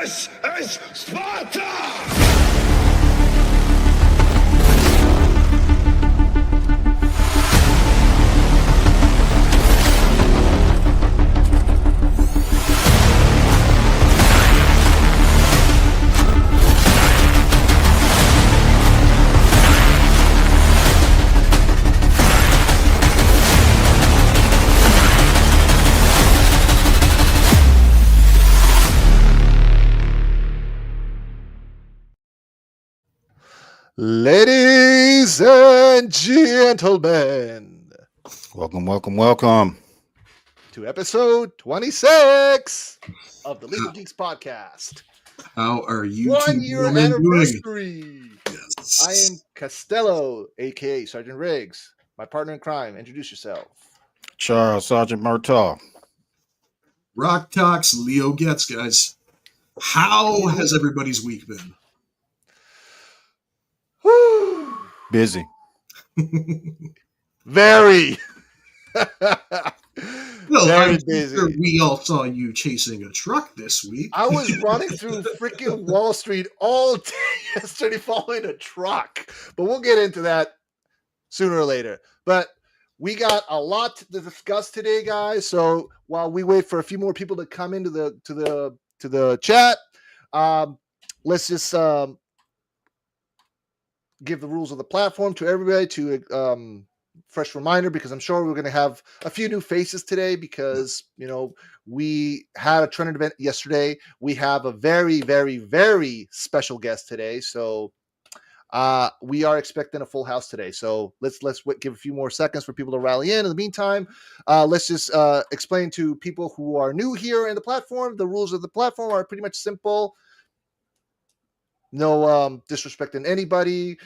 This is Sparta! Ladies and gentlemen, Welcome to episode 26 of the Lethal Geeks podcast. How are you 1 year anniversary. Doing? Yes. I am Costello, aka Sergeant Riggs, my partner in crime. Introduce yourself. Charles Sergeant Murtaugh. Rock Talks, Leo Gets, guys. How has everybody's week been? Busy. Very. Well, Very I'm busy. sure we all saw you chasing a truck this week. I was running through freaking Wall Street all day yesterday following a truck. But we'll get into that sooner or later. But we got a lot to discuss today, guys. So while we wait for a few more people to come into the chat, let's just give the rules of the platform to everybody to fresh reminder, because I'm sure we're going to have a few new faces today because, you know, we had a trending event yesterday. We have a very, very, very special guest today. So we are expecting a full house today. So let's give a few more seconds for people to rally in. In the meantime, let's just explain to people who are new here in the platform. The rules of the platform are pretty much simple. No disrespecting anybody,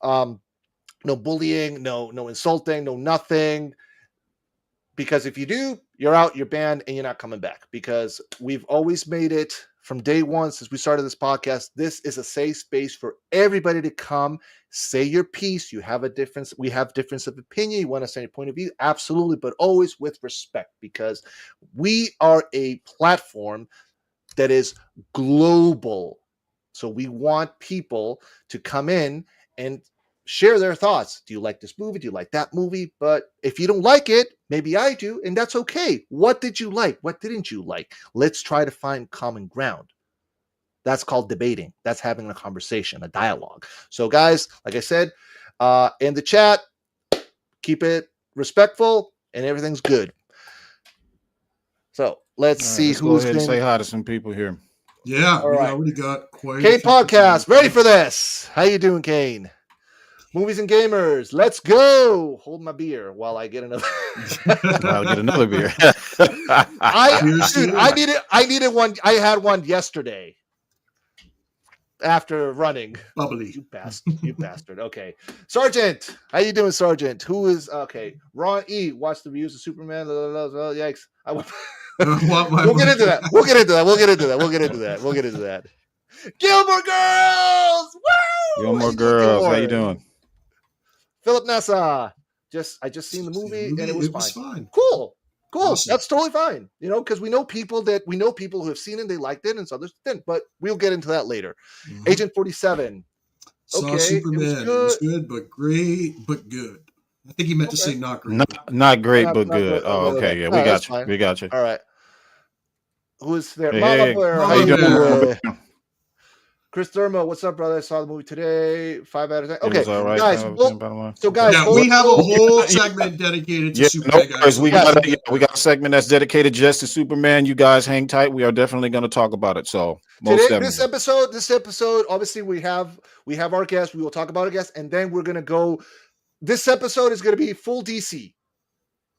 no bullying, no insulting, no nothing. Because if you do, you're out, you're banned, and you're not coming back. Because we've always made it from day one since we started this podcast. This is a safe space for everybody to come, say your piece. You have a difference. We have difference of opinion. You want to say your point of view, absolutely, but always with respect. Because we are a platform that is global. So we want people to come in and share their thoughts. Do you like this movie? Do you like that movie? But if you don't like it, maybe I do, and that's okay. What did you like? What didn't you like? Let's try to find common ground. That's called debating. That's having a conversation, a dialogue. So guys, like I said, in the chat, keep it respectful and everything's good. So let's see let's who's go ahead and been... say hi to some people here. Yeah, all we right. already got quite Kane Podcast, ready for this. How you doing, Kane? Movies and gamers, let's go. Hold my beer while I get another. I'll get another beer. I needed one. I had one yesterday after running. Bubbly. You bastard. Okay, Sergeant, how you doing, Sergeant? Who is okay? Ron E. Watch the reviews of Superman. Yikes! We'll get into that. We'll get into that. Gilmore Girls. Woo! Gilmore Girls. How you doing? Philip Nessa. I just seen the movie and it was fine. Cool. Awesome. That's totally fine. You know, because we know people who have seen it, they liked it, and others didn't. But we'll get into that later. Mm-hmm. Agent 47. Saw Superman. It was good, but great, but good. I think he meant to say not great. Not great, but good. Okay. Yeah, we got you. Fine. We got you. All right. Who is there? Hey, Mama, how you doing? Chris Thurmo, what's up, brother? I saw the movie today. 5 out of 10. Okay, all right. Guys. So, guys, we have a whole segment dedicated to Superman. Guys. We got a segment that's dedicated just to Superman. You guys hang tight. We are definitely going to talk about it. So, this episode, obviously, we have our guest. We will talk about our guest, and then we're going to go. This episode is going to be full DC.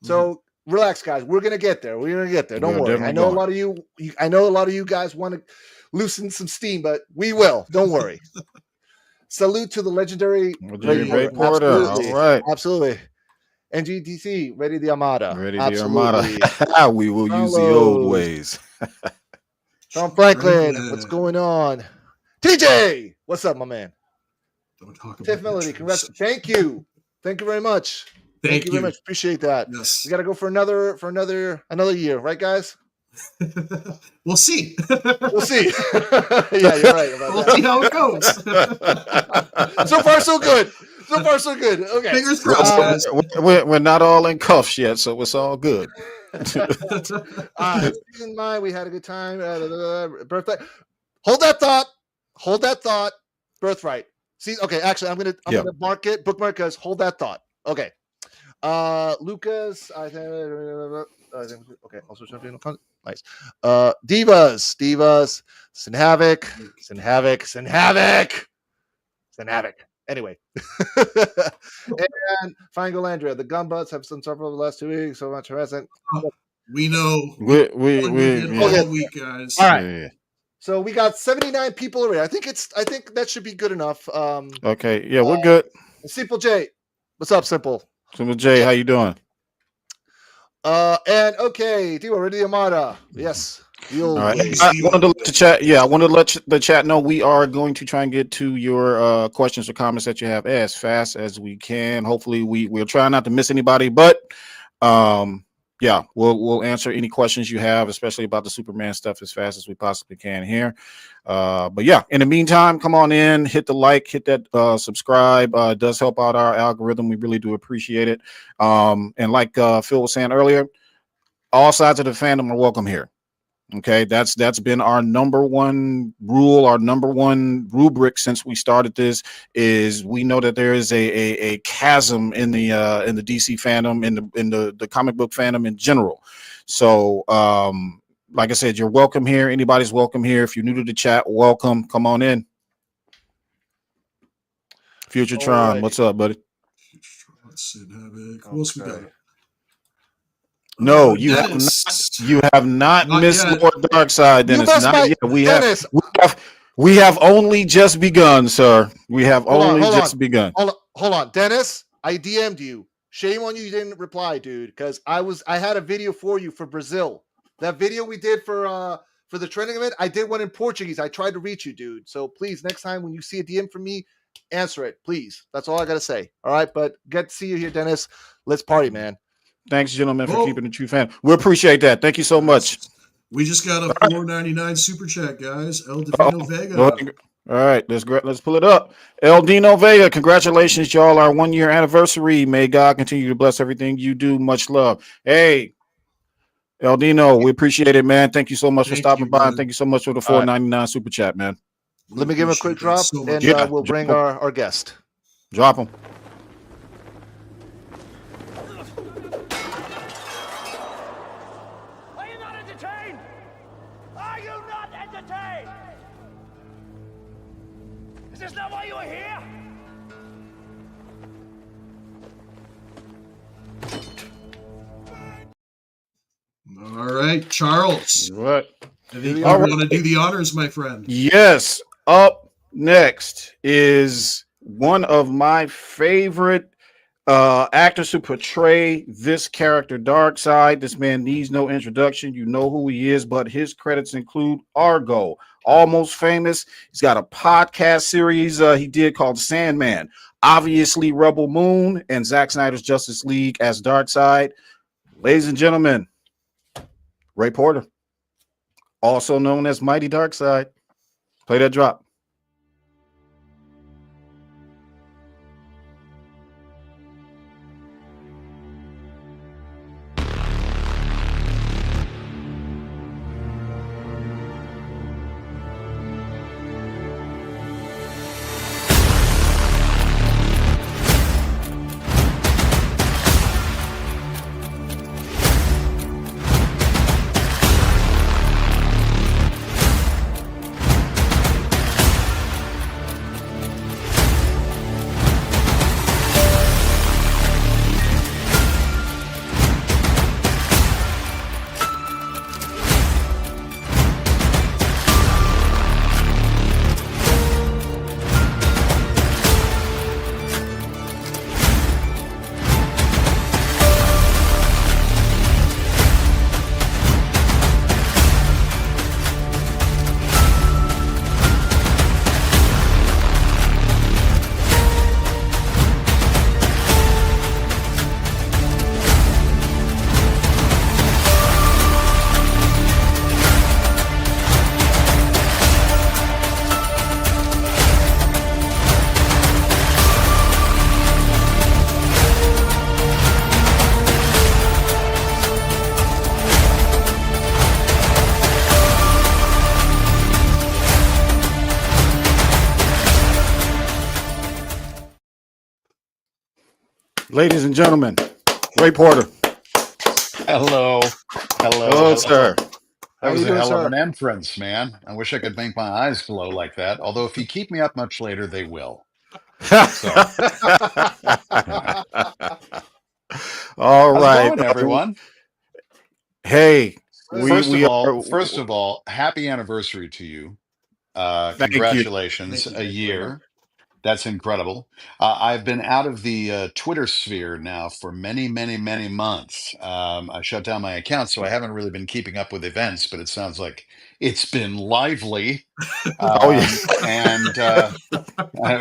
So. Relax, guys. We're gonna get there. Don't worry. I know a lot of you guys want to loosen some steam, but we will. Don't worry. Salute to the legendary reporter. All right. Absolutely. NGDC, ready the Armada. The Armada. We will use the old ways. Tom Franklin, what's going on? TJ, what's up, my man? Don't talk about Tiff Melody, congrats. Thank you very much. Thank you very much. Appreciate that. Yes. We got to go for another year, right, guys? We'll see. We'll see. Yeah, you're right about We'll that. see how it goes. So far, so good. So far, so good. Okay. Fingers crossed, guys. We're not all in cuffs yet, so it's all good. Season 9, we had a good time. Birthright. Hold that thought. Hold that thought. Birthright. See, okay, actually, I'm gonna mark it, bookmark, because hold that thought. Okay. Lucas, I think okay, also something nice. Divas, Sin Havoc. Anyway. And Fine Golandria, the Gumbutts have some trouble the last 2 weeks, so much harassment. We know. We all week, guys. All right. Yeah. So we got 79 people already. I think that should be good enough. Okay, yeah, we're good. Simple J, what's up, Simple? Simple J, how you doing? And okay, Diva, ready the Armada. Yes. All right. I wanted to let the chat. Yeah, I wanted to let the chat know we are going to try and get to your questions or comments that you have as fast as we can. Hopefully, we'll try not to miss anybody, but yeah, we'll answer any questions you have, especially about the Superman stuff, as fast as we possibly can here. But yeah, in the meantime, come on in, hit the like, hit that subscribe. It does help out our algorithm. We really do appreciate it. And like Phil was saying earlier, all sides of the fandom are welcome here. Okay, that's been our number one rule, our number one rubric since we started this. Is we know that there is a chasm in the DC fandom, in the comic book fandom in general. So like I said, you're welcome here. Anybody's welcome here. If you're new to the chat, welcome. Come on in. Futuretron, Alrighty. What's up, buddy? Let's see, who else we got? No, you have not missed yet. Lord Darkseid, Dennis. Not yet. We have only just begun, sir. We have only just begun. Hold on, Dennis. I DM'd you. Shame on you didn't reply, dude. Because I had a video for you for Brazil. That video we did for the training event, I did one in Portuguese. I tried to reach you, dude. So please, next time when you see a DM from me, answer it, please. That's all I gotta say. All right, but good to see you here, Dennis. Let's party, man. Thanks, gentlemen, for keeping the true fan. We appreciate that. Thank you so much. We just got a $4.99 super chat, guys. El Divino Vega. All right, let's pull it up. El Dino Vega, congratulations, y'all. Our 1 year anniversary. May God continue to bless everything you do. Much love. Hey, El Dino, we appreciate it, man. Thank you so much for stopping by. And thank you so much for the $4.99 super chat, man. Let me give him a quick drop, and we'll bring our guest. Drop him. Is this not why you are here? All right, Charles. What? You want to do the honors, my friend? Yes. Up next is one of my favorite actors to portray this character, Darkseid. This man needs no introduction. You know who he is, but his credits include Argo, Almost Famous. He's got a podcast series he did called Sandman, obviously Rebel Moon, and Zack Snyder's Justice League as Darkseid. Ladies and gentlemen, Ray Porter, also known as Mighty Darkseid. Play that drop. Ladies and gentlemen, Ray Porter. Hello. Hello, sir. How That was you a doing, hell of sir? an entrance, man. I wish I could make my eyes glow like that. Although if you keep me up much later, they will. So, yeah. All How's it right. going, everyone? Hey, First we of are. all, happy anniversary to you. Thank you. Congratulations, Thank you. a Thank you very much. year. That's incredible. I've been out of the Twitter sphere now for many, many, many months. I shut down my account, so I haven't really been keeping up with events, but it sounds like it's been lively. Oh yeah. And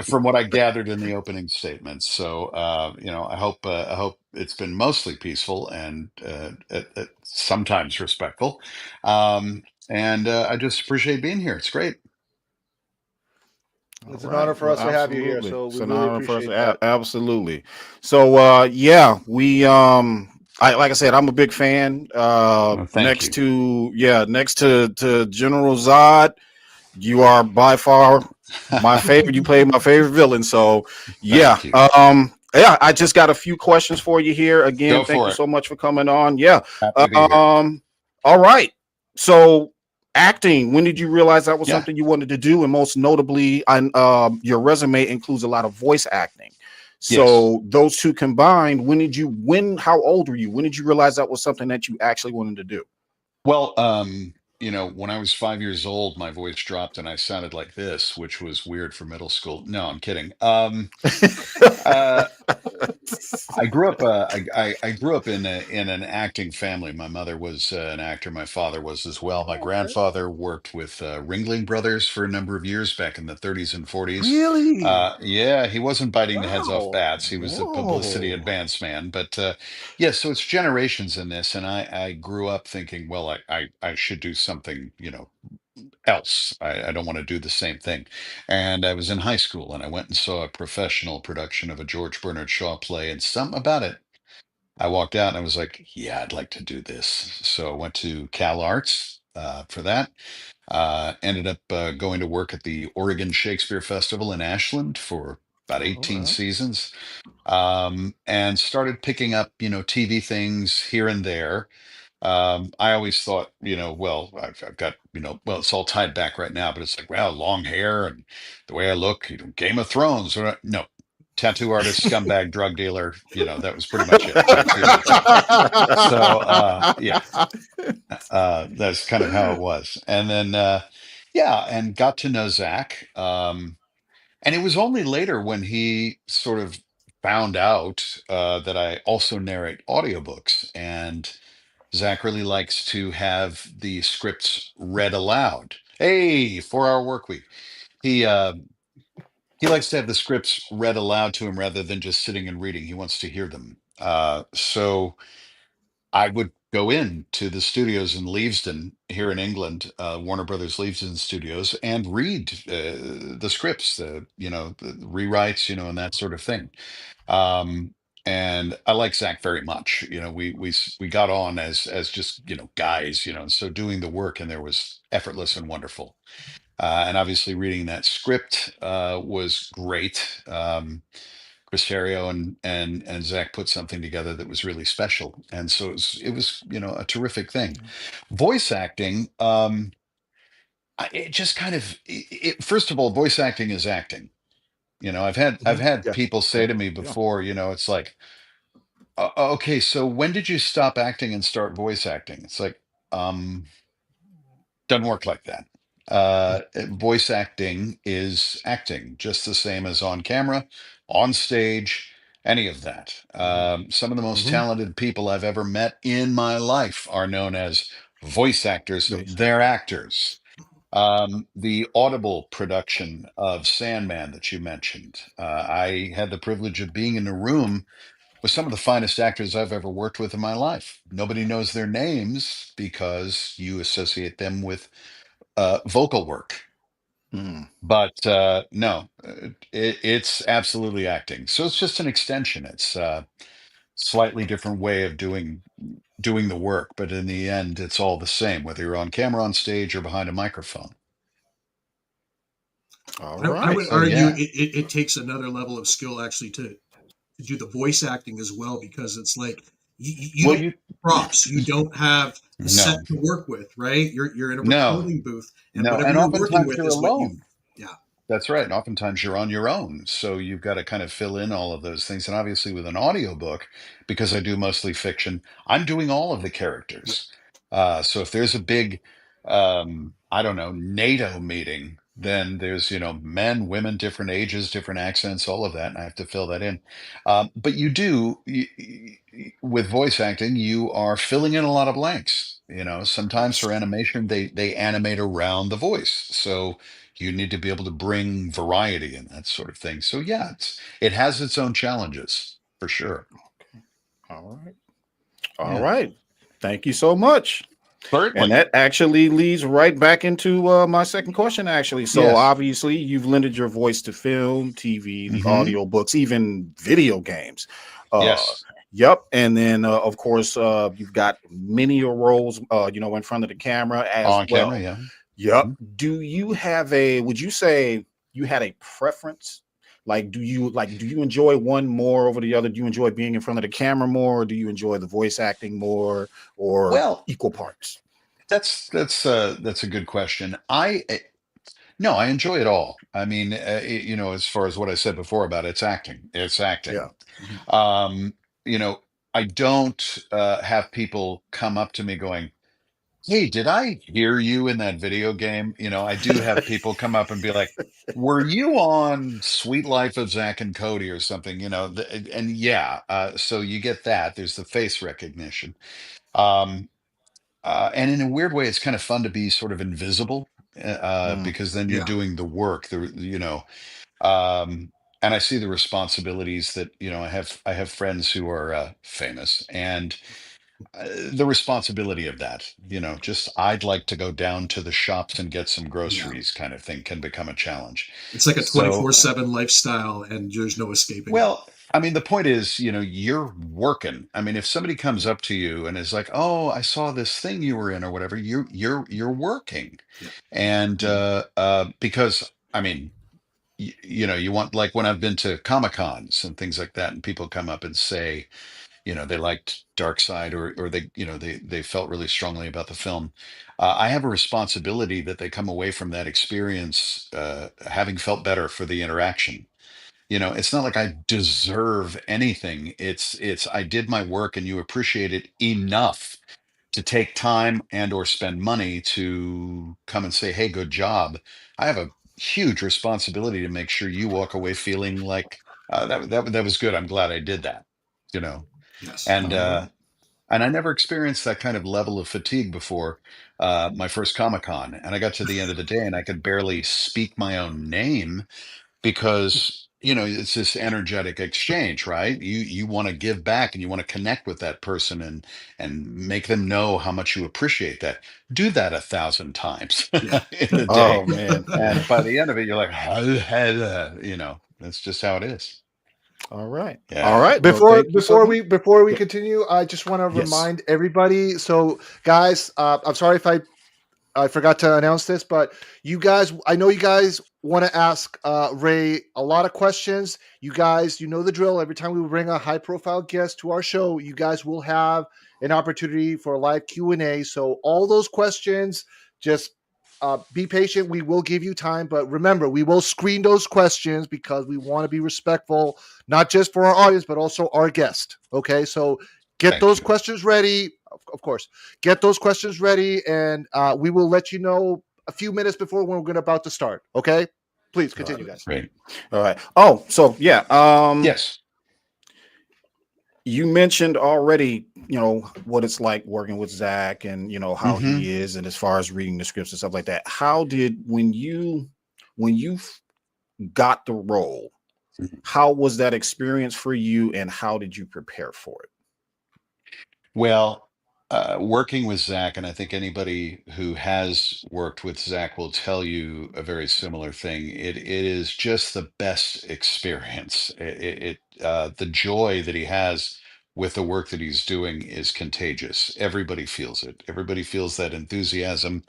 from what I gathered in the opening statements, so I hope it's been mostly peaceful and sometimes respectful. And I just appreciate being here. It's great. All It's an honor right. for Well, us to have you here, absolutely. so It's we an really honor for us. appreciate that. Absolutely. So, yeah, we like I said, I'm a big fan. Well, thank Next you. to General Zod, you are by far my favorite. You played my favorite villain. So, yeah. Thank you. Yeah, I just got a few questions for you here. Again, Go thank for you it. so much for coming on. Yeah. Happy to be here. All right. So, acting, when did you realize that was Yeah. something you wanted to do? And most notably, your resume includes a lot of voice acting. So those two combined, how old were you? When did you realize that was something that you actually wanted to do? Well, when I was 5 years old, my voice dropped and I sounded like this, which was weird for middle school. No, I'm kidding. Uh, I grew up. I grew up in an acting family. My mother was an actor. My father was as well. My Okay. grandfather worked with Ringling Brothers for a number of years back in the 30s and 40s. Really? Yeah, he wasn't biting the heads off Wow. bats. He was a publicity Whoa. advance man. But yeah, so it's generations in this, and I grew up thinking, well, I should do something, else. I don't want to do the same thing. And I was in high school and I went and saw a professional production of a George Bernard Shaw play, and something about it. I walked out and I was like, yeah, I'd like to do this. So I went to Cal Arts for that. Ended up going to work at the Oregon Shakespeare Festival in Ashland for about 18 Okay. seasons, and started picking up, TV things here and there. I always thought, well, I've got, well, it's all tied back right now, but it's like, well, long hair and the way I look, Game of Thrones. No, tattoo artist, scumbag, drug dealer. That was pretty much it. So, yeah, that's kind of how it was. And then, yeah, and got to know Zach. And it was only later when he sort of found out that I also narrate audiobooks, and Zach really likes to have the scripts read aloud. Hey, 4 hour work week. He likes to have the scripts read aloud to him rather than just sitting and reading. He wants to hear them. So I would go in to the studios in Leavesden here in England, Warner Brothers Leavesden Studios, and read the scripts, the rewrites, and that sort of thing. Um, and I like Zach very much. We got on as just guys, and so doing the work and there was effortless and wonderful. And obviously reading that script was great. Chris Terrio and Zach put something together that was really special, and so it was a terrific thing. Voice acting, it just kind of first of all, voice acting is acting. I've had Yeah. people say Yeah. to me Yeah. before, it's like, okay, so when did you stop acting and start voice acting? It's like, um, doesn't work like that. Voice acting is acting just the same as on camera, on stage, any of that. Some of the most Mm-hmm. talented people I've ever met in my life are known as voice actors. Basically. They're actors. The Audible production of Sandman that you mentioned, I had the privilege of being in a room with some of the finest actors I've ever worked with in my life. Nobody knows their names because you associate them with vocal work. Mm. But no, it's absolutely acting. So it's just an extension. It's a slightly different way of doing the work, but in the end, it's all the same, whether you're on camera, on stage, or behind a microphone. All I right. would So argue yeah, it takes another level of skill actually to do the voice acting as well, because it's like you Well, don't have props, you don't have a set no, to work with, right? You're in a no, recording booth, and no, whatever and you're working oftentimes with you're is what you, alone. yeah, That's right. And oftentimes you're on your own. So you've got to kind of fill in all of those things. And obviously, with an audiobook, because I do mostly fiction, I'm doing all of the yeah, characters. So if there's a big, I don't know, NATO meeting, then there's, men, women, different ages, different accents, all of that. And I have to fill that in. But with voice acting, you are filling in a lot of blanks. Sometimes for yes. animation, they animate around the voice. So you need to be able to bring variety and that sort of thing. So yeah, it has its own challenges for sure. All right. All Yeah, right. Thank you so much. And certainly. that actually leads right back into my second question, actually. So Yes. obviously you've lended your voice to film, TV, the Hmm. audio books, even video games. Uh, Yes. yep. And then of course you've got many roles, in front of the camera as On camera. well. Yeah. Yep. Hmm. Do you have would you say you had a preference? Do you enjoy one more over the other? Do you enjoy being in front of the camera more, or do you enjoy the voice acting more, or Well, equal parts? that's a good question. No, I enjoy it all. I mean, as far as what I said before about it's Yeah. acting. Mhm. Um, you know, I don't have people come up to me going, "Hey, did I hear you in that video game?" I do have people come up and be like, "Were you on Sweet Life of Zack and Cody or something?" And yeah, so you get that. There's the face recognition. Um, and in a weird way, it's kind of fun to be sort of invisible Mm, because then you're Yeah. doing the work. Um, and I see the responsibilities that I have friends who are famous, and the responsibility of that, just I'd like to go down to the shops and get some Yeah. groceries kind of thing can become a challenge. It's like a So, 24/7 lifestyle, and there's no escaping it. well, I mean, the point is, you're working. I mean, if somebody comes up to you and is like, "Oh, I saw this thing you were in," or whatever, you're working, Yeah. and because I mean, you want, like, when I've been to Comic Cons and things like that, and people come up and say, they liked Darkseid, or they felt really strongly about the film. I have a responsibility that they come away from that experience having felt better for the interaction. It's not like I deserve anything. It's I did my work and you appreciate it enough to take time and or spend money to come and say, "Hey, good job." I have a huge responsibility to make sure you walk away feeling like that was good. I'm glad I did that. You know, Yes. and all right. I never experienced that kind of level of fatigue before my first Comic Con, and I got to the end of the day and I could barely speak my own name because it's this energetic exchange, right? You want to give back and you want to connect with that person and make them know how much you appreciate that. Do that 1,000 times Yeah. in a day, Oh man. and by the end of it, you're like, that's just how it is. All right. All Yeah. right. Well, Before thank you so before much. we before we Yep. continue, I just want to Yes. remind everybody. So, guys, I'm sorry if I forgot to announce this, but you guys, I know you guys want to ask Ray a lot of questions. You guys, you know the drill. Every time we bring a high profile guest to our show, you guys will have an opportunity for a live Q&A. So all those questions, just be patient. We will give you time, but remember, we will screen those questions because we want to be respectful, not just for our audience, but also our guest. Okay, so get Thank those you. questions ready. Of course, get those questions ready, and we will let you know a few minutes before when we're going to about to start. Okay, please All right. continue, guys. Great. All right. Oh, so yeah. Yes. You mentioned already, what it's like working with Zach, and how Hmm. he is, and as far as reading the scripts and stuff like that. How did when you got the role, how was that experience for you, and how did you prepare for it? Well, working with Zach, and I think anybody who has worked with Zach will tell you a very similar thing. It is just the best experience. The joy that he has with the work that he's doing is contagious. Everybody feels it. Everybody feels that enthusiasm.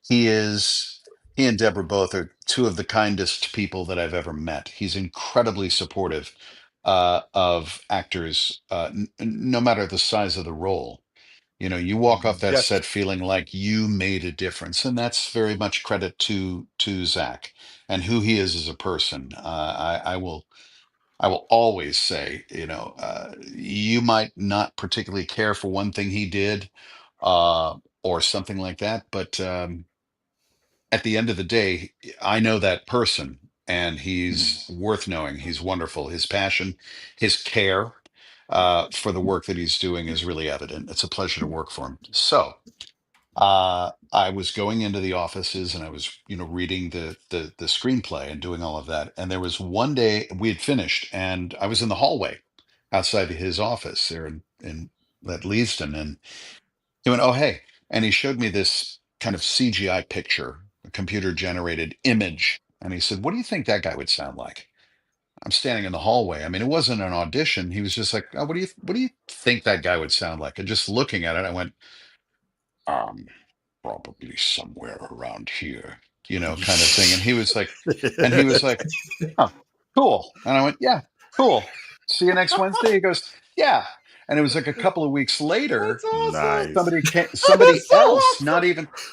He is. He and Deborah both are two of the kindest people that I've ever met. He's incredibly supportive of actors, no matter the size of the role. You walk off that Yes. set feeling like you made a difference, and that's very much credit to Zach and who he is as a person. I will always say, you might not particularly care for one thing he did, or something like that, but at the end of the day, I know that person, and he's worth knowing. He's wonderful. His passion, his care for the work that he's doing is really evident. It's a pleasure to work for him. So I was going into the offices, and I was, reading the screenplay and doing all of that. And there was one day we had finished, and I was in the hallway outside his office there in at Leavesden, and he went, "Oh, hey," and he showed me this kind of CGI picture, a computer generated image, and he said, "What do you think that guy would sound like?" I'm standing in the hallway. I mean, it wasn't an audition. He was just like, "Oh, what do you think that guy would sound like?" And just looking at it, I went, um probably somewhere around here, kind of thing. And he was like, "Oh, cool." And I went, "Yeah, cool. See you next Wednesday." He goes, "Yeah." And it was like a couple of weeks later, That's awesome. Nice. somebody so else, awesome.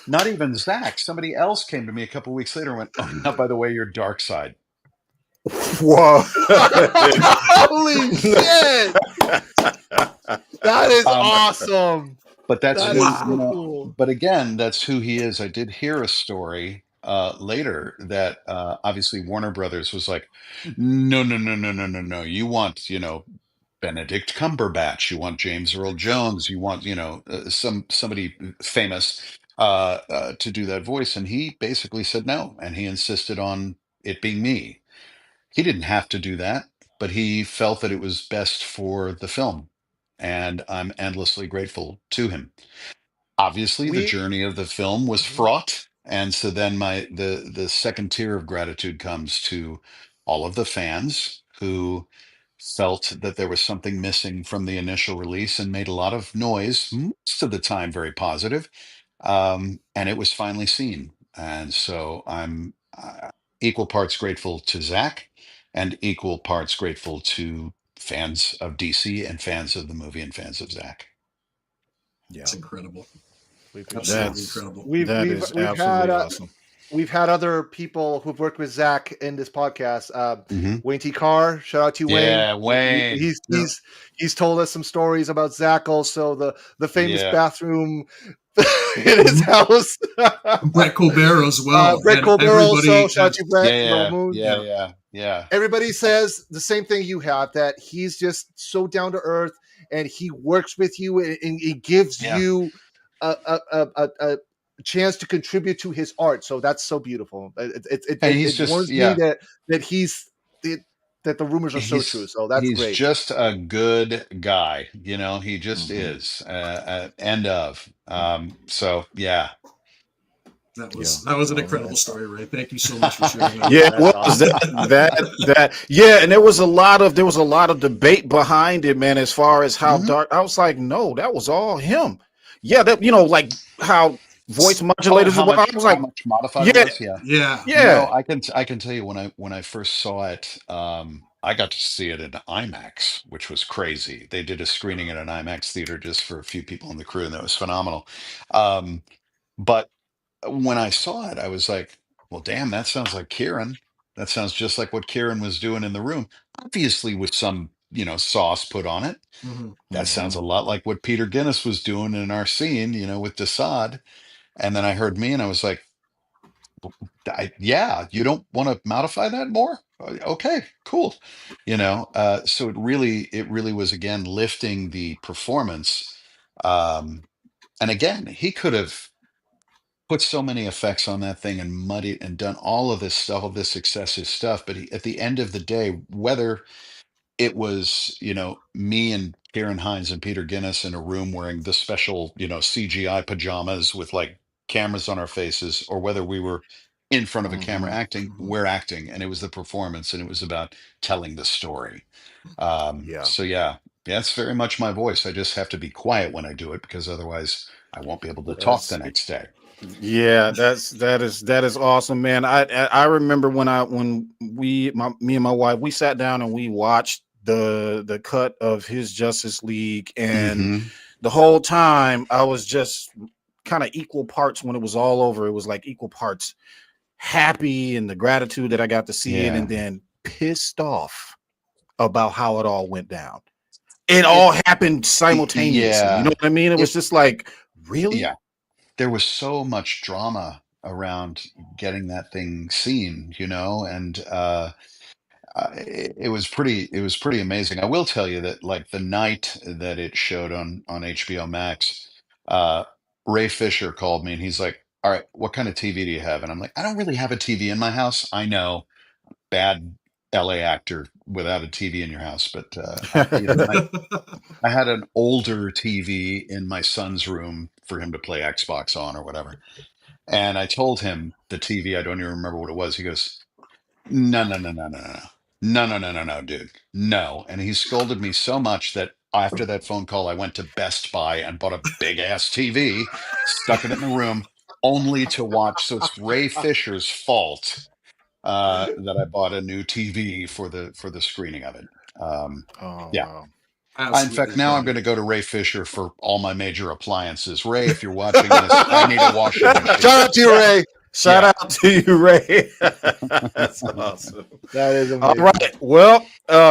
not even Zach, somebody else came to me a couple of weeks later and went, "Oh, now, by the way, you're Darkseid." Whoa. Holy shit! That is awesome. But that's That who, is so cool. but again, that's who he is. I did hear a story later that obviously Warner Brothers was like, "No, no, no, no, no, no, no. You want, Benedict Cumberbatch, you want James Earl Jones, you want, somebody famous to do that voice." And he basically said no, and he insisted on it being me. He didn't have to do that, but he felt that it was best for the film, and I'm endlessly grateful to him. Obviously, the We journey of the film was Mhm. fraught, and so then the second tier of gratitude comes to all of the fans who felt that there was something missing from the initial release and made a lot of noise, most of the time very positive, and it was finally seen. And so I'm equal parts grateful to Zach, and equal parts grateful to fans of DC and fans of the movie and fans of Zach. Yeah, It's incredible. we appreciate it. Absolutely that's incredible. We've that we've is we've had absolutely awesome. we've had other people who've worked with Zach in this podcast. Hmm. Wayne T. Carr, shout out to you, Wayne. Yeah, Wayne. He's Yeah. he's told us some stories about Zach. Also, the famous Yeah. bathroom in his house. Brett Colbert as well. Brett And Colbert everybody also. Shout out had- to Brett. Yeah, Moon. yeah. Everybody says the same thing you have, that he's just so down to earth, and he works with you, and he gives Yeah. you a chance to contribute to his art. So that's so beautiful. And he's It just, warns me that he's that the rumors are so true. So that's he's great. just a good guy. He just Mhm. is. End of. So yeah. that was an incredible story, Ray. Thank you so much for sharing that. Yeah, That's well, awesome. yeah, and there was a lot of debate behind it, man, as far as how Mhm. dark. I was like, no, that was all him. Yeah, that like how voice Oh, modulators. how I much was like, modified it yeah, was? Yeah. Yeah. yeah. I can tell you, when I first saw it, I got to see it in IMAX, which was crazy. They did a screening at an IMAX theater just for a few people in the crew, and that was phenomenal. But when I saw it, I was like, "Well, damn, that sounds like Kieran. That sounds just like what Kieran was doing in the room. Obviously, with some, sauce put on it. Mhm. That sounds a Mhm. lot like what Peter Guinness was doing in our scene, with Desaad." And then I heard me, and I was like, "Yeah, you don't want to modify that more? Okay, cool." So it really was, again, lifting the performance. Um, and again, he could have put so many effects on that thing and muddied and done all of this stuff, all this excessive stuff. But at the end of the day, whether it was, me and Kieran Hines and Peter Guinness in a room wearing the special, CGI pajamas with like cameras on our faces, or whether we were in front of a camera Mhm. acting, Mhm. we're acting, and it was the performance, and it was about telling the story. Yeah. So yeah, that's very much my voice. I just have to be quiet when I do it, because otherwise I won't be able to talk the That's next day. Yeah, that is awesome, man. I remember when me and my wife, we sat down and we watched the cut of his Justice League, and Mm-hmm. the whole time I was just kind of equal parts when it was all over. It was like equal parts happy and the gratitude that I got to see it, Yeah. and then pissed off about how it all went down. It all happened simultaneously. You know Yeah. what I mean? It was just like, really? Yeah. There was so much drama around getting that thing seen, and it was pretty amazing. I will tell you that, like, the night that it showed on HBO Max, uh, Ray Fisher called me and he's like, "All right, what kind of TV do you have?" And I'm like, "I don't really have a TV in my house." I know, bad LA actor without a TV in your house, but I had an older TV in my son's room for him to play Xbox on or whatever. And I told him the TV, I don't even remember what it was. He goes, "No, no, no, no, no, no. No, no, no, no, no, dude. No." And he scolded me so much that after that phone call, I went to Best Buy and bought a big ass TV, stuck it in the room, only to watch. So it's Ray Fisher's fault that I bought a new TV for the screening of it. Oh Yeah. wow. In fact, Absolutely now I'm funny. going to go to Ray Fisher for all my major appliances. Ray, if you're watching this, I need a washing Shout machine. out to you, Ray. Shout Yeah. out to you, Ray. That's awesome. That is All amazing. right. Well,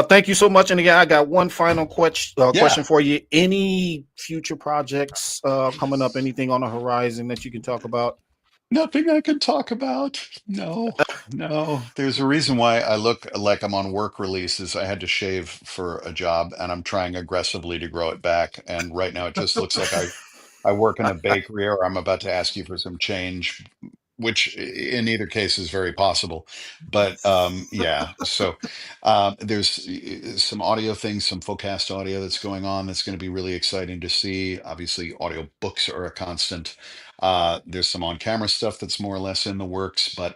thank you so much. And again, I got one final Yeah. question for you. Any future projects coming up? Anything on the horizon that you can talk about? Nothing I can talk about. No, no. There's a reason why I look like I'm on work releases. I had to shave for a job and I'm trying aggressively to grow it back. And right now it just looks like I work in a bakery or I'm about to ask you for some change, which in either case is very possible. But yeah, so there's some audio things, some full cast audio that's going on that's going to be really exciting to see. Obviously, audio books are a constant. There's some on camera stuff that's more or less in the works, but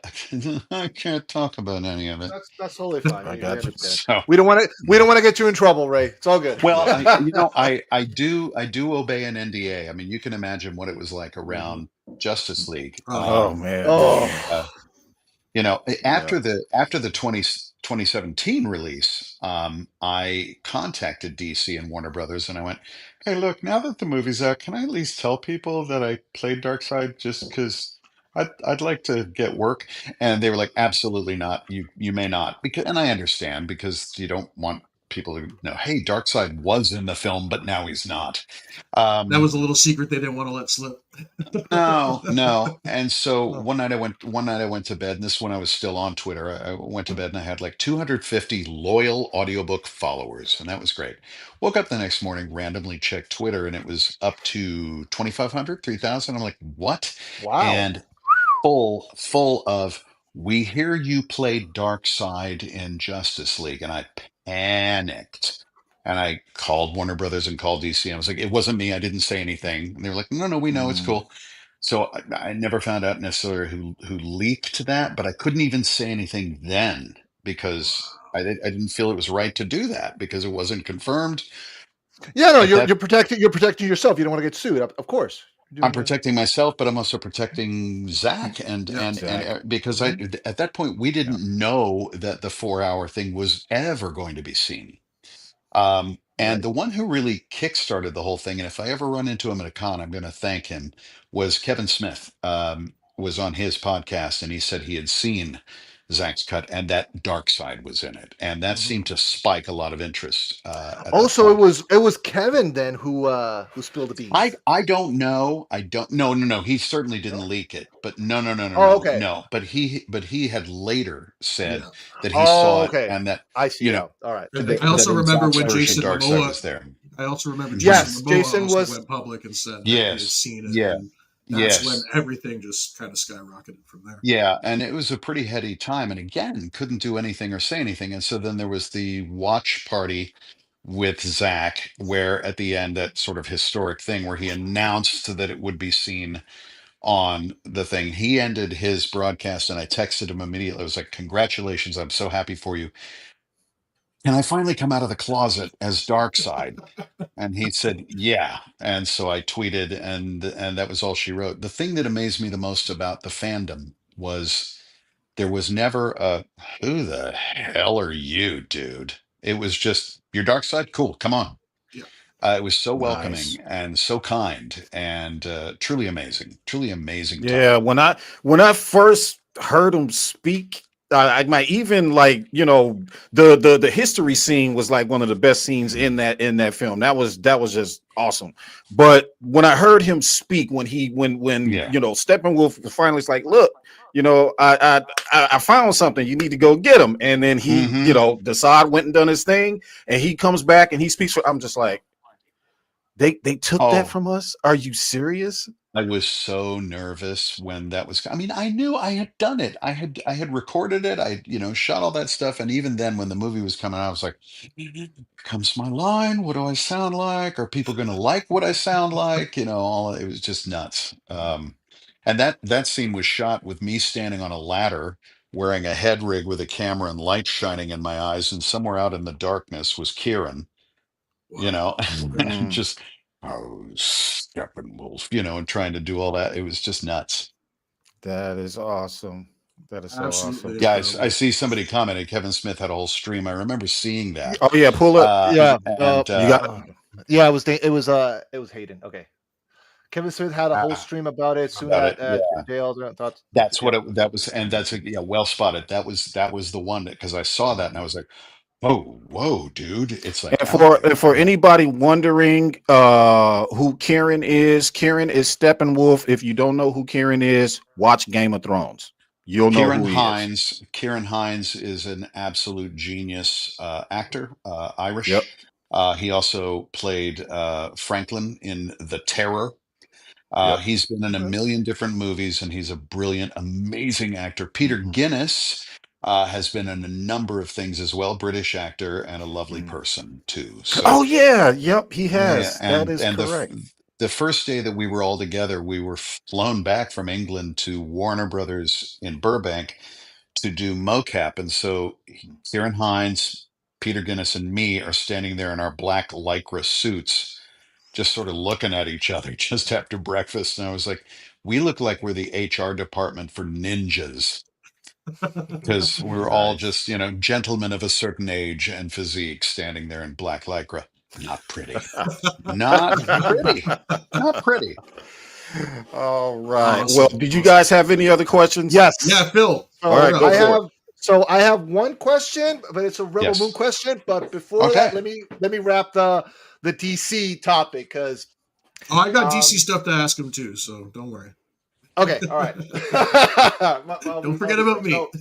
I can't talk about any of it. That's totally fine. I We got you. understand. So, We don't want to get you in trouble, Ray. It's all good. well, Yeah. I do obey an NDA. I mean, you can imagine what it was like around Justice League. Oh man. Oh. Uh, Yeah. after the 2017 release, I contacted DC and Warner Brothers and I went, "Hey, look, now that the movie's out, can I at least tell people that I played Darkseid just because I'd like to get work?" And they were like, "Absolutely not. You may not." Because, and I understand, because you don't want people to know, "Hey, Darkseid was in the film, but now he's not." That Um, was a little secret they didn't want to let slip. no, no. And so one night I went to bed, and this is when I was still on Twitter. I went to bed and I had like 250 loyal audiobook followers, and that was great. Woke up the next morning, randomly checked Twitter, and it was up to 2,500, 3,000. I'm like, what? Wow. And full of, "We hear you played Darkseid in Justice League," and I panicked. And I called Warner Brothers and called DC. And I was like, "It wasn't me. I didn't say anything." And they were like, "No, no, we know, it's Mm. cool." So I never found out necessarily who leaked that, but I couldn't even say anything then because I didn't feel it was right to do that because it wasn't confirmed. Yeah, no, At you're that, you're protecting yourself. You don't want to get sued, of course. You're I'm doing protecting myself, but I'm also protecting Zach, and Yeah. because at that point we Yeah. didn't know that the 4 hour thing was ever going to be seen. And right. the one who really kickstarted the whole thing, and if I ever run into him at a con, I'm going to thank him, was Kevin Smith. Was on his podcast, and he said he had seen Zach's cut, and that Dark Side was in it, and that Mhm. seemed to spike a lot of interest at that Also, it point. was Kevin then who spilled the I beans. I don't know. I don't. No, no, no. He certainly didn't Really? leak it. But no, no, no, no, Oh, no, okay. no. But he had later said Yeah. that he Oh, saw it, okay. and that I see you know now. All right. And that I that also in remember Zach's when version, Jason Darkseid Momoa. was there. I also remember Jason Yes, Momoa Jason also was. went public and said that he had Yes, seen it, yeah, and that's when yes. everything just kind of skyrocketed from there. Yeah, and it was a pretty heady time, and again, couldn't do anything or say anything. And so then there was the watch party with Zach, where at the end, that sort of historic thing where he announced that it would be seen on the thing. He ended his broadcast, and I texted him immediately. I was like, "Congratulations, I'm so happy for you." And I finally come out of the closet as Darkseid. And he said, "Yeah." And so I tweeted, and that was all she wrote. The thing that amazed me the most about the fandom was there was never a "Who the hell are you, dude?" It was just your dark side. Cool. Come on. Yeah. It was so welcoming Nice. and so kind and truly amazing. Truly amazing Yeah, talent. when I first heard him speak, I might even like the history scene was like one of the best scenes in that film. That was just awesome. But when I heard him speak, when Yeah. Steppenwolf finally was like, look, I found something. You need to go get him. And then he, Hmm. Desaad went and done his thing, and he comes back and he speaks. I'm just like, they took that Oh, from us. Are you serious? I was so nervous when that was. I mean, I knew I had done it. I had recorded it. I shot all that stuff. And even then, when the movie was coming out, I was like, "Here comes my line. What do I sound like? Are people going to like what I sound like?" All it was just nuts. And that scene was shot with me standing on a ladder, wearing a head rig with a camera and lights shining in my eyes, and somewhere out in the darkness was Kieran. Wow. And Mm. just oh Steppenwolf, and trying to do all that. It was just nuts. That is awesome. That is so Absolutely awesome. Guys, I incredible. see somebody commented Kevin Smith had a whole stream. I remember seeing that. Oh yeah, pull up. Yeah. And You got Yeah. It was Hayden. Okay. Kevin Smith had a whole stream about it soon about it. at Yeah. jail. Thoughts. That's Yeah. what that was, and that's yeah, well spotted. That was the one because I saw that and I was like, whoa, dude. It's like and out for there. and for anybody wondering who Karen is Steppenwolf. If you don't know who Karen is, watch Game of Thrones. You'll know Kieran who he is. Hines. Kieran Hines is an absolute genius actor, Yep. Irish. He also played Franklin in The Terror. Yep. He's been in a Okay. million different movies, and he's a brilliant, amazing actor. Peter Mhm. Guinness has been in a number of things as well. British actor and a lovely Mm. person too. Oh So yeah, yep, he yeah, has. That and is correct. the first day that we were all together, we were flown back from England to Warner Brothers in Burbank to do mocap, and so Kieran Hines, Peter Guinness, and me are standing there in our black lycra suits just sort of looking at each other just after breakfast. And I was like, we look like we're the HR department for ninjas because we're all Nice. just, gentlemen of a certain age and physique standing there in black lycra. Not pretty. Not pretty. Not pretty. All right. Well, Awesome. did you Awesome. guys have any other questions? Yes. Yeah, Phil. All So right, You're go up. I for it. have I have one question, but it's a Rebel Moon Yes. question. But before that, Okay. let me wrap the DC topic because Oh, I got DC stuff to ask him too, so don't worry. okay, all right. Don't forget about me. So,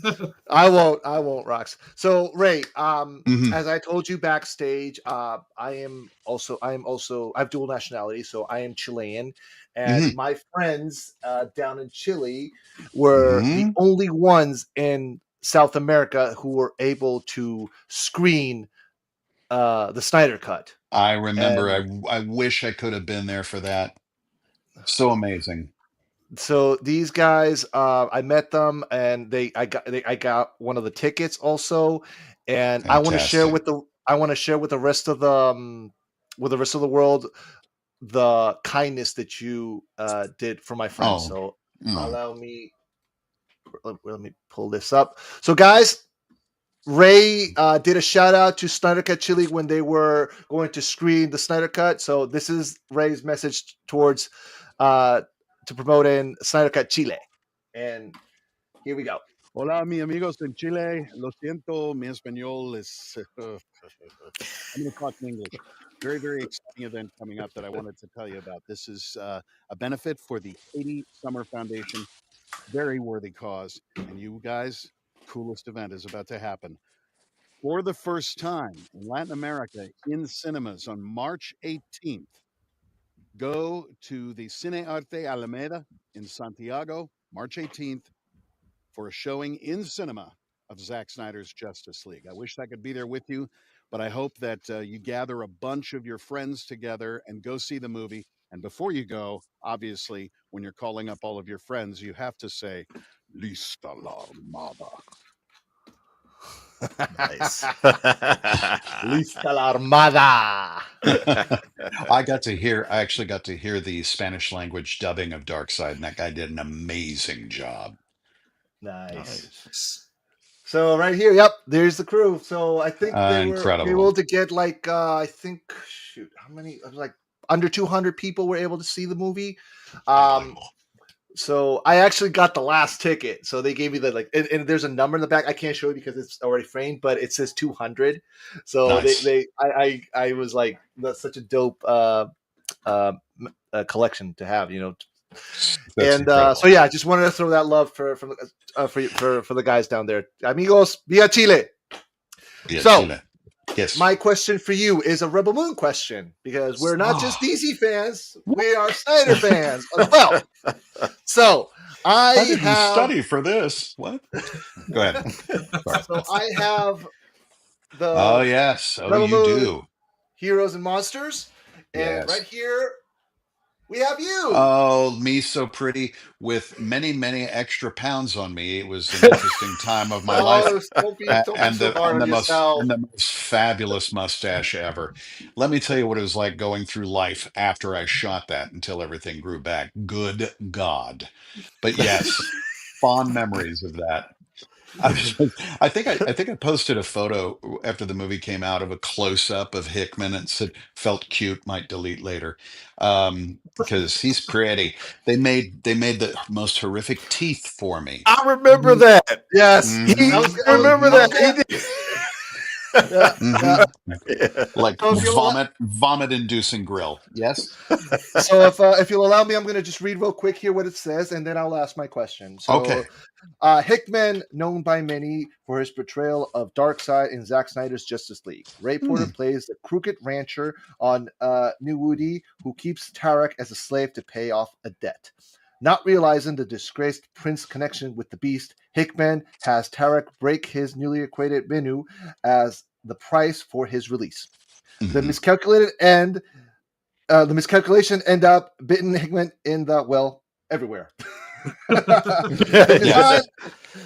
I won't, Rox. So Ray, Hmm. as I told you backstage, I have dual nationality, so I am Chilean, and Hmm. my friends down in Chile were the Hmm. only ones in South America who were able to screen the Snyder Cut, I remember. and I wish I could have been there for that. So amazing. so these guys, I met them, and I got one of the tickets also, and Fantastic. I want to share with the rest of the world the kindness that you did for my friends. Oh, So oh. allow me, let me pull this up. So guys, Ray did a shout out to Snyder Cut Chile when they were going to screen the Snyder Cut. So this is Ray's message towards uh, to promote in Snyder Cut Chile. And here we go. Hola, mi amigos en Chile. Lo siento, mi español is. I'm going to talk in English. Very, very exciting event coming up that I wanted to tell you about. This is a benefit for the Haiti Summer Foundation. Very worthy cause. And you guys, coolest event is about to happen. For the first time in Latin America in cinemas on March 18th, go to the Cine Arte Alameda in Santiago, March 18th, for a showing in cinema of Zack Snyder's Justice League. I wish I could be there with you, but I hope that you gather a bunch of your friends together and go see the movie. And before you go, obviously, when you're calling up all of your friends, you have to say, Lista la Armada. Nice. Lista la Armada. I actually got to hear the Spanish language dubbing of Darkseid, and that guy did an amazing job. Nice. Nice. So right here, yep, there's the crew. So I think they were Incredible. able to get like I think shoot, how many? Like under 200 people were able to see the movie. So I actually got the last ticket. So they gave me the and there's a number in the back. I can't show you because it's already framed, but it says 200. So Nice. I was like, that's such a dope collection to have, That's And incredible. so yeah, I just wanted to throw that love for the guys down there. Amigos, via Chile. Yeah, So Chile. Yes. my question for you is a Rebel Moon question because we're not just DC fans, we are Snyder fans as well. So I didn't have study for this. What? Go ahead. Sorry. so I have the Oh yes. Oh, Rebel you Moon do. Heroes and Monsters, and Yes. right here we have you. Oh, me so pretty with many, many extra pounds on me. It was an interesting time of my life. Don't be so hard on yourself. And the most fabulous mustache ever. Let me tell you what it was like going through life after I shot that until everything grew back. Good God. But yes, fond memories of that. I think I posted a photo after the movie came out of a close up of Hickman and said felt cute, might delete later. Because he's pretty. They made the most horrific teeth for me. I remember that. Yes, He I was I was, remember I was that. gonna, He did. yeah, yeah. Yeah. Like So if you'll vomit inducing grill. Yes. so if you'll allow me, I'm going to just read real quick here what it says, and then I'll ask my question. So, Okay. Hickman, known by many for his portrayal of Darkseid in Zack Snyder's Justice League. Ray Porter plays the crooked rancher on New Woody who keeps Tarek as a slave to pay off a debt. Not realizing the disgraced Prince's connection with the Beast, Hickman has Tarek break his newly acquainted Minu as the price for his release. The Mhm. miscalculation end up bitten Hickman in the everywhere. Yes.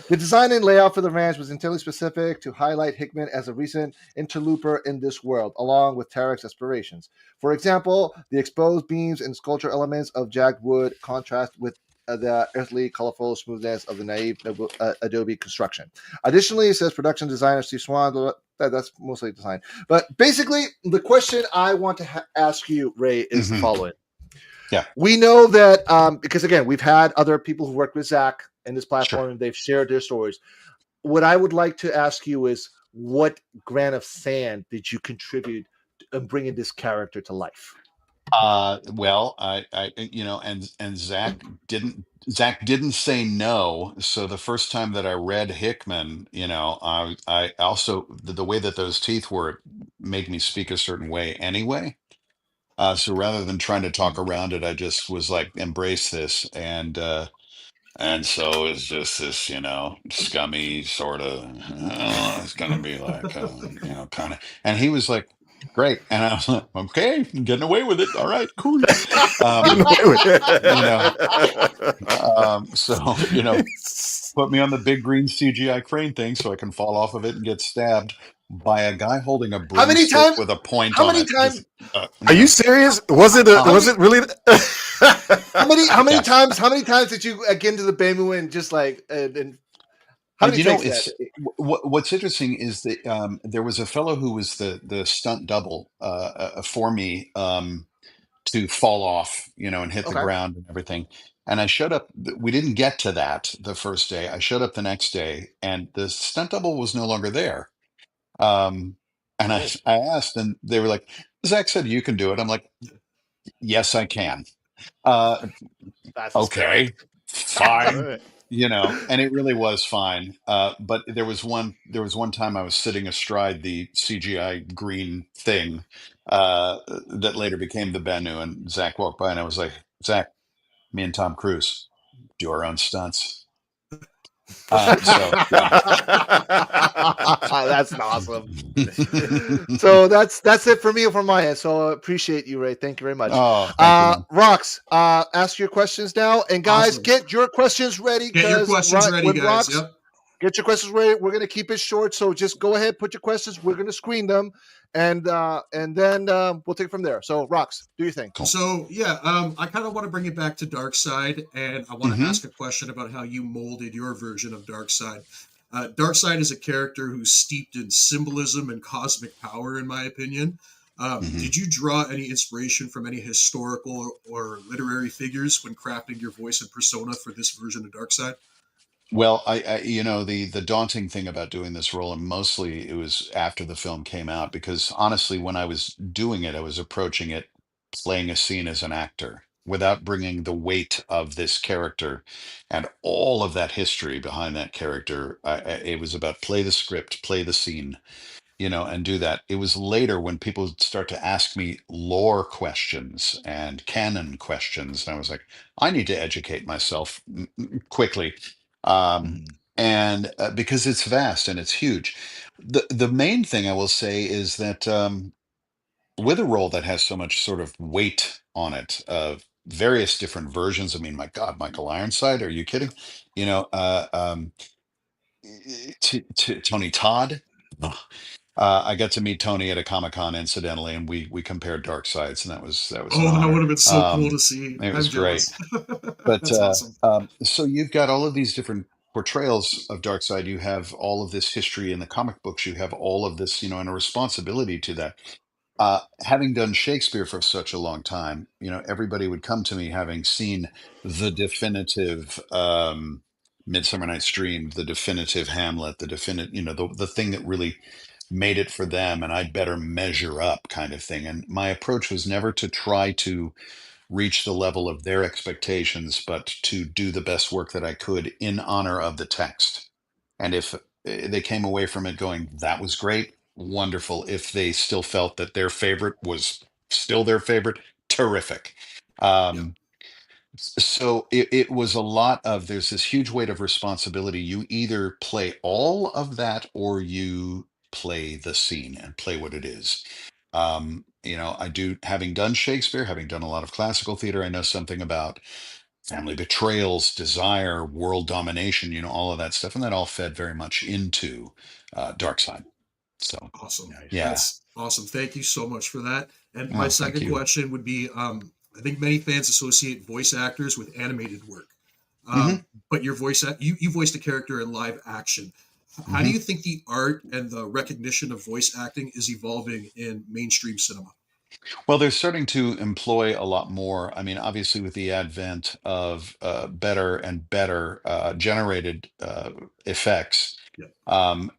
The design and layout for the ranch was entirely specific to highlight Hickman as a recent interloper in this world, along with Tarek's aspirations. For example, the exposed beams and sculpture elements of jagged wood contrast with the earthly, colorful smoothness of the naive Adobe construction. Additionally, it says production designer Steve Swan. That's mostly design. But basically, the question I want to ask you, Ray, is the Mhm. following. Yeah. We know that because, again, we've had other people who work with Zach in this platform, Sure. and they've shared their stories. What I would like to ask you is, what grain of sand did you contribute to bringing this character to life? Well, and Zach didn't say no. So the first time that I read Hickman, I also the way that those teeth were made me speak a certain way anyway. So rather than trying to talk around it, I just was like, embrace this. And so it's just this, scummy sort of, it's gonna be like, kind of. And he was like, great. And I was like, okay, getting away with it. All right, cool. Getting Um, away with you know, it. so, put me on the big green CGI crane thing so I can fall off of it and get stabbed by a guy holding a How many broomstick times? with a point How on many it. times? Are you serious? Was it? Was it really? How many Yes. times? How many times did you get into the Bemu and just like and how many takes It's that? what's interesting is that there was a fellow who was the stunt double for me to fall off, and hit the Okay. ground and everything. And I showed up. We didn't get to that the first day. I showed up the next day, and the stunt double was no longer there. Um, and Oh, I asked, and they were like, "Zach said you can do it." I'm like, "Yes, I can." Uh, that's the spirit. okay, fine. And it really was fine. But there was one time I was sitting astride the CGI green thing that later became the Bennu, and Zach walked by, and I was like, Zach, me and Tom Cruise do our own stunts. So yeah. That's awesome. So that's it for me from my end. So appreciate you, Ray. Thank you very much. Oh, thank you, man. Rox, ask your questions now, and guys, Awesome. get your questions ready. Get your 'cause questions ready, with guys. Rox, Yep. get your questions ready. We're gonna keep it short, so just go ahead, put your questions. We're gonna screen them, and then we'll take it from there. So, Rox, do your thing. Cool. So yeah, I kind of want to bring it back to Darkseid, and I want to Mhm. ask a question about how you molded your version of Darkseid. Darkseid is a character who's steeped in symbolism and cosmic power, in my opinion. Mhm. Did you draw any inspiration from any historical or literary figures when crafting your voice and persona for this version of Darkseid? Well, you know, the daunting thing about doing this role, and mostly it was after the film came out, because honestly, when I was doing it, I was approaching it playing a scene as an actor without bringing the weight of this character and all of that history behind that character. It was about play the script, play the scene, you know, and do that. It was later when people would start to ask me lore questions and canon questions, and I was like, I need to educate myself quickly, um, Mhm. and because it's vast and it's huge. The main thing I will say is that with a role that has so much sort of weight on it, various different versions. I mean, my God, Michael Ironside, are you kidding? You know, Tony Todd. I got to meet Tony at a Comic Con, incidentally, and we compared Dark Sides, and that was an Oh, that would honor. have been so cool to see. It was I'm great. jealous. But That's awesome. so you've got all of these different portrayals of Darkseid. You have all of this history in the comic books. You have all of this, you know, and a responsibility to that. Having done Shakespeare for such a long time, you know, everybody would come to me having seen the definitive Midsummer Night's Dream, the definitive Hamlet, the definitive, you know, the thing that really made it for them, and I'd better measure up kind of thing. And my approach was never to try to reach the level of their expectations, but to do the best work that I could in honor of the text. And if they came away from it going, that was great, wonderful. If they still felt that their favorite was still their favorite, terrific. Yeah. Um, so it was a lot of, there's this huge weight of responsibility. You either play all of that or you play the scene and play what it is. You know, I do, having done Shakespeare, having done a lot of classical theater, I know something about family betrayals, desire, world domination, you know, all of that stuff. And that all fed very much into Dark Side. So, Awesome. Nice. yeah. That's awesome. Thank you so much for that. And my Oh, thank second you. question would be I think many fans associate voice actors with animated work. Hmm. But your you voiced a character in live action. How do Hmm. you think the art and the recognition of voice acting is evolving in mainstream cinema? Well, they're starting to employ a lot more. I mean, obviously, with the advent of better and better generated effects, Yeah.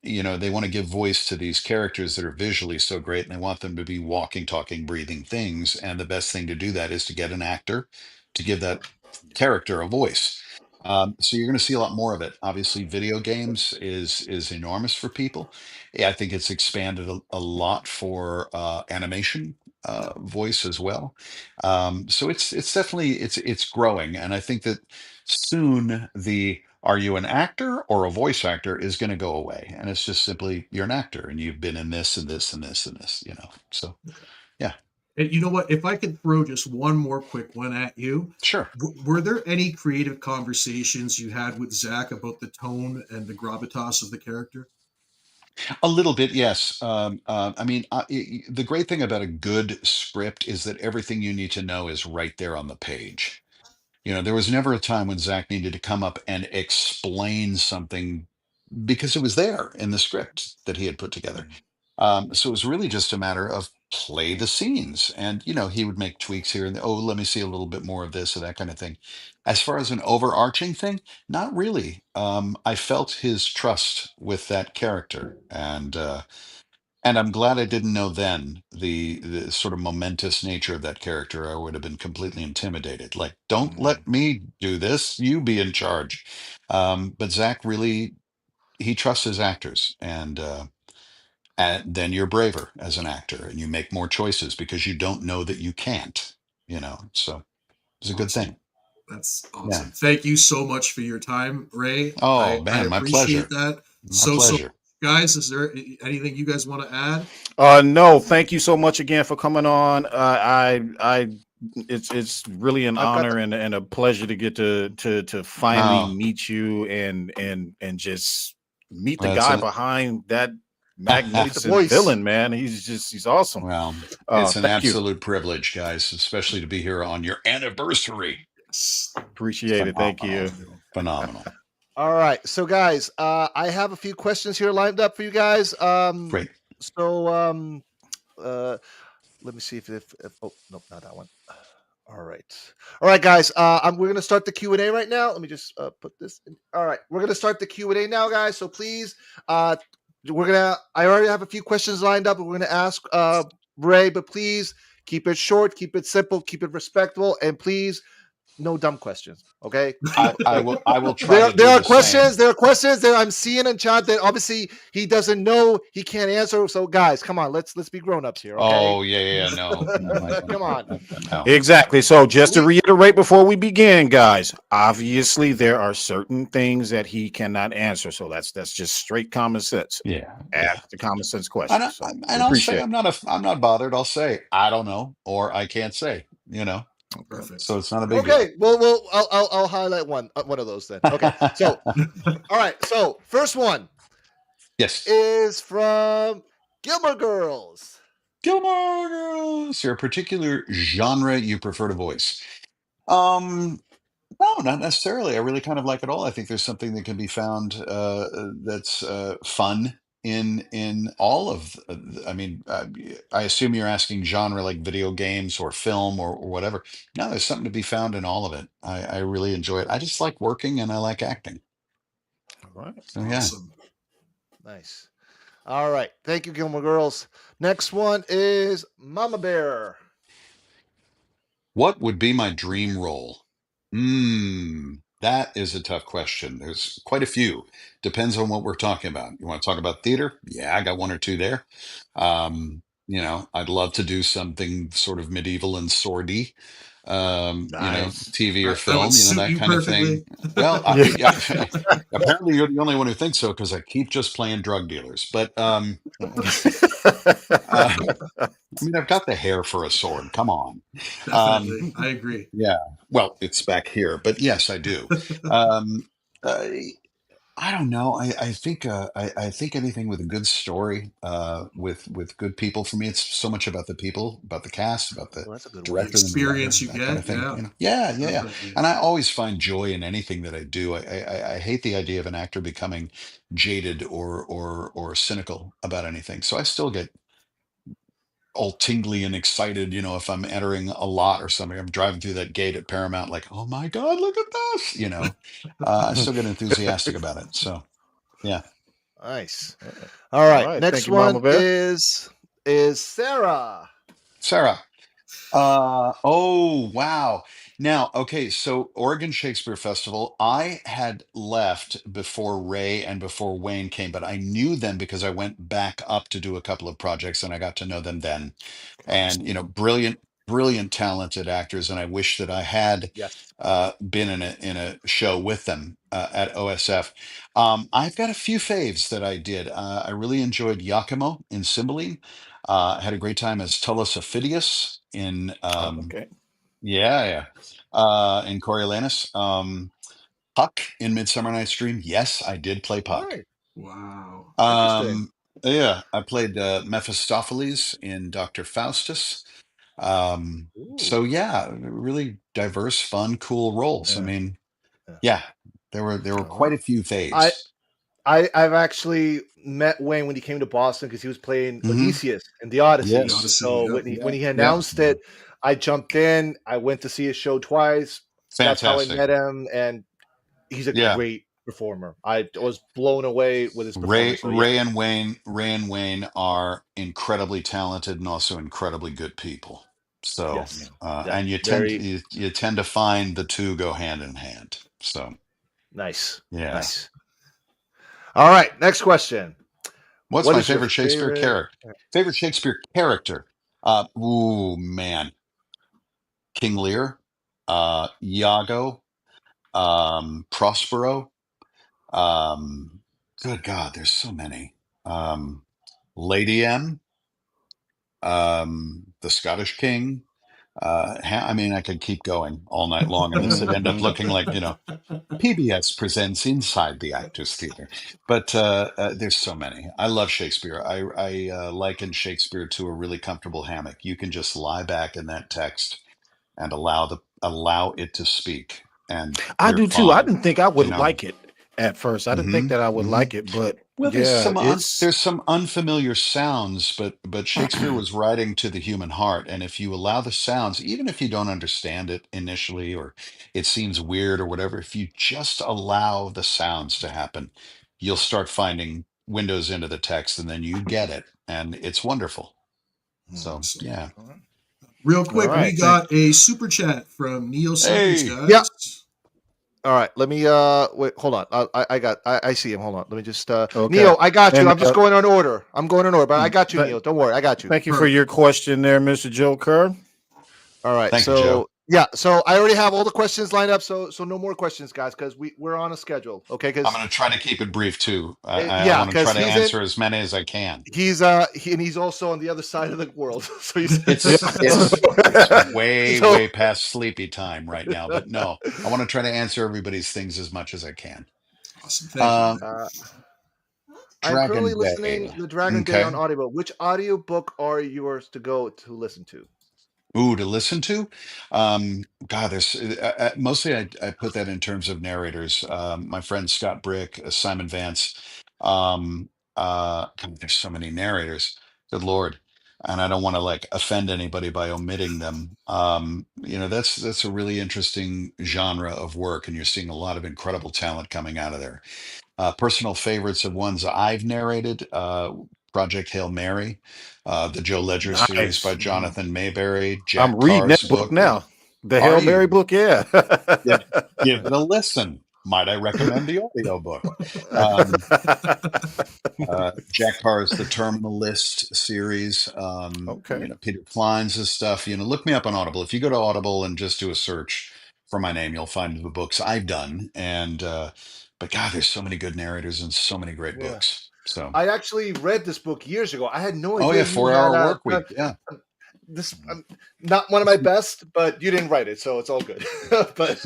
you know, they want to give voice to these characters that are visually so great, and they want them to be walking, talking, breathing things. And the best thing to do that is to get an actor to give that character a voice. So you're going to see a lot more of it. Obviously, video games is enormous for people. Yeah, I think it's expanded a lot for animation Yeah. voice as well. So it's definitely it's growing, and I think that soon the are you an actor or a voice actor is going to go away, and it's just simply you're an actor and you've been in this and this and this and this, you know. So yeah, And you know what? If I could throw just one more quick one at you, sure. were there any creative conversations you had with Zach about the tone and the gravitas of the character? A little bit, yes. I mean, the great thing about a good script is that everything you need to know is right there on the page. You know, there was never a time when Zach needed to come up and explain something because it was there in the script that he had put together. So it was really just a matter of play the scenes. And, you know, he would make tweaks here and there. Oh, let me see a little bit more of this or that kind of thing. As far as an overarching thing, not really. I felt his trust with that character. And I'm glad I didn't know then the sort of momentous nature of that character. I would have been completely intimidated. Like, don't Mhm. let me do this. You be in charge. But Zach really he trusts his actors, and then you're braver as an actor, and you make more choices because you don't know that you can't. You know, so it's a good Awesome. thing. That's Yeah. awesome. Thank you so much for your time, Ray. Oh I man, my appreciate pleasure. that My so pleasure. much. Guys, is there anything you guys want to add? No, thank you so much again for coming on. It's really an I've got honor and a pleasure to get to finally Oh, meet you and just meet the that's guy an behind that meet the magnificent voice. villain, man. He's awesome. well, it's an Thank you. absolute privilege, guys, especially to be here on your anniversary. Yes. Appreciate it. Thank Phenomenal. you. Phenomenal. All right, so guys, I have a few questions here lined up for you guys. Great. So let me see if oh no, not that one. All right, guys. We're gonna start the Q&A right now. Let me just put this in. All right, we're gonna start the Q&A now, guys. So please, I already have a few questions lined up, and we're gonna ask Ray, but please keep it short, keep it simple, keep it respectful, and please, no dumb questions. Okay. I will try to There do are the same. questions. There are questions that I'm seeing in chat that obviously he doesn't know. He can't answer. So guys, come on. Let's be grown-ups here. Okay. Oh yeah. No. Come on. No. Exactly. So just to reiterate before we begin, guys, obviously there are certain things that he cannot answer. So that's just straight common sense. Yeah. Ask the common sense And, question. So we I'll say appreciate I'm not bothered. I'll say I don't know or I can't say. Perfect. So it's not a big Okay. Well, I'll highlight one of those then. Okay. So, all right. So first one yes. is from Gilmore Girls. Gilmore Girls. Is there a particular genre you prefer to voice? Um, no, not necessarily. I really kind of like it all. I think there's something that can be found that's fun in all of. I mean, I assume you're asking genre like video games or film or whatever. No, there's something to be found in all of it. I really enjoy it. I just like working and I like acting. All right. So yeah. Awesome. Nice. All right. Thank you, Gilmore Girls. Next one is Mama Bear. What would be my dream role? That is a tough question. There's quite a few. Depends on what we're talking about. You want to talk about theater? Yeah, I got one or two there. I'd love to do something sort of medieval and swordy. Nice. TV or That would film, suit that you kind of perfectly. thing. Well, Yeah. apparently you're the only one who thinks so because I keep just playing drug dealers. But I mean, I've got the hair for a sword. Come on. Um, Definitely. I agree. yeah. Well, it's back here, but yes, I do. Um, uh, I don't know. I think anything with a good story, with good people. For me, it's so much about the people, about the cast, about the Well, that's a good one. The director and the writer, experience you that kind of get. thing. Yeah. Yeah. Definitely. And I always find joy in anything that I do. I hate the idea of an actor becoming jaded or cynical about anything. So I still get all tingly and excited, if I'm entering a lot or something. I'm driving through that gate at Paramount, like, oh my God, look at this. I still get enthusiastic about it. So yeah. Nice. All right. All right. All right. Next Thank you, Mama one Bear. is Sarah. Sarah. Oh wow. Now, okay, so Oregon Shakespeare Festival, I had left before Ray and before Wayne came, but I knew them because I went back up to do a couple of projects and I got to know them then. And brilliant, brilliant, talented actors, and I wish that I had Yes. been in a show with them at OSF. I've got a few faves that I did. I really enjoyed Iachimo in Cymbeline. Had a great time as Tullus Ophidius in Okay. in Coriolanus. Puck in Midsummer Night's Dream. Yes, I did play Puck. Nice. Wow. Interesting. Yeah, I played Mephistopheles in Dr. Faustus. So Ooh. yeah, really diverse, fun, cool roles. I Yeah. mean, Yeah. yeah, there were All quite right. a few I faves. I've actually met Wayne when he came to Boston because he was playing Hmm. Odysseus in the Odyssey. The Yes. Odyssey. So Yep. when he Yeah. announced it, I jumped in. I went to see his show twice. That's how I Fantastic. met him, and he's a Yeah. great performer. I was blown away with his performance. So yeah, Ray and Wayne are incredibly talented and also incredibly good people. So, yes, yeah, and very you tend to find the two go hand in hand. So, nice, yeah. nice. All right, next question. What's What my is your favorite Shakespeare favorite? character? Favorite Shakespeare character? Ooh, man. King Lear, Iago, Prospero. Good God, there's so many. Lady M, the Scottish King. I mean, I could keep going all night long, and this would end up looking like, PBS presents Inside the Actors Theater. But there's so many. I love Shakespeare. I liken Shakespeare to a really comfortable hammock. You can just lie back in that text and allow it to speak, and I you're do too. I fine. didn't think I You would know? like it. at first. I didn't think that I would like it, but Well, yeah, it's there's some unfamiliar sounds, but Shakespeare was writing to the human heart, and if you allow the sounds, even if you don't understand it initially or it seems weird or whatever, if you just allow the sounds to happen, you'll start finding windows into the text, and then you get it, and it's wonderful. So Awesome. yeah. Real all quick, we right. got a super chat from Neo Seconds, Hey, guys. Yeah. All right, let me wait. Hold on. I see him. Hold on. Let me just Okay. Neo. I got you. And I'm just going on order. I'm going in order, but I got you, th- Neo. Don't worry. I got you. thank you for your question there, Mr. Joe Kerr. All right. thank you, Joe. So I already have all the questions lined up. So no more questions, guys, because we're on a schedule. Okay. I'm Because going to try to keep it brief too. I yeah, want to try because to answer as many as I can. and he's also on the other side of the world. So he's It's way So- way past sleepy time right now, but no, I want to try to answer everybody's things as much as I can. Awesome. Thank you. I'm currently Dragon listening Day. the Dragon Day on Okay. audiobook. Which audiobook are yours to go to listen to? Ooh, to listen to. God, there's mostly I put that in terms of narrators. My friend Scott Brick, Simon Vance. God, there's so many narrators. Good Lord. And I don't want to like offend anybody by omitting them. That's a really interesting genre of work, and you're seeing a lot of incredible talent coming out of there. Personal favorites of ones I've narrated: Project Hail Mary, the Joe Ledger series by Nice. Jonathan Mayberry, I'm Jack reading Carr's that book book. now. The Are Hail Mary you? book, yeah. Give, give it a listen. Might I recommend the audio book? Um, Jack Carr's The Terminal List series. Okay. Peter Klein's stuff. Look me up on Audible. If you go to Audible and just do a search for my name, you'll find the books I've done. But God, there's so many good narrators and so many great Yeah. books. So, I actually read this book years ago. I had no oh idea yeah, you had 4 Hour Work Week. Yeah. this. Not one of my best, but you didn't write it, so it's all good. But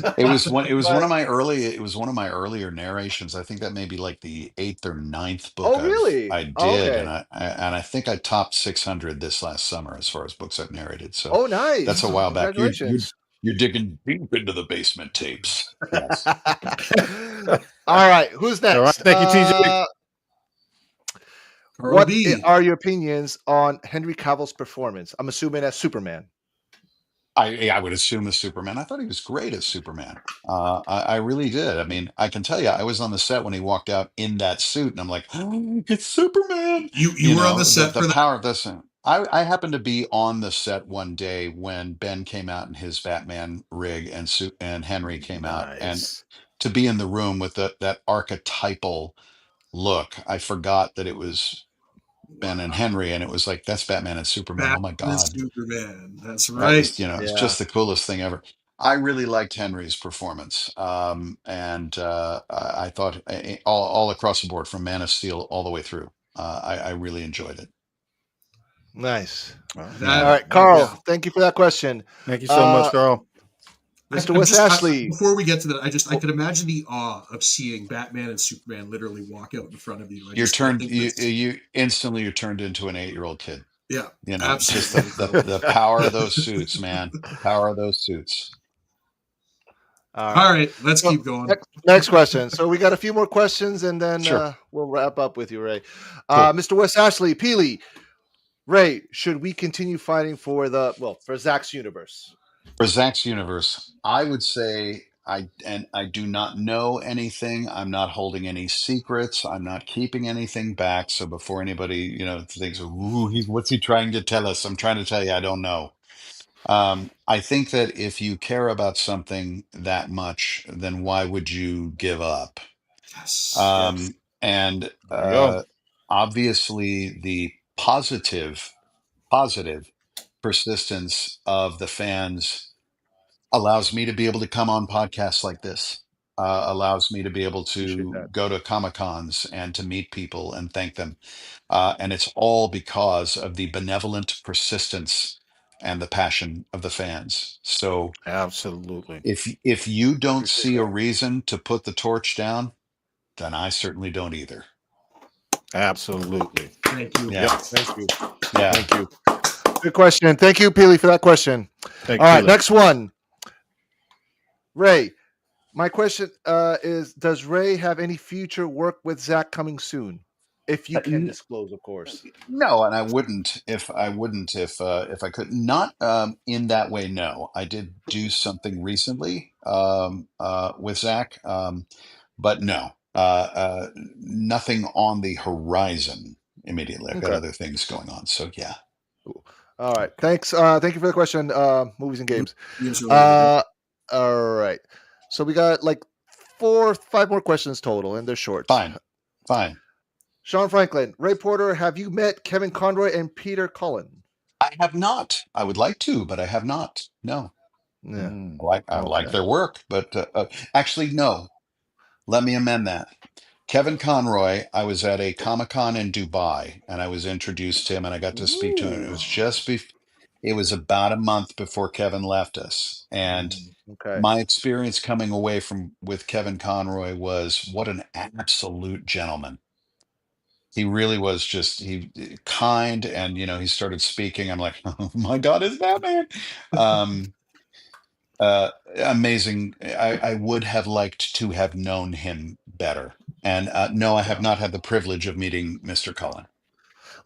One of my earlier narrations. I think that may be like the eighth or ninth book oh, really? I Oh, did, and okay. I think I topped 600 this last summer as far as books I've narrated. So Oh, that's a nice. while back. Congratulations. You're digging deep into the basement tapes. Yes. All right, who's All right. next? Thank you, TJ. Carl What B. are your opinions on Henry Cavill's performance? I'm assuming as Superman. I would assume as Superman. I thought he was great as Superman. I really did. I mean, I can tell you, I was on the set when he walked out in that suit, and I'm like, oh, it's Superman. You were on the set The for that. power of this. I happened to be on the set one day when Ben came out in his Batman rig and Henry came out, and Nice. to be in the room with that archetypal look, I forgot that it was Ben and Wow. Henry, and it was like that's Batman and Superman. Batman Oh my and God. Superman. That's That right. was, it's Yeah. just the coolest thing ever. I really liked Henry's performance, and I thought all across the board, from Man of Steel all the way through, I really enjoyed it. Nice. Yeah. All right, Carl. Thank you for that question. Thank you so much, Carl. Mr. Wes Ashley. Before we get to that, I could imagine the awe of seeing Batman and Superman literally walk out in front of you. I think You instantly you're turned into an 8-year-old kid. Yeah, Just absolutely. the power of those suits, man. Power of those suits. All right, let's keep going. Next question. So we got a few more questions, and then Sure. we'll wrap up with you, Ray. Cool. Mr. Wes Ashley, Peely, Ray, should we continue fighting for Zack's universe? For Zack's universe, I would say I do not know anything. I'm not holding any secrets. I'm not keeping anything back. So before anybody, thinks, "Ooh, what's he trying to tell us?" I'm trying to tell you, I don't know. I think that if you care about something that much, then why would you give up? Yes. And There you go. obviously, the positive persistence of the fans allows me to be able to come on podcasts like this, allows me to be able Appreciate to that. go to Comic Cons and to meet people and thank them. And it's all because of the benevolent persistence and the passion of the fans. So Absolutely. if you don't Appreciate see a that. reason to put the torch down, then I certainly don't either. Absolutely. Thank you. Yeah. Yep. Thank you. Yeah. Thank you. Good question. Thank you, Peely, for that question. Thank All right, you. next one. Ray, My question is: does Ray have any future work with Zack coming soon? If you can disclose, of course. No, and I wouldn't if I could. Not in that way. No, I did do something recently with Zach, but no, nothing on the horizon immediately. I've got Okay. other things going on. So yeah. Cool. All right. Thanks. Thank you for the question. Movies and games. Games related. All right. So we got like 5 more questions total, and they're short. Fine. Sean Franklin, Ray Porter, have you met Kevin Conroy and Peter Cullen? I have not. I would like to, but I have not. No. Yeah. I like their work, but actually, no. Let me amend that. Kevin Conroy, I was at a Comic-Con in Dubai, and I was introduced to him, and I got to speak to him. It was it was about a month before Kevin left us, and Okay. my experience coming away with Kevin Conroy was what an absolute gentleman. He really was just kind, and he started speaking. I'm like, oh my God, is that man? Amazing. I would have liked to have known him better. And no, I have not had the privilege of meeting Mr. Cullen.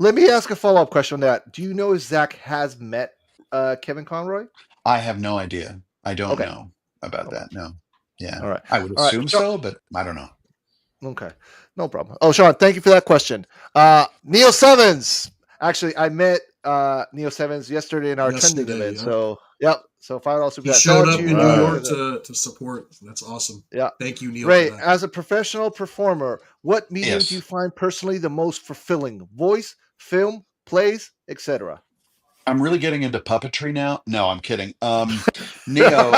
Let me ask a follow-up question on that. Do you know if Zach has met Kevin Conroy? I have no idea. I don't Okay. know about that. No. Yeah. All right. I would All right. assume so, but I don't know. Okay. No problem. Oh, Sean, thank you for that question. Neo Sevens. Actually, I met Neo Sevens yesterday in our trending event. Yeah. So, yep. So $5 super He chat. showed Shout out up to in you, New York to support. That's awesome. Yeah. Thank you, Neil. Ray, for that. as a professional performer, what medium Yes. do you find personally the most fulfilling? Voice, film, plays, etc. I'm really getting into puppetry now. No, I'm kidding. Neo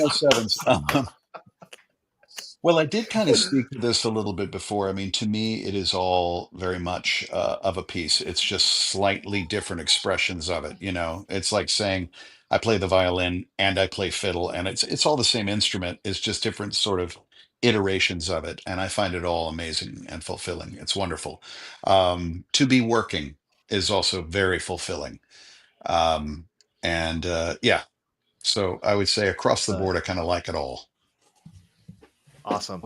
Sevens. Well, I did kind of speak to this a little bit before. I mean, to me, it is all very much of a piece. It's just slightly different expressions of it. It's like saying I play the violin and I play fiddle, and it's all the same instrument. It's just different sort of iterations of it, and I find it all amazing and fulfilling. It's wonderful. To be working is also very fulfilling, and yeah. So I would say across the board, I kind of like it all. Awesome.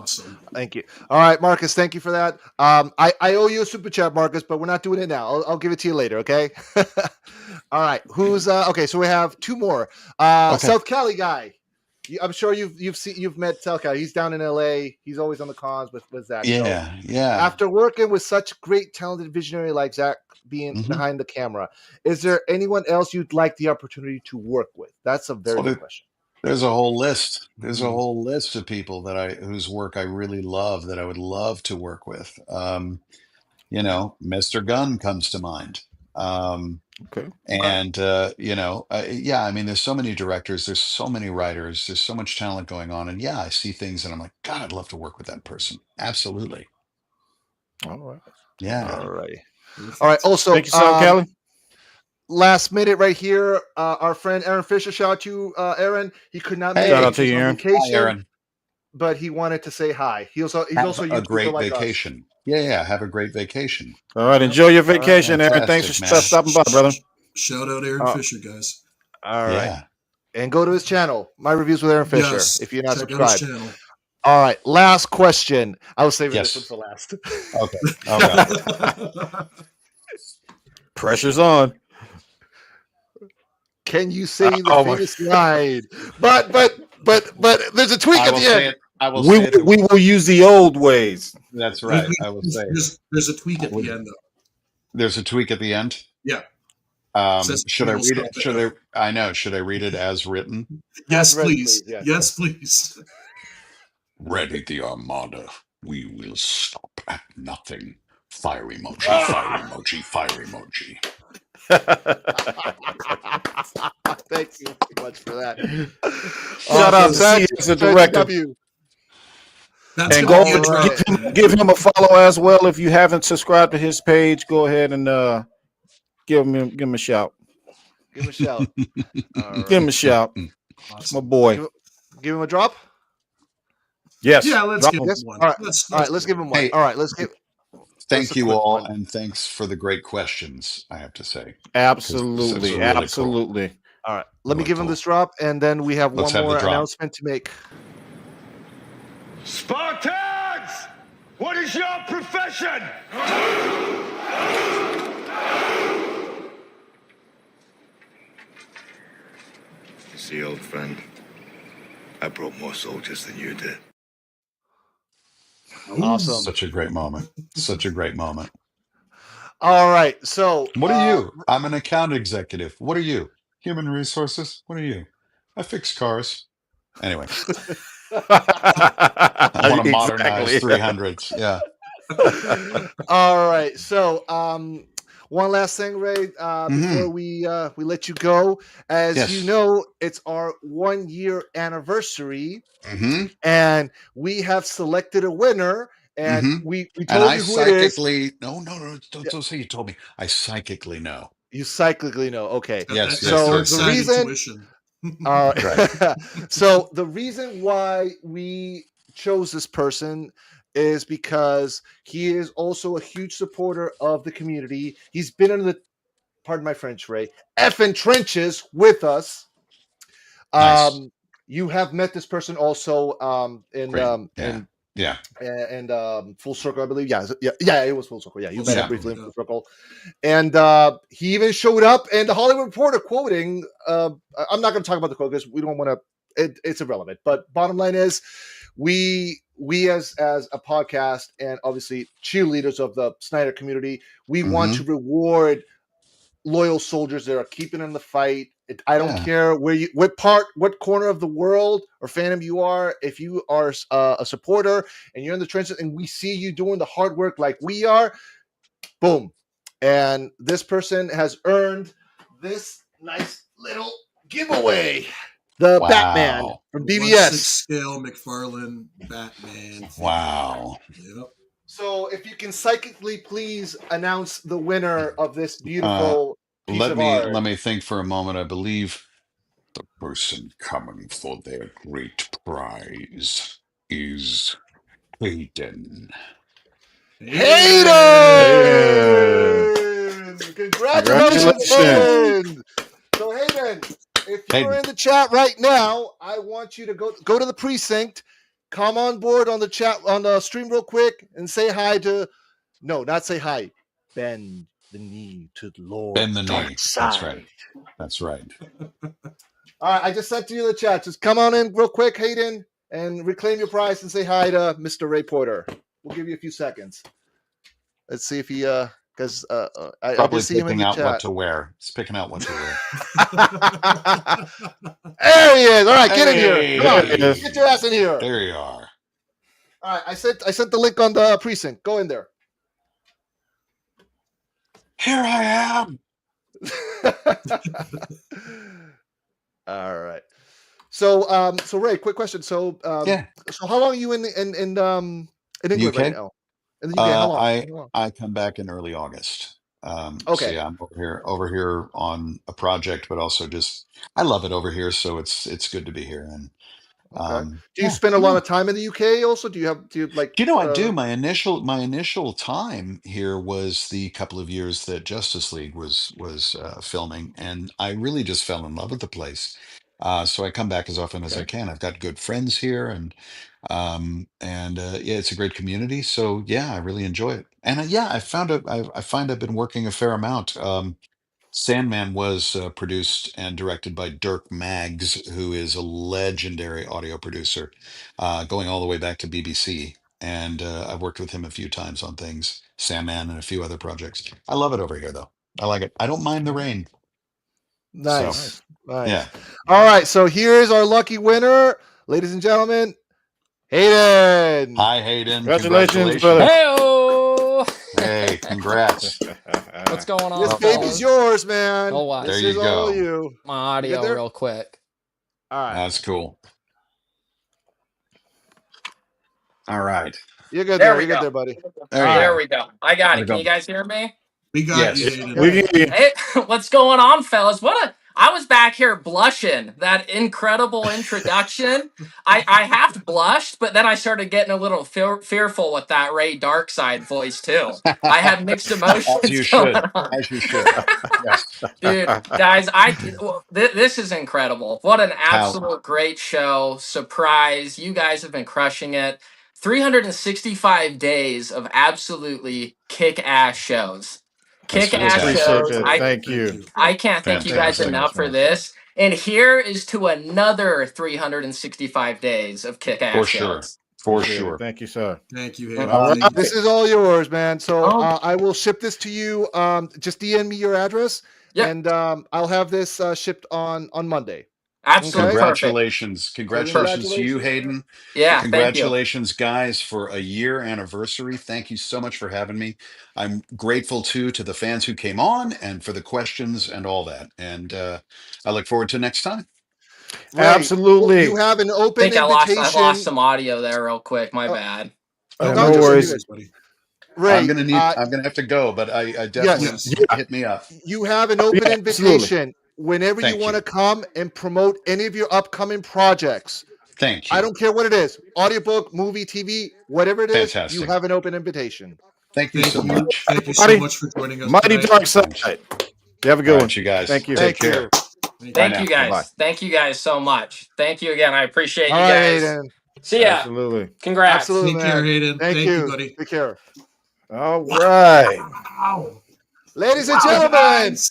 Thank you. All right, Marcus, thank you for that. I owe you a super chat, Marcus, but we're not doing it now. I'll give it to you later, okay? All right. Who's okay, so we have 2 more. Okay. South Cali guy. I'm sure you've met South Cali. He's down in LA. He's always on the cons with Zach. Yeah, So yeah. after working with such great talented visionary like Zach being behind the camera, is there anyone else you'd like the opportunity to work with? That's a very good question. There's a whole list. There's a whole list of people whose work I really love that I would love to work with. Mr. Gunn comes to mind. Okay. And yeah, I mean, there's so many directors, there's so many writers, there's so much talent going on, and yeah, I see things and I'm like, God, I'd love to work with that person. Absolutely. All right. Yeah. All right. All right. Also, thank you, South Cali. Last minute right here, our friend Aaron Fisher. Shout out to Aaron. He could not make Shout out it. to you, He's on Aaron. vacation, Hi, Aaron. but he wanted to say hi. He's also Have a a great YouTuber like us. vacation. Yeah, have a great vacation. All right. Enjoy your vacation, Aaron. Thanks Fantastic, for man. stopping by, brother. Shout out Aaron Fisher, guys. All right. Yeah. And go to his channel, My Reviews with Aaron Fisher, Yes, if you're not check out his subscribed. channel. All right. Last question. I was saving Yes. this one for last. Okay. Pressure's on. Can you say the famous line? But there's a tweak I at will the say end. it. I will say it. We will use the old ways. That's right. I will say it. There's a tweak at the end, though. There's a tweak at the end. Yeah. Should I read it? Should I read it as written? Yes, Ready, please. please. Yes, please. Ready the Armada. We will stop at nothing. Fire emoji, fire emoji, fire emoji. Thank you so much for that. Shout out to as a director. That's And gonna be a drop. give him a follow as well. If you haven't subscribed to his page, go ahead and give him a shout. Give him a shout. Give him a shout. My boy. Give him a drop. Yes. Yeah, let's give him Yes? one. All right. All right, let's give him one. Hey, all right, let's give. Thank you quick all, one. and thanks for the great questions, I have to say. Absolutely. Really Absolutely. All right, let me Really give him cool. this drop, and then we have Let's one have the more drop. announcement to make. Spartans! What is your profession? You see, old friend, I brought more soldiers than you did. Awesome. Such a great moment. Such a great moment. All right, so What are you? I'm an account executive. What are you? Human resources? What are you? I fix cars. Anyway, I want to modernize 300s. Yeah. All right, so one last thing, Ray, before we let you go. As you Yes. know, it's our 1 year anniversary, Mm-hmm. and we have selected a winner. And Mm-hmm. we And told I you who it is. psychically no, don't say you told me. I psychically know. You cyclically know. Okay. Got Yes, that, yes, So dark yes, the yes. side reason, intuition. Right. so the reason why we chose this person is because he is also a huge supporter of the community. He's been in the, pardon my French, Ray, effing trenches with us. Nice. You have met this person also in Great. Yeah. Yeah. Full Circle, I believe. Yeah, it was Full Circle. Yeah, you met him Yeah. briefly in Full Circle, and he even showed up. And the Hollywood Reporter quoting. I'm not going to talk about the quote because we don't want to. It's irrelevant. But bottom line is, we as a podcast and obviously cheerleaders of the Snyder community, we want to reward loyal soldiers that are keeping in the fight. I don't Yeah. care what corner of the world or fandom you are. If you are a supporter and you're in the trenches and we see you doing the hard work like we are, boom. And this person has earned this nice little giveaway. The Batman Wow. from 1/6 BBS. scale McFarlane Batman. Wow. Yep. So if you can psychically please announce the winner of this beautiful piece Let of art. me think for a moment. I believe the person coming for their great prize is Hayden. Hayden! Congratulations, Hayden! So Hayden, if you're Hayden. in the chat right now, I want you to go to the precinct, come on board on the chat on the stream real quick, and say hi to. No, not say hi. Bend the knee to the Lord. Bend the knee. Darkseid. That's right. That's right. All right, I just sent to you the chat. Just come on in real quick, Hayden, and reclaim your prize and say hi to Mr. Ray Porter. We'll give you a few seconds. Let's see if he because I Probably did see him in picking the out chat. what to wear. It's picking out what to wear. There he is. All right, get in here. Come on, Hey. get your ass in here. There you are. All right, I sent the link on the precinct. Go in there. Here I am. All right. So Ray, quick question. So Yeah. so how long are you in England UK? right now? In the UK, how long? How long? I come back in early August. So Okay. yeah, I'm over here on a project, but also just I love it over here, so it's good to be here. And Okay. Do you spend a lot of time in the UK also? Do you like I do. My initial time here was the couple of years that Justice League was filming, and I really just fell in love with the place. So I come back as often as I can. I've got good friends here, and yeah, it's a great community. So yeah, I really enjoy it. And yeah, I find I've been working a fair amount. Sandman was produced and directed by Dirk Maggs, who is a legendary audio producer, going all the way back to BBC. And I've worked with him a few times on things, Sandman and a few other projects. I love it over here, though. I like it. I don't mind the rain. Nice. Nice. Yeah. All right. So here's our lucky winner, ladies and gentlemen, Hayden. Hi, Hayden. Congratulations, brother. Hey-o! Hey, congrats. What's going on? This baby's yours, man. Oh, wow. This There is you all go. you. My audio there? real quick. All right. That's cool. All right. You're good There there. we You're good go. there, buddy. There All you right. go. We go. I got How'd it. it Can go? you guys hear me? We got Yes. you, Hayden. We can hear you. Hey, what's going on, fellas? I was back here blushing. That incredible introduction. I half blushed, but then I started getting a little fearful with that Ray Darkseid voice too. I had mixed As emotions you going should. on. As you should. Yes. Dude, guys, this is incredible. What an How absolute great show. Surprise. You guys have been crushing it. 365 days of absolutely kick-ass shows. that's Kick-ass Appreciate fantastic. shows. that. Thank Thank you. you. I can't thank you guys Fantastic. enough for this. And here is to another 365 days of kick-ass For sure. shows. For Appreciate it. sure. Thank you, sir. Thank you, Well, Hayden. All Thank right. you. this is all yours, man. So Oh, I will ship this to you. Just DM me your address, yeah, and I'll have this shipped on Monday. absolute Okay. perfect. Congratulations. So Congratulations to you, congratulations. Hayden. Yeah, thank you. Congratulations, guys, for a year anniversary. Thank you so much for having me. I'm grateful too to the fans who came on and for the questions and all that. And I look forward to next time. Ray, Absolutely. you have an I open think I invitation. lost some audio there real quick. My Uh, bad. no, No you're good, worries. you're good. buddy. Ray, I'm gonna have to go, but I definitely yes, Yes. hit me up. you have an open Yeah, absolutely. invitation whenever you Thank want you. to come and promote any of your upcoming projects. Thank I you. don't care what it is, audiobook, movie, TV, whatever it is, you Fantastic. have an open invitation. Thank you so Thank you. much. Thank you so Everybody, much for joining us Mighty tonight. Darkseid. You have a All good one. right, you guys. Thank you. Take Thank care. you. Thank Bye Thank now. you guys. Bye-bye. Thank you guys so much. Thank you again. I appreciate All you right, guys. Hayden. See ya. Absolutely. Congrats. Absolutely, Take care, man. Hayden. Thank you. buddy. Take care. All right. Wow. Ladies and Wow, gentlemen, guys.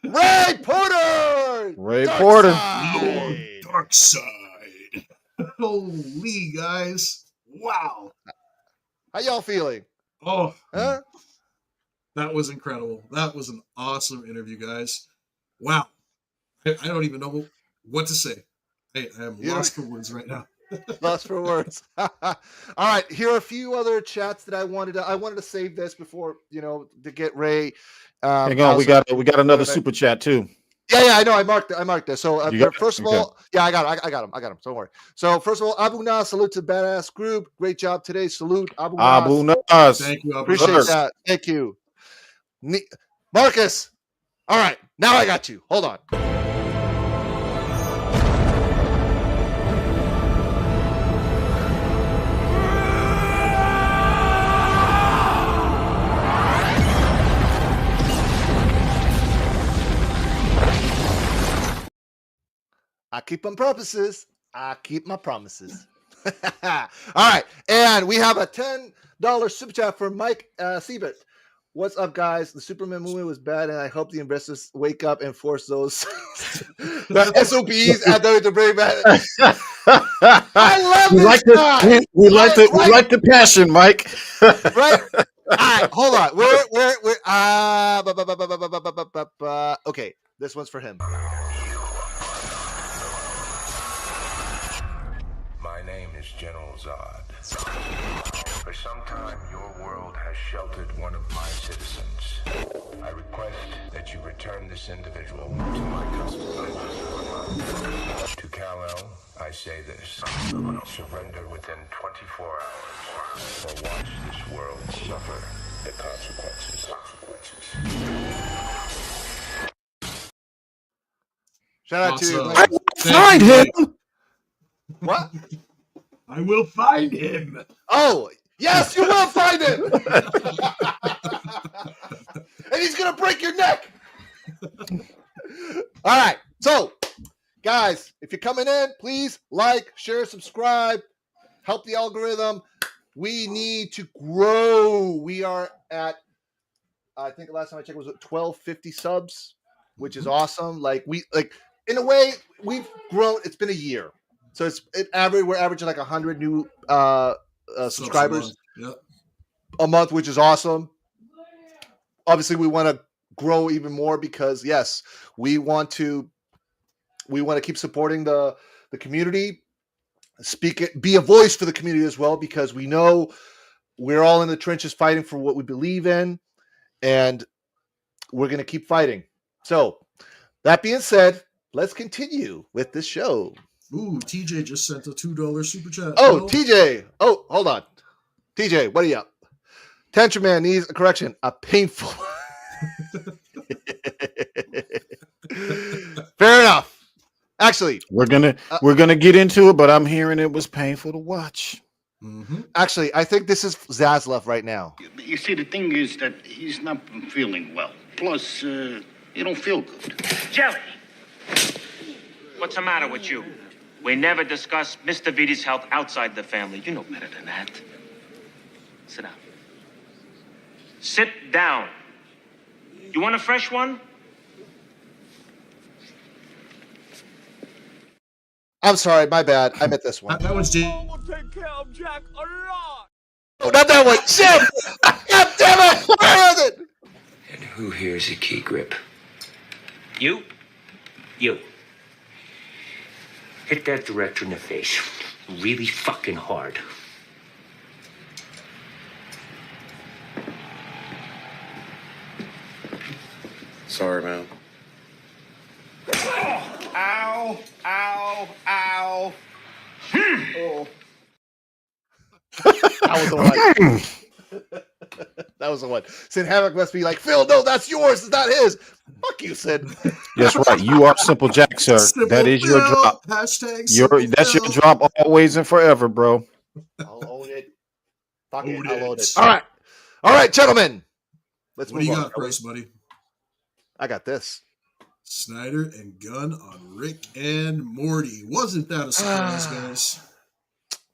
Ray Porter! Ray Porter. Oh, Darkseid! Dark Side. Holy, guys. Wow. How y'all feeling? Oh, Huh? that was incredible. That was an awesome interview, guys. Wow. I don't even know what to say. I am You lost for words right now. Lost for words. All right, here are a few other chats that I wanted to save this before, to get Ray. Hang on. We got another super chat too. Yeah, I know. I marked this. So You got it? first of Okay. all, yeah, I got him. Don't worry. So first of all, Abu Nas, salute to Badass Group. Great job today. Salute Abu Nas. Abu Nas. Thank you, Abu Appreciate Nas. that. Thank you, Marcus. All right, now I got you. Hold on. I keep my promises. I keep my promises. All right. And we have a $10 super chat from Mike Siebert. What's up, guys? The Superman movie was bad, and I hope the investors wake up and force those the SOBs at them to bring back. I love we this like guy. we like the passion, Mike. Right? All right, hold on. We're okay. This one's for him. My name is General Zod. For some time, your world has sheltered one of my citizens. I request that you return this individual to my custody. To Kal-El, I say this. Surrender within 24 hours, or watch this world suffer the consequences. Shout out to Awesome. Mike. Find him. What? I will find him. Oh, yes, you will find him. And he's going to break your neck. All right. So, guys, if you're coming in, please like, share, subscribe, help the algorithm. We need to grow. We are at, I think the last time I checked was 1250 subs, which is awesome. In a way, we've grown. It's been a year. So we're averaging like 100 new subscribers a month, which is awesome. Obviously, we want to grow even more because yes, we want to keep supporting the community. Be a voice for the community as well, because we know we're all in the trenches fighting for what we believe in, and we're going to keep fighting. So that being said, let's continue with this show. Ooh, TJ just sent a $2 super chat. Oh, TJ. Oh, hold on. TJ, what are you up? Tantrum Man needs a correction. A painful. Fair Fair enough. Actually, We're gonna get into it, but I'm hearing it was painful to watch. Actually, I think this is Zaslav right now. You see, the thing is that he's not feeling well. Plus, he don't feel good. Jelly! What's the matter with you? We never discuss Mr. Vidi's health outside the family. You know better than that. Sit down. Sit down. You want a fresh one? I'm sorry, my bad. I meant this one. That was We'll take care of Jack a lot. Oh, not that one. Shit! God damn it! Where is it? And who here's a key grip? You? You. Hit that director in the face. Really fucking hard. Sorry, man. Ow, ow, ow. Oh. That was the one. That was the one. Sid Havoc must be like, Phil, no, that's yours. It's not his. Fuck you, Sid. That's right. You are Simple Jack, sir. Simple that is your Phil. drop. Hashtag That's your drop always and forever, bro. I'll own it. Fuck it. Own I'll own it. it. All right. All right, gentlemen. Let's What do move you on. got for us, buddy? I got this. Snyder and Gunn on Rick and Morty. Wasn't that a surprise, guys?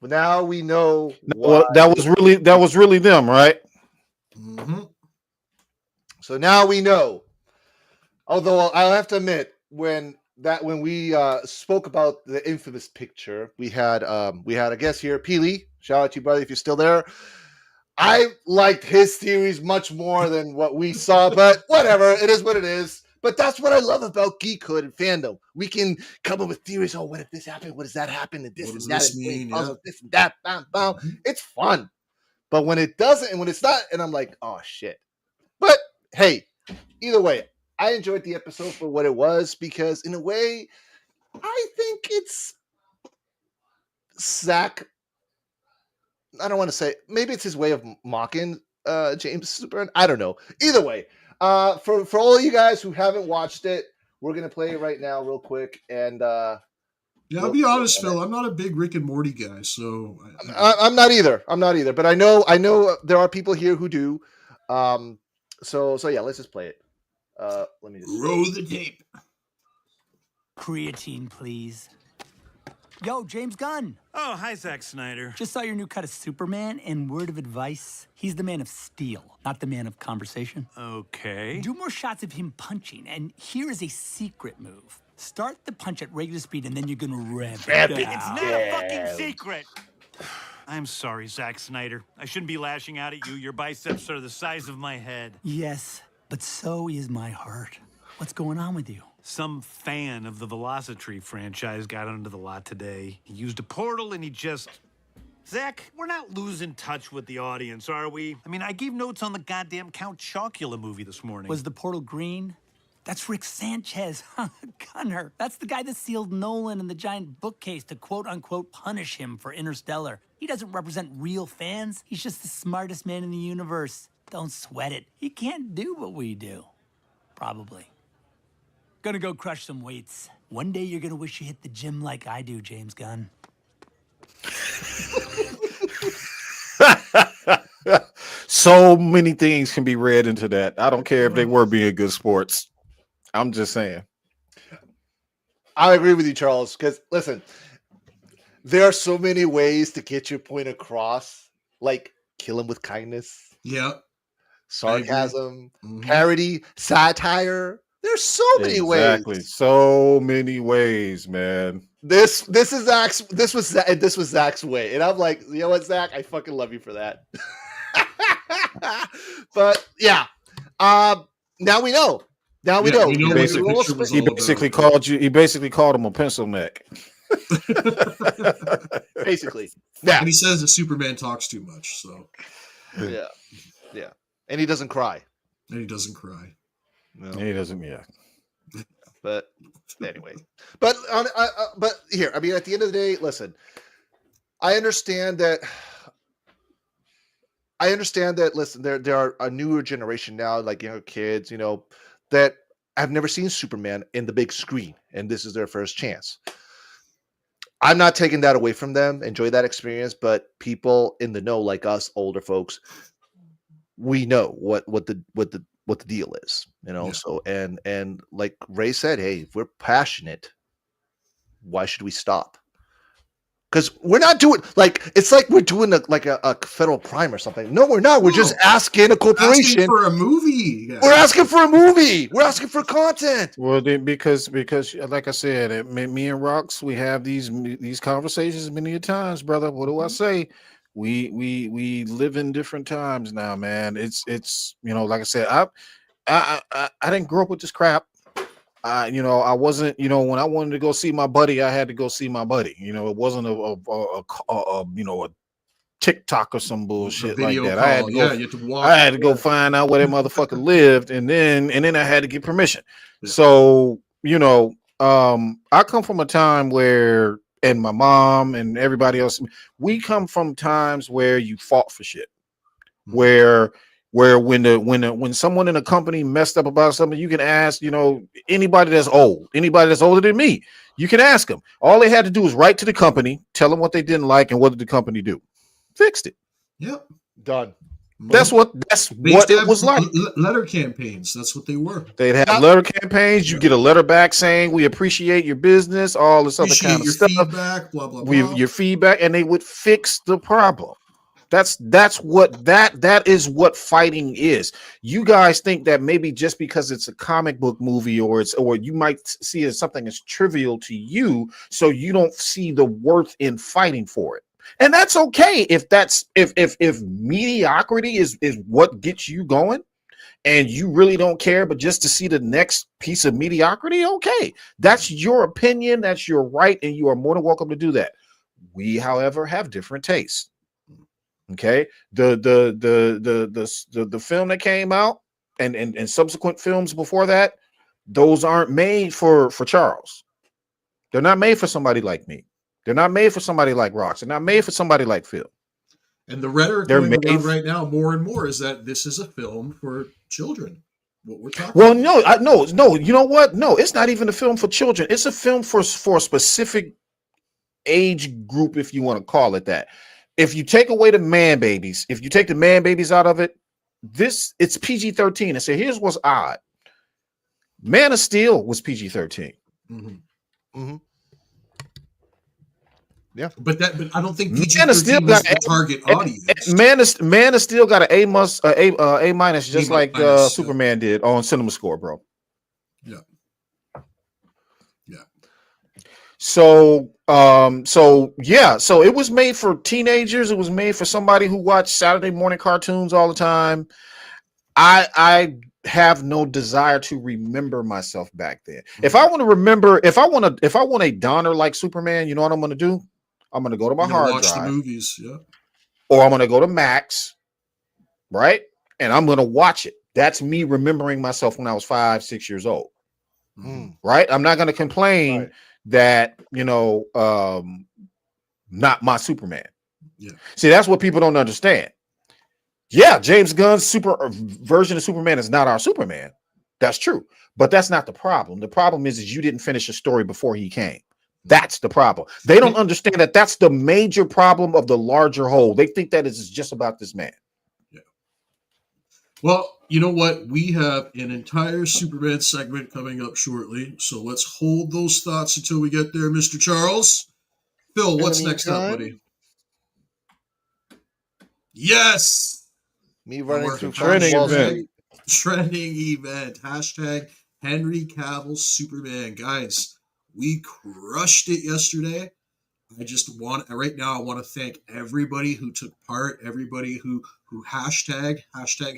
Well, now we know. Well, that was really them, right? So now we know. Although I'll have to admit, when we spoke about the infamous picture, we had a guest here, Peely. Shout out to you, brother, if you're still there. I liked his theories much more than what we saw, but whatever. It is what it is. But that's what I love about geekhood and fandom. We can come up with theories. Oh, what if this happened? What does that happen? And this What and does that. this And mean? puzzles, this and that. Bam, bam. It's fun. But when it doesn't, and when it's not, and I'm like, oh shit. But hey, either way, I enjoyed the episode for what it was because, in a way, I think it's Zack. I don't want to say, maybe it's his way of mocking James Superman. I don't know. Either way, for all of you guys who haven't watched it, we're gonna play it right now, real quick. And yeah, I'll be honest, Phil. I'm not a big Rick and Morty guy, so I'm not either. I'm not either. But I know there are people here who do. So yeah, let's just play it. Let me just roll the tape. Creatine, please. Yo, James Gunn. Oh, hi, Zack Snyder. Just saw your new cut of Superman, and word of advice, he's the man of steel, not the man of conversation. Okay. Do more shots of him punching, and here is a secret move. Start the punch at regular speed, and then you're gonna rev it. It's not a fucking secret. I'm sorry, Zack Snyder. I shouldn't be lashing out at you. Your biceps are the size of my head. Yes, but so is my heart. What's going on with you? Some fan of the Velocitree franchise got onto the lot today. He used a portal and he just... Zack, we're not losing touch with the audience, are we? I mean, I gave notes on the goddamn Count Chocula movie this morning. Was the portal green? That's Rick Sanchez, Gunner. That's the guy that sealed Nolan in the giant bookcase to quote-unquote punish him for Interstellar. He doesn't represent real fans. He's just the smartest man in the universe. Don't sweat it. He can't do what we do. Probably. Gonna go crush some weights. One day you're gonna wish you hit the gym like I do, James Gunn. So many things can be read into that. I don't care if they were being good sports. I'm just saying. I agree with you, Charles, because listen, there are so many ways to get your point across, like kill him with kindness. Yeah. Sarcasm, parody, satire. There's so many ways. Exactly. So many ways, man. This is Zach's. This was Zach's way, and I'm like, you know what, Zach? I fucking love you for that. But yeah, now we know. Now we know. He basically called you. He basically called him a pencil neck. Basically, yeah. And he says that Superman talks too much. So yeah, and he doesn't cry. And he doesn't cry. No. He doesn't. Yeah. But anyway, but here, I mean, at the end of the day, listen, I understand that. Listen, there are a newer generation now, like kids, that have never seen Superman in the big screen, and this is their first chance. I'm not taking that away from them. Enjoy that experience, but people in the know, like us, older folks, we know what the deal is, you know. Yeah. So and like Ray said, hey, if we're passionate, why should we stop? Because we're not doing like it's like we're doing a federal crime or something. No, we're not. We're just asking a corporation asking for a movie. Yeah. We're asking for a movie. We're asking for content. Well, then, because like I said, me and Rox, we have these conversations many a times, brother. What do I say? We live in different times now, man. It's you know, like I said, I didn't grow up with this crap. You know, I wasn't, you know, when I wanted to go see my buddy, I had to go see my buddy. You know, it wasn't a you know, a TikTok or some bullshit like that. Call. I had to go, yeah, you had to walk. I had to go find out where that motherfucker lived, and then I had to get permission. Yeah. So, you know, I come from a time where, and my mom and everybody else, we come from times where you fought for shit, where when someone in a company messed up about something, you can ask, you know, anybody that's older than me, you can ask them. All they had to do was write to the company, tell them what they didn't like, and what did the company do? Fixed it. Yep. Done. That's what it was like. Letter campaigns. That's what they were. They'd have letter campaigns. You get a letter back saying we appreciate your business, all this other kind of stuff. Feedback, blah blah blah. Your feedback, and they would fix the problem. That's what that is what fighting is. You guys think that maybe just because it's a comic book movie or you might see it as something as trivial to you, so you don't see the worth in fighting for it. And that's okay if mediocrity is what gets you going and you really don't care, but just to see the next piece of mediocrity, okay. That's your opinion, that's your right, and you are more than welcome to do that. We, however, have different tastes. Okay, the film that came out and subsequent films before that, those aren't made for Charles. They're not made for somebody like me. They're not made for somebody like Rox. They're not made for somebody like Phil. And the rhetoric going around right now, more and more, is that this is a film for children. What we're talking. Well, no. You know what? No, it's not even a film for children. It's a film for a specific age group, if you want to call it that. If you take away the man babies, out of it, it's PG-13. And so here's what's odd. Man of Steel was PG-13. Mm-hmm. Mm-hmm. Yeah, but I don't think PG-13 was the target audience. Man of Steel got an A minus, just like Superman did on Cinema Score, bro. Yeah. So it was made for teenagers. It was made for somebody who watched Saturday morning cartoons all the time. I have no desire to remember myself back then. Mm-hmm. If I want to remember, if I want a donner like Superman, you know what I'm going to do? I'm going to go to my hard drive. Watch the movies, yeah. Or I'm going to go to Max, right? And I'm going to watch it. That's me remembering myself when I was 5-6 years old, right? I'm not going to complain that, you know, not my Superman. Yeah. See, that's what people don't understand. Yeah, James Gunn's version of Superman is not our Superman. That's true. But that's not the problem. The problem is you didn't finish the story before he came. That's the problem. They don't understand that that's the major problem of the larger whole. They think that it's just about this man. Yeah. Well, you know what? We have an entire Superman segment coming up shortly. So let's hold those thoughts until we get there, Mr. Charles. Phil, what's next up, buddy? Yes! Me running through trending event. Trending event. Hashtag Henry Cavill Superman. Guys, we crushed it yesterday. I want to thank everybody who took part, everybody who hashtag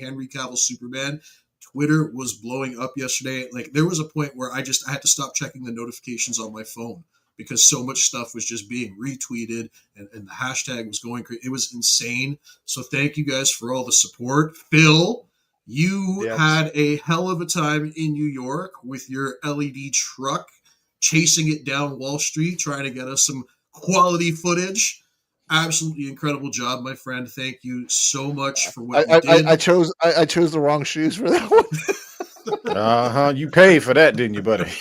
Henry Cavill Superman. Twitter was blowing up yesterday. Like, there was a point where I had to stop checking the notifications on my phone because so much stuff was just being retweeted and the hashtag was going crazy. It was insane. So thank you guys for all the support. Phil, you had a hell of a time in New York with your LED truck, chasing it down Wall Street, trying to get us some quality footage. Absolutely incredible job, my friend. Thank you so much for what you did. I chose the wrong shoes for that one. You paid for that, didn't you, buddy?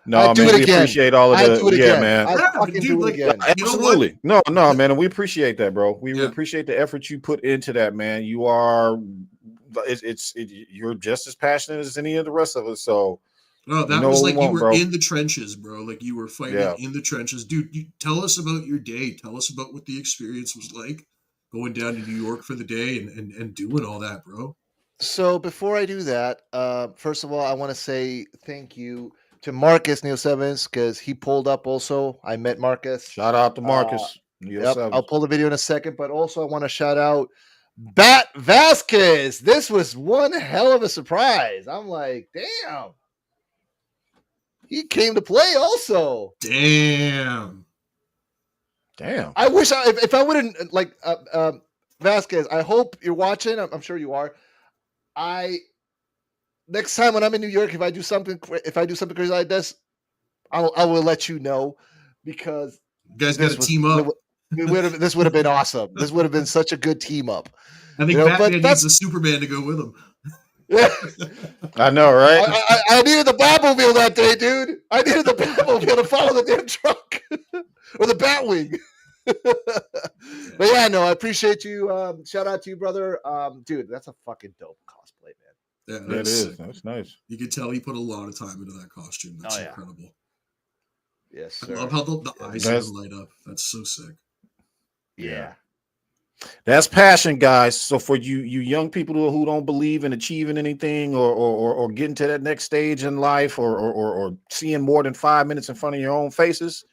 No, man, we appreciate all of the man. I fucking do it again. Absolutely. No, man, and we appreciate that, bro. We appreciate the effort you put into that, man. You are, you're just as passionate as any of the rest of us. So, no, that was like you were in the trenches, bro. Like you were fighting in the trenches, dude. Tell us about your day. Tell us about what the experience was like going down to New York for the day and doing all that, bro. So before I do that, first of all, I want to say thank you to Marcus Neil Sevens because he pulled up also. I met Marcus. Shout out to Marcus. I'll pull the video in a second, but also I want to shout out Bat Vasquez. This was one hell of a surprise. I'm like, damn. He came to play also. Damn. I wish if I wouldn't like Vasquez, I hope you're watching. I'm sure you are. Next time when I'm in New York, if I do something crazy like this, I will let you know because you guys got to team up. This would have been awesome. This would have been such a good team up. I think Batman needs a Superman to go with him. I know, right? I needed the Batmobile that day, dude. I needed the Batmobile to follow the damn truck or the Batwing. But yeah, no, I appreciate you. Shout out to you, brother. Dude, that's a fucking dope cosplay, man. Yeah, it is. That's nice. You can tell he put a lot of time into that costume. That's incredible. Yes, sir. I love how the eyes light up. That's so sick. Yeah. That's passion, guys. So for you young people who don't believe in achieving anything or getting to that next stage in life or seeing more than 5 minutes in front of your own faces,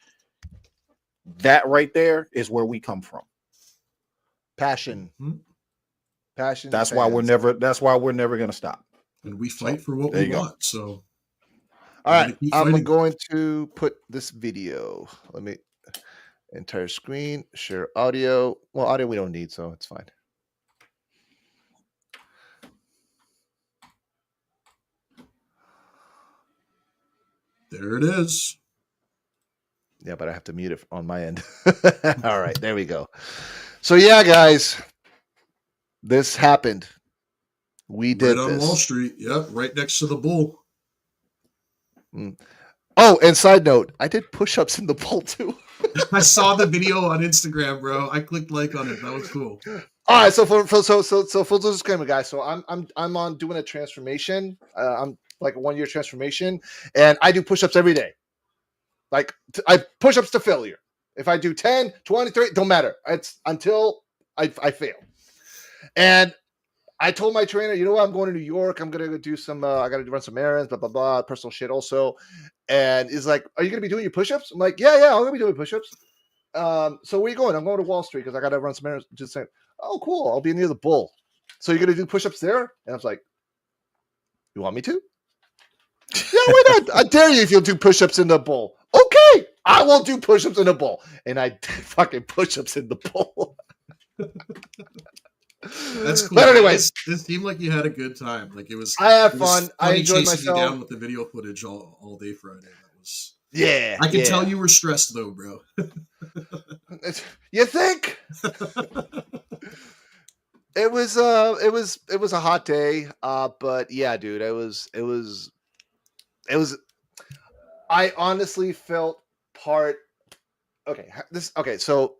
that right there is where we come from. Passion. Passion. That's why we're never going to stop. And we fight for what we want. So all right, I'm going to put this video. Let me entire screen, share audio. Well, audio we don't need, so it's fine. There it is. Yeah, but I have to mute it on my end. All right, there we go. So yeah, guys, this happened. We did on this. Wall Street. Yep, right next to the bull. Oh, and side note, I did push-ups in the bull too. I saw the video on Instagram, bro. I clicked like on it. That was cool. All right, so full disclaimer, guys. So I'm on doing a transformation. I'm like a 1 year transformation, and I do push-ups every day. Like I push-ups to failure. If I do 10, 20, 30, don't matter. It's until I fail. And I told my trainer, you know what? I'm going to New York. I'm gonna go do some. I gotta run some errands, blah blah blah, personal shit also. And he's like, "Are you gonna be doing your push-ups?" I'm like, "Yeah, I'm gonna be doing push-ups." So where are you going? I'm going to Wall Street because I gotta run some errands. Just saying, "Oh, cool. I'll be near the bull." So you're gonna do push-ups there? And I was like, "You want me to?" Yeah, why not? I dare you if you'll do push-ups in the bull. Okay, I will do push-ups in the bull, and I did fucking push-ups in the bull. That's cool. But anyways, it seemed like you had a good time. Like it was. I had fun. I enjoyed chasing myself. You down with the video footage all day Friday. That was. Yeah, I can tell you were stressed though, bro. You think? It was a hot day. But yeah, dude, it was. I honestly felt part. Okay. So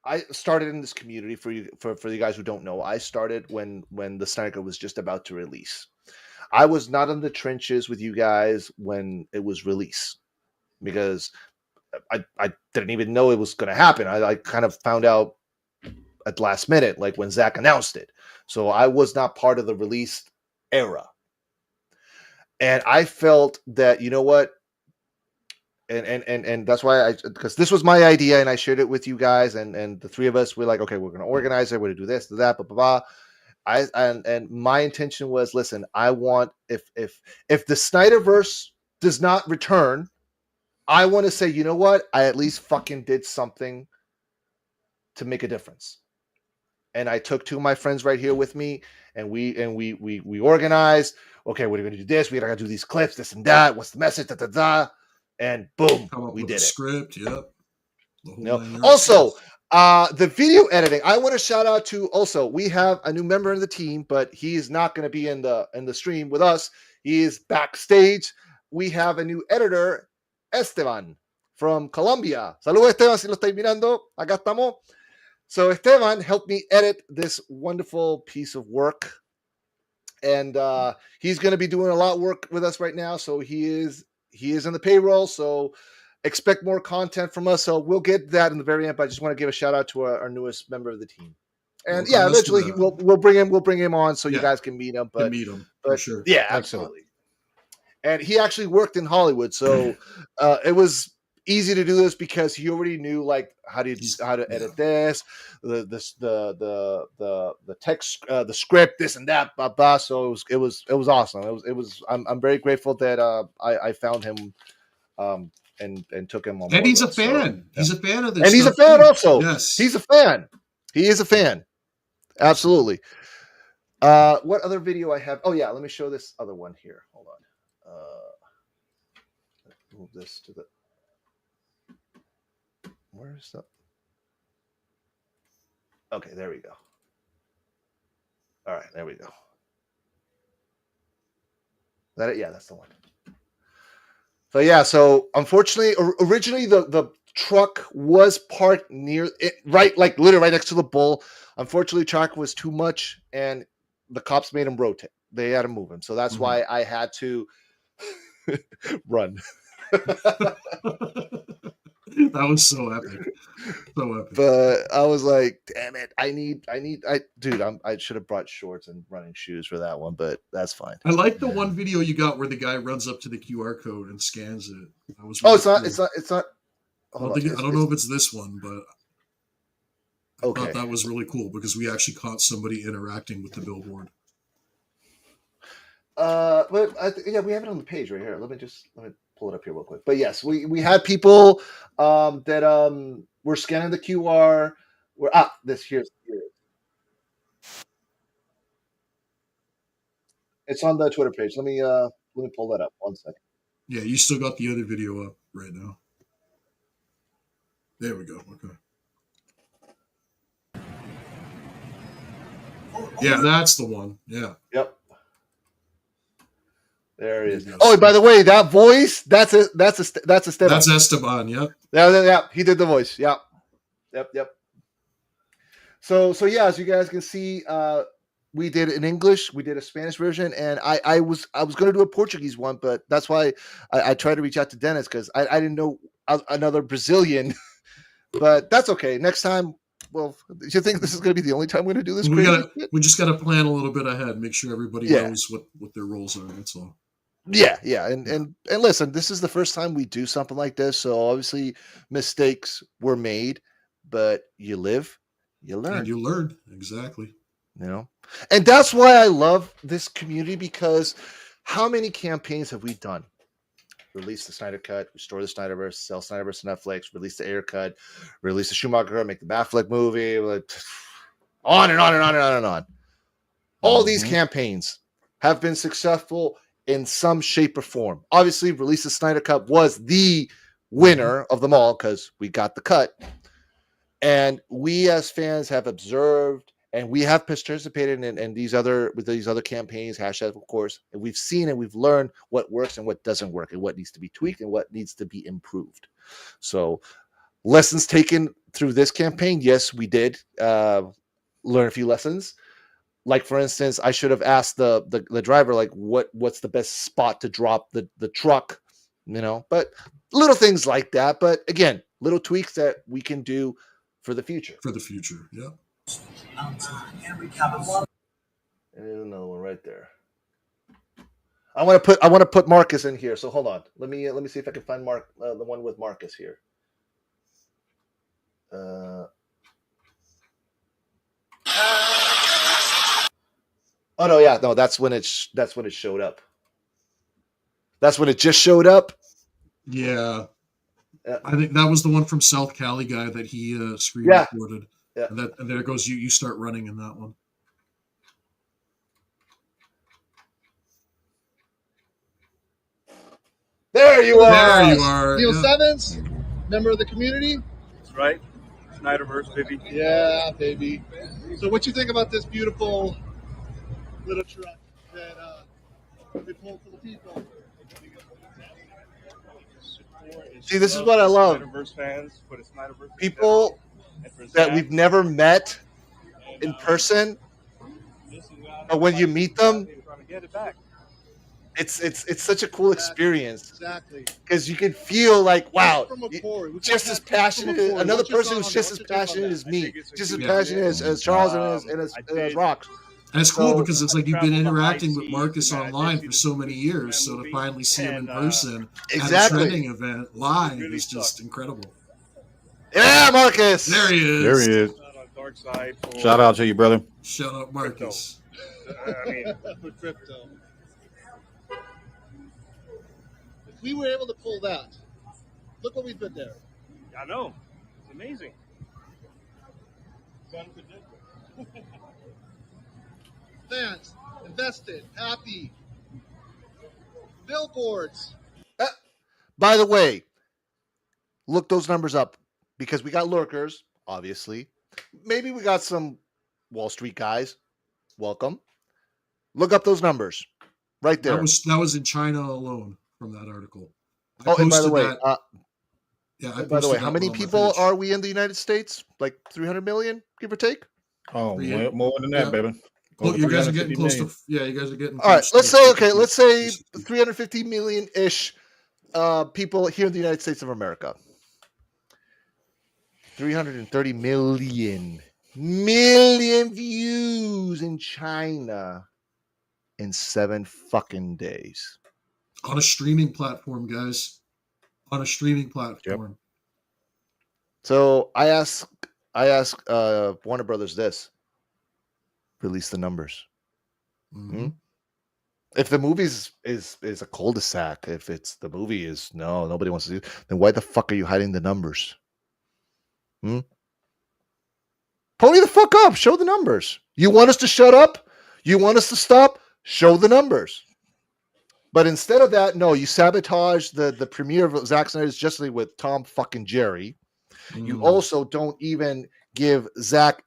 I started in this community for you guys who don't know. I started when the Snyder was just about to release. I was not in the trenches with you guys when it was released because I didn't even know it was going to happen. I kind of found out at the last minute, like when Zack announced it. So I was not part of the release era. And I felt that, you know what? And that's why because this was my idea and I shared it with you guys and the three of us were like, okay, we're going to organize it. We're going to do this, do that, blah, blah, blah. And my intention was, listen, I want, if the Snyderverse does not return, I want to say, you know what? I at least fucking did something to make a difference. And I took two of my friends right here with me and we organized, okay, we're going to do this. We got to do these clips, this and that. What's the message? Da, da, da. And boom, we did it. Script, yep. Also, The video editing. I want to shout out to also. We have a new member in the team, but he's not going to be in the stream with us. He is backstage. We have a new editor, Esteban from Colombia. Saludos, Esteban, si lo estáis mirando. Acá estamos. So Esteban helped me edit this wonderful piece of work, and he's going to be doing a lot of work with us right now. So he is in the payroll. So expect more content from us. So we'll get that in the very end. But I just want to give a shout out to our newest member of the team. And Well, eventually we'll bring him on so you guys can meet him. But for sure. Yeah, absolutely. And he actually worked in Hollywood, so it was easy to do this because he already knew like how to edit this, the text, the script, this and that, blah blah. So it was awesome. I'm very grateful that I found him and took him on. And he's a fan. So, he's a fan of this. And he's a fan also. Yes, he's a fan. He is a fan. Absolutely. What other video I have? Oh yeah, let me show this other one here. Hold on. Move this to the. Where's the? Okay, there we go. All right, there we go. That it? Yeah, that's the one. So yeah, so unfortunately, originally the truck was parked near it, right, like literally right next to the bull. Unfortunately, truck was too much, and the cops made him rotate. They had to move him, so that's why I had to run. That was so epic. So epic. But I was like, damn it, I should have brought shorts and running shoes for that one, but that's fine. I like the one video you got where the guy runs up to the QR code and scans it. That was really cool. It's not. I don't know if it's this one, but I thought that was really cool because we actually caught somebody interacting with the billboard. But we have it on the page right here. Let me pull it up here real quick. But yes, we had people that were scanning the QR. Here's. It's on the Twitter page. Let me pull that up 1 second. Yeah, you still got the other video up right now. There we go. Okay. Yeah, that's the one. Yeah. Yep. There it is. Oh, and by the way, that voice, that's Esteban. That's Esteban, yep. Yeah, he did the voice. Yep. So yeah, as you guys can see, we did an English, we did a Spanish version, and I was going to do a Portuguese one, but that's why I tried to reach out to Dennis because I didn't know another Brazilian, but that's okay. Next time, well, do you think this is going to be the only time we're going to do this? We just got to plan a little bit ahead, make sure everybody knows what their roles are. That's all. Yeah, and listen, this is the first time we do something like this, so obviously mistakes were made, but you live, you learn. And you learn, exactly. You know, and that's why I love this community because how many campaigns have we done? Release the Snyder Cut, restore the Snyderverse, sell Snyderverse to Netflix, release the Ayer Cut, release the Schumacher, make the Batfleck movie, like, on and on and on and on and on. All these campaigns have been successful in some shape or form. Obviously, Release the Snyder Cut was the winner of them all because we got the cut. And we as fans have observed and we have participated in these other campaigns, hashtags, of course, and we've seen and we've learned what works and what doesn't work and what needs to be tweaked and what needs to be improved. So lessons taken through this campaign. Yes, we did learn a few lessons. Like, for instance, I should have asked the driver, like, what's the best spot to drop the truck, you know, but little things like that. But again, little tweaks that we can do for the future. Yeah. And there's another one right there. I want to put Marcus in here. So hold on. Let me see if I can find the one with Marcus here. Oh no, yeah, no, that's when it showed up. That's when it just showed up. Yeah. I think that was the one from South Cali guy that he screen recorded. Yeah. And there it goes. You start running in that one. There you are. There you are. Neil Sevens, member of the community. That's right. Snyderverse, baby. Yeah, baby. So what you think about this beautiful little truck that they pulled for the people? See, this is what I love. Snyderverse fans for the Snyderverse People that we've never met in person, but when you meet them, trying to get it back. it's such a cool experience. Exactly. Because you can feel like, wow, From a core. just as passionate. Another person who's just as passionate as me, just as passionate as Charles and as Rock. And it's cool So- because it's like you've been interacting with Marcus online for so many years, so to finally see him in person Exactly. at a trending event live is just incredible. Yeah, Marcus. There he is. There he is. Darkseid for Shout out to you, brother. Shout out Marcus. I mean, For crypto. If we were able to pull that, look what we put there. I know. It's amazing. It's unpredictable. Fans, invested, happy. Billboards. By the way, look those numbers up because we got lurkers, obviously. Maybe we got some Wall Street guys. Welcome. Look up those numbers right there. That was in China alone from that article. I Oh, and by the posted way, that- by the way, how many people are we in the United States? Like 300 million, give or take? Oh, Yeah. more than that, Yeah. baby. Well, Over you guys are getting 350 close million. to. Yeah, you guys are getting. All right, close let's to say 50. let's say 350 million ish people here in the United States of America. 330 million views in China in 7 fucking days. On a streaming platform, guys. On a streaming platform. So I ask Warner Brothers this: release the numbers. Mhm. If the movie is a cul-de-sac, if it's the movie is nobody wants to see it, then why the fuck are you hiding the numbers? Pony the fuck up, show the numbers. You want us to shut up? You want us to stop? Show the numbers. But instead of that, no, you sabotage the premiere of Zack Snyder's Justice League with Tom fucking Jerry. You also don't even give Zack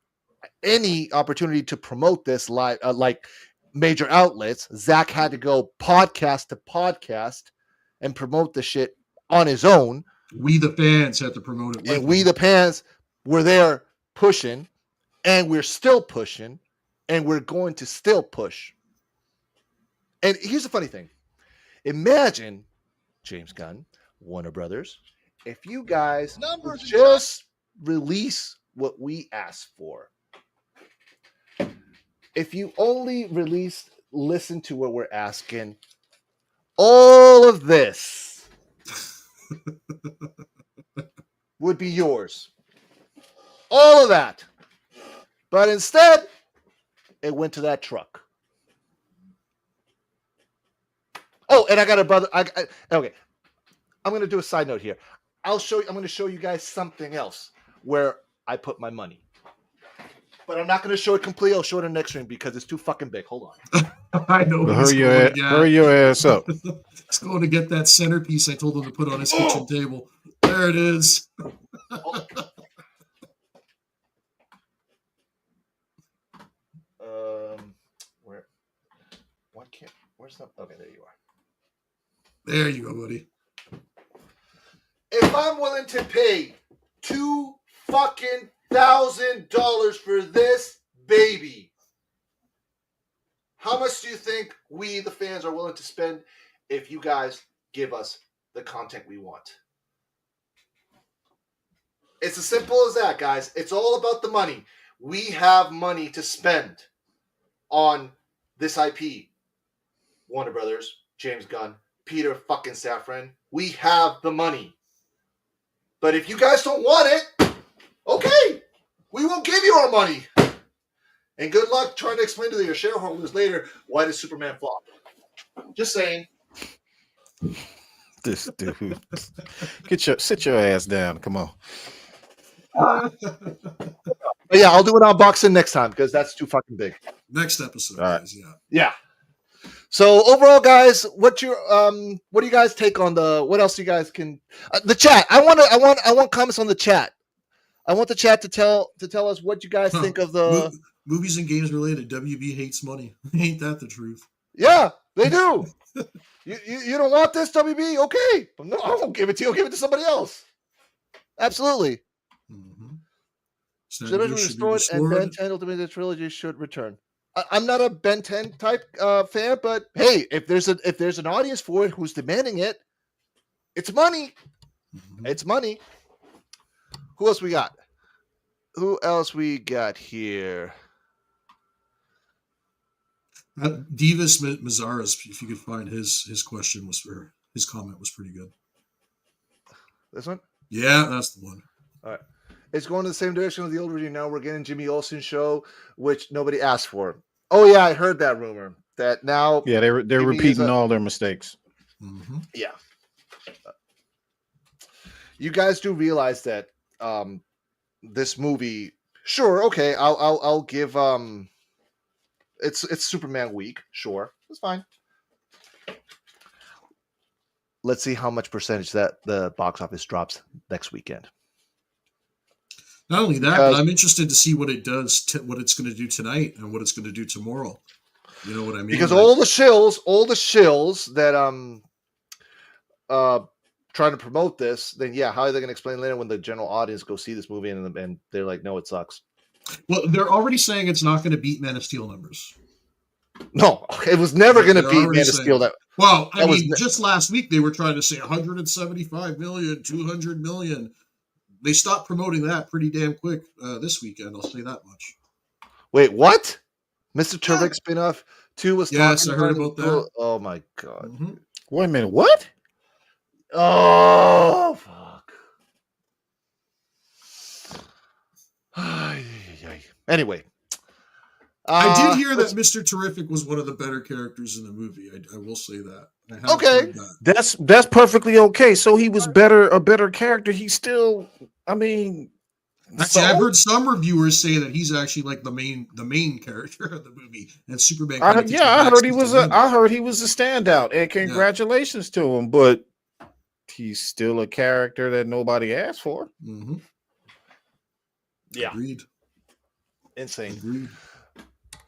any opportunity to promote this live, like major outlets. Zack had to go podcast to podcast and promote the shit on his own. We the fans had to promote it. And we the fans were there pushing, and we're still pushing, and we're going to still push. And here's the funny thing. Imagine, James Gunn, Warner Brothers, if you guys would just release what we asked for. If you only listen to what we're asking, all of this would be yours. All of that. But instead, it went to that truck. Oh, and I got a brother. Okay. I'm going to do a side note here. I'm going to show you guys something else where I put my money. But I'm not going to show it completely. I'll show it in the next stream because it's too fucking big. Hold on. I know. Well, hurry your ass up. He's going to get that centerpiece I told him to put on his kitchen table. There it is. Where's that? Okay, there you are. There you go, buddy. If I'm willing to pay $2,000 for this baby, how much do you think we, the fans, are willing to spend if you guys give us the content we want? It's as simple as that, guys. It's all about the money. We have money to spend on this IP. Warner Brothers, James Gunn, Peter fucking Safran. We have the money. But if you guys don't want it, okay, we won't give you our money. And good luck trying to explain to your shareholders later why did Superman flop. Just saying. This dude. Sit your ass down. Come on. But yeah, I'll do an unboxing next time because that's too fucking big. Next episode, right. guys. Yeah. Yeah. So overall, guys, what do you guys take on what else you guys can the chat? I want comments on the chat. I want the chat to tell us what you guys think of the movies and games related. WB hates money. Ain't that the truth? Yeah, they do. you don't want this, WB? Okay. No, I won't give it to you. I'll give it to somebody else. Absolutely. Mm-hmm. Should be restored, and Ben 10 Ultimate Trilogy should return. I'm not a Ben 10 type fan, but hey, if there's an audience for it who's demanding it, it's money. Mm-hmm. It's money. Who else we got? Here? Divas Mazzaras, if you could find his question his comment was pretty good. This one? Yeah, that's the one. All right. It's going in the same direction as the old review. Now we're getting Jimmy Olsen's show, which nobody asked for. Oh yeah, I heard that rumor that now. Yeah, they're repeating all their mistakes. Mm-hmm. Yeah. You guys do realize that this movie, sure, okay, I'll give it's Superman week, sure, it's fine. Let's see how much percentage that the box office drops next weekend. Not only that, but I'm interested to see what it does, what it's going to do tonight, and what it's going to do tomorrow. You know what I mean? Because all the shills that trying to promote this, then yeah, how are they going to explain later when the general audience go see this movie and they're like, no, it sucks. Well, they're already saying it's not going to beat Man of Steel numbers. No, it was never going to beat Man of Steel. Well, I mean, just last week they were trying to say 175 million, 200 million. They stopped promoting that pretty damn quick this weekend. I'll say that much. Wait, what? Mr. Turek spinoff 2 was yes, I heard about that. Oh my god! Mm-hmm. Wait a minute, what? Oh fuck! Anyway, I did hear that Mr. Terrific was one of the better characters in the movie. I will say that. Okay, that's perfectly okay. So he was a better character. He's still, I mean, actually, I've heard some reviewers say that he's actually like the main character of the movie, and Superman. I heard he was a standout, and congratulations to him. But he's still a character that nobody asked for. Mm-hmm. Yeah, agreed. Insane. Agreed.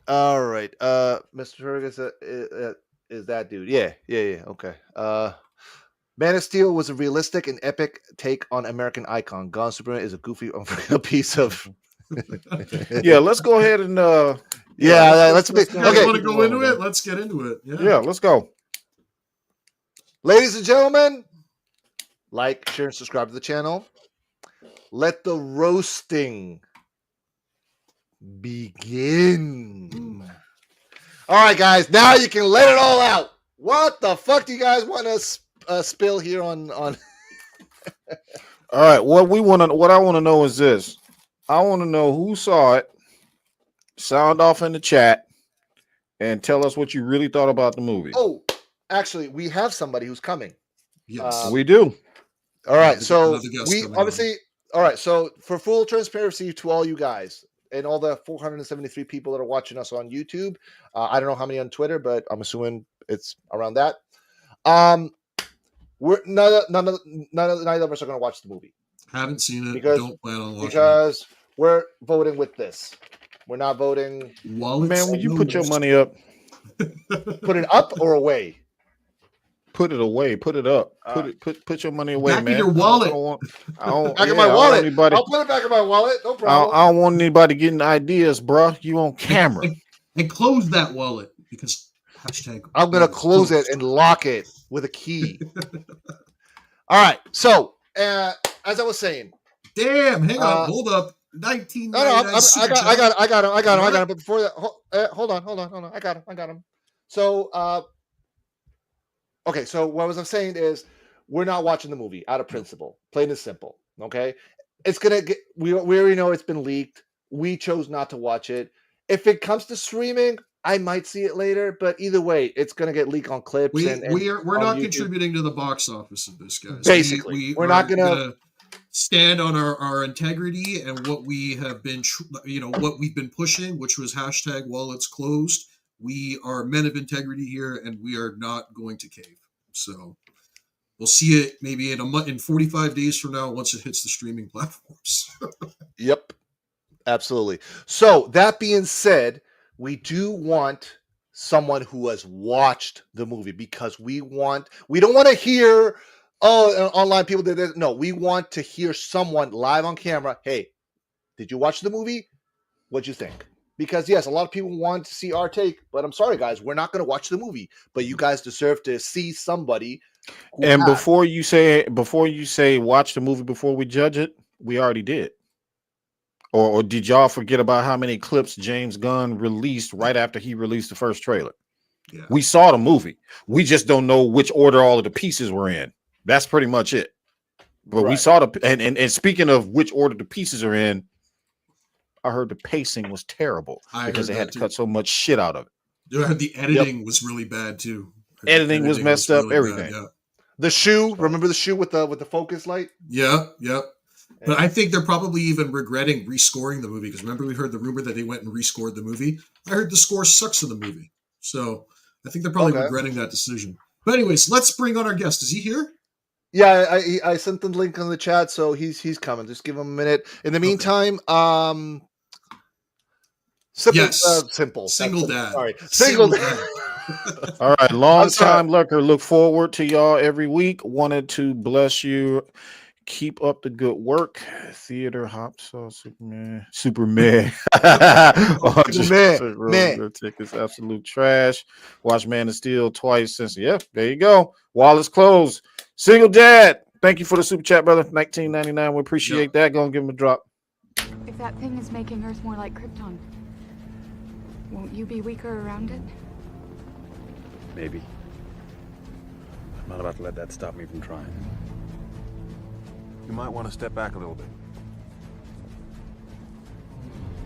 All right, Mr. Turek is that dude? Yeah. Okay. Man of Steel was a realistic and epic take on American icon. Gone Superman is a goofy piece of. Yeah, let's go ahead and. Let's okay. Want to go into it? Let's get into it. Yeah, let's go. Ladies and gentlemen, like, share, and subscribe to the channel. Let the roasting begin. All right, guys. Now you can let it all out. What the fuck do you guys want to spill here on? All right. What I want to know is this. I want to know who saw it. Sound off in the chat and tell us what you really thought about the movie. Oh, actually, we have somebody who's coming. Yes, we do. All right. So we obviously. All right. So for full transparency to all you guys. And all the 473 people that are watching us on YouTube. I don't know how many on Twitter, but I'm assuming it's around that. We're neither of us are going to watch the movie. Haven't seen it. Don't plan on watching because we're voting with this. We're not voting. Man, will you put your money up? Put it up or away? Put it away. Put it up. Put your money away, back man. In your wallet. Back in my wallet. I'll put it back in my wallet. No problem. I don't want anybody getting ideas, bro. You on camera. And close that wallet because hashtag. I'm gonna close it and lock it with a key. All right. So as I was saying, damn. Hang on. Hold up. 19. No, I got him. But before that, hold on. I got him. So okay, so what I was saying is we're not watching the movie out of principle, plain and simple. Okay, it's gonna get. We already know it's been leaked. We chose not to watch it. If it comes to streaming, I might see it later. But either way, it's gonna get leaked on clips. We're not YouTube. Contributing to the box office of this, guys. Basically, we're not gonna stand on our integrity and what we have been, what we've been pushing, which was hashtag wallets closed. We are men of integrity here, and we are not going to cave. So we'll see it maybe in a month, in 45 days from now, once it hits the streaming platforms. Yep, absolutely. So that being said, we do want someone who has watched the movie, because we don't want to hear online people did this. No, we want to hear someone live on camera. Hey, did you watch the movie? What'd you think? Because yes, a lot of people want to see our take, but I'm sorry, guys, we're not going to watch the movie. But you guys deserve to see somebody. And before you say watch the movie before we judge it, we already did. Or did y'all forget about how many clips James Gunn released right after he released the first trailer? Yeah. We saw the movie. We just don't know which order all of the pieces were in. That's pretty much it. But we saw and speaking of which order the pieces are in, I heard the pacing was terrible because they had to cut so much shit out of it. I heard the editing was really bad too. Editing was messed up. really Everything. bad, yeah. The shoe, remember the shoe with the focus light? Yeah. But I think they're probably even regretting rescoring the movie, because remember we heard the rumor that they went and rescored the movie. I heard the score sucks in the movie, so I think they're probably regretting that decision. But anyways, let's bring on our guest. Is he here? Yeah, I sent the link on the chat, so he's coming. Just give him a minute. In the meantime, simple single dad. Sorry, single dad. All right, long time lurker. Look forward to y'all every week. Wanted to bless you. Keep up the good work. Theater hop sauce, Superman. Man. Tickets, absolute trash. Watch Man of Steel twice since. Yeah, there you go. Wall is closed. Single dad. Thank you for the super chat, brother. $19.99. We appreciate that. Go and give him a drop. If that thing is making Earth more like Krypton, won't you be weaker around it? Maybe. I'm not about to let that stop me from trying. You might want to step back a little bit.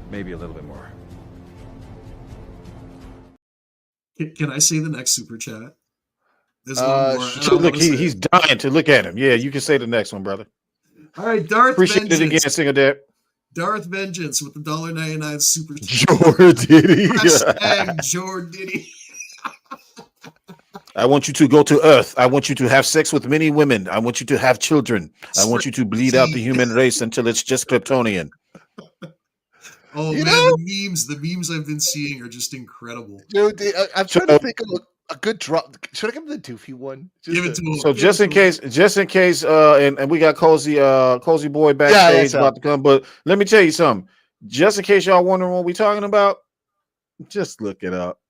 Maybe a little bit more. Can I say the next super chat? There's a little more. Look, he's dying to look at him. Yeah, you can say the next one, brother. All right, Darth Appreciate Vengeance. it again, Single Dad. Darth Vengeance with the $1.99 super chat. Jordiddy. Hashtag Jordiddy. I want you to go to Earth. I want you to have sex with many women. I want you to have children. I want you to bleed out the human race until it's just Kryptonian. Oh, man, the memes I've been seeing are just incredible. Dude, I'm trying to think of a good drop. Should I give him the doofy one? Give it to him. So just in case, and we got Cozy Boy backstage about to come. But let me tell you something. Just in case y'all wondering what we're talking about, just look it up.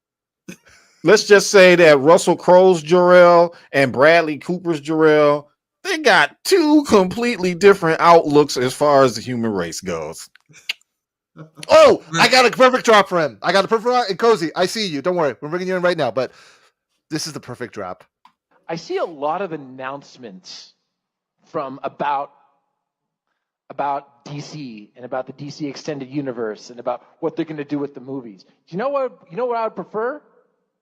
Let's just say that Russell Crowe's Jor-El and Bradley Cooper's Jor-El, they got two completely different outlooks as far as the human race goes. Oh, I got a perfect drop for him. I got a perfect drop. And Cozy, I see you. Don't worry. We're bringing you in right now. But this is the perfect drop. I see a lot of announcements from about DC and about the DC extended universe and about what they're going to do with the movies. Do you know what I would prefer?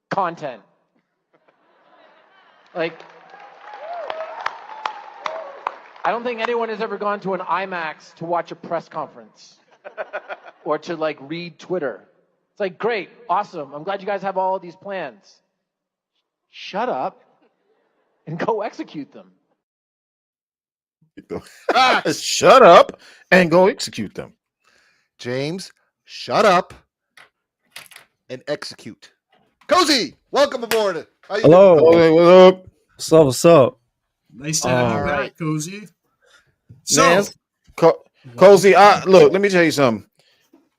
Content. Like, I don't think anyone has ever gone to an IMAX to watch a press conference or to like read Twitter. It's like, great, awesome. I'm glad you guys have all of these plans. Shut up and go execute them. Shut up and go execute them. James, shut up and execute. Cozy, welcome aboard. Hello. Hey, what up? What's up? Nice to have you back, Cozy. So, Man, Cozy, look, let me tell you something.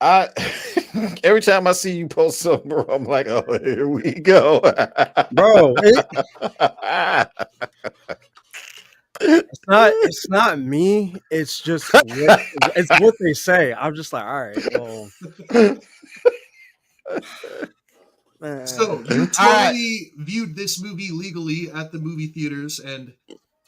Every time I see you post something, bro, I'm like, oh, here we go. Bro, it's not me. It's just it's what they say. I'm just like, all right, well. So you totally viewed this movie legally at the movie theaters, and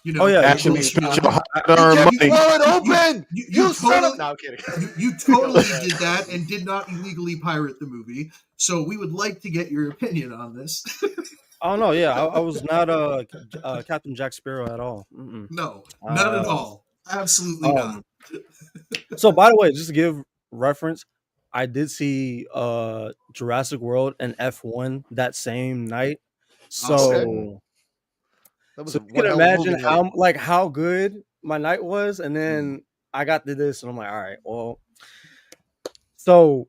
you know, actually spent your hard-earned money. You blow it open. You totally, no, I'm kidding. You totally did that and did not illegally pirate the movie. So we would like to get your opinion on this. Oh no, yeah, I was not Captain Jack Sparrow at all. Mm-mm. No, not at all. Absolutely not. So, by the way, just to give reference, I did see Jurassic World and F1 that same night. So, That was So you one can hell of a imagine movie night. how good my night was, and then I got to this, and I'm like, all right, well, so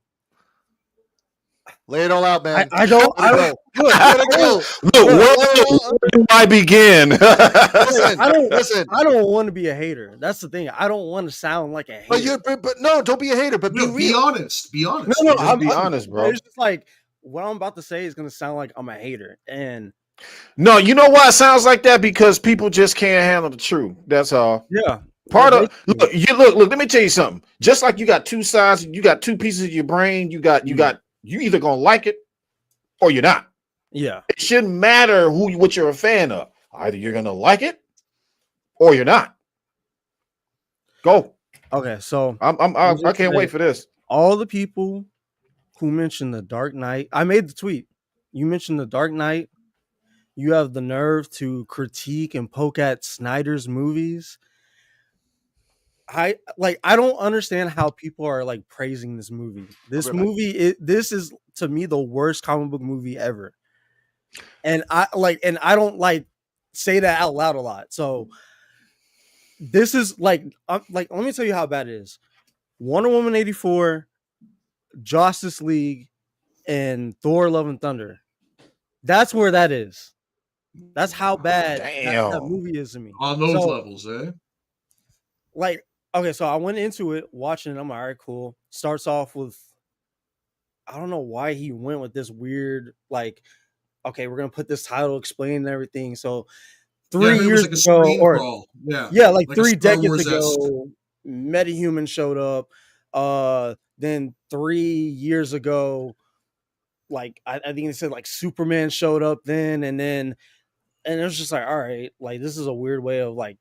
Lay it all out, man. I don't Let it go. look, Let it go. Look, where do I begin? Listen, I don't listen. I don't want to be a hater. That's the thing. I don't want to sound like a hater. But no, don't be a hater. But No, be real. honest. Be honest. No, Just be honest, bro. It's just like what I'm about to say is gonna sound like I'm a hater, and No, you know why it sounds like that? Because people just can't handle the truth. That's all. yeah. Part of look, look. Let me tell you something. Just like you got two sides, you got two pieces of your brain. You either gonna like it or you're not. Yeah. It shouldn't matter what you're a fan of. Either you're gonna like it or you're not. Go. Okay, so I can't wait for this. All the people who mentioned the Dark Knight, I made the tweet. You mentioned the Dark Knight. You have the nerve to critique and poke at Snyder's movies. I don't understand how people are like praising this movie. This movie, this is to me the worst comic book movie ever. And I don't like say that out loud a lot. So this is like let me tell you how bad it is. Wonder Woman 84, Justice League, and Thor: Love and Thunder. That's where that is. That's how bad that movie is to me. On those levels, eh? Like, okay, so I went into it watching it. I'm like, all right, cool. Starts off with, I don't know why he went with this weird, like, okay, we're gonna put this title explaining everything. So 3 years ago, or like 3 decades ago, Metahuman showed up. Then 3 years ago, like I think they said like Superman showed up then, and it was just like, all right, like this is a weird way of like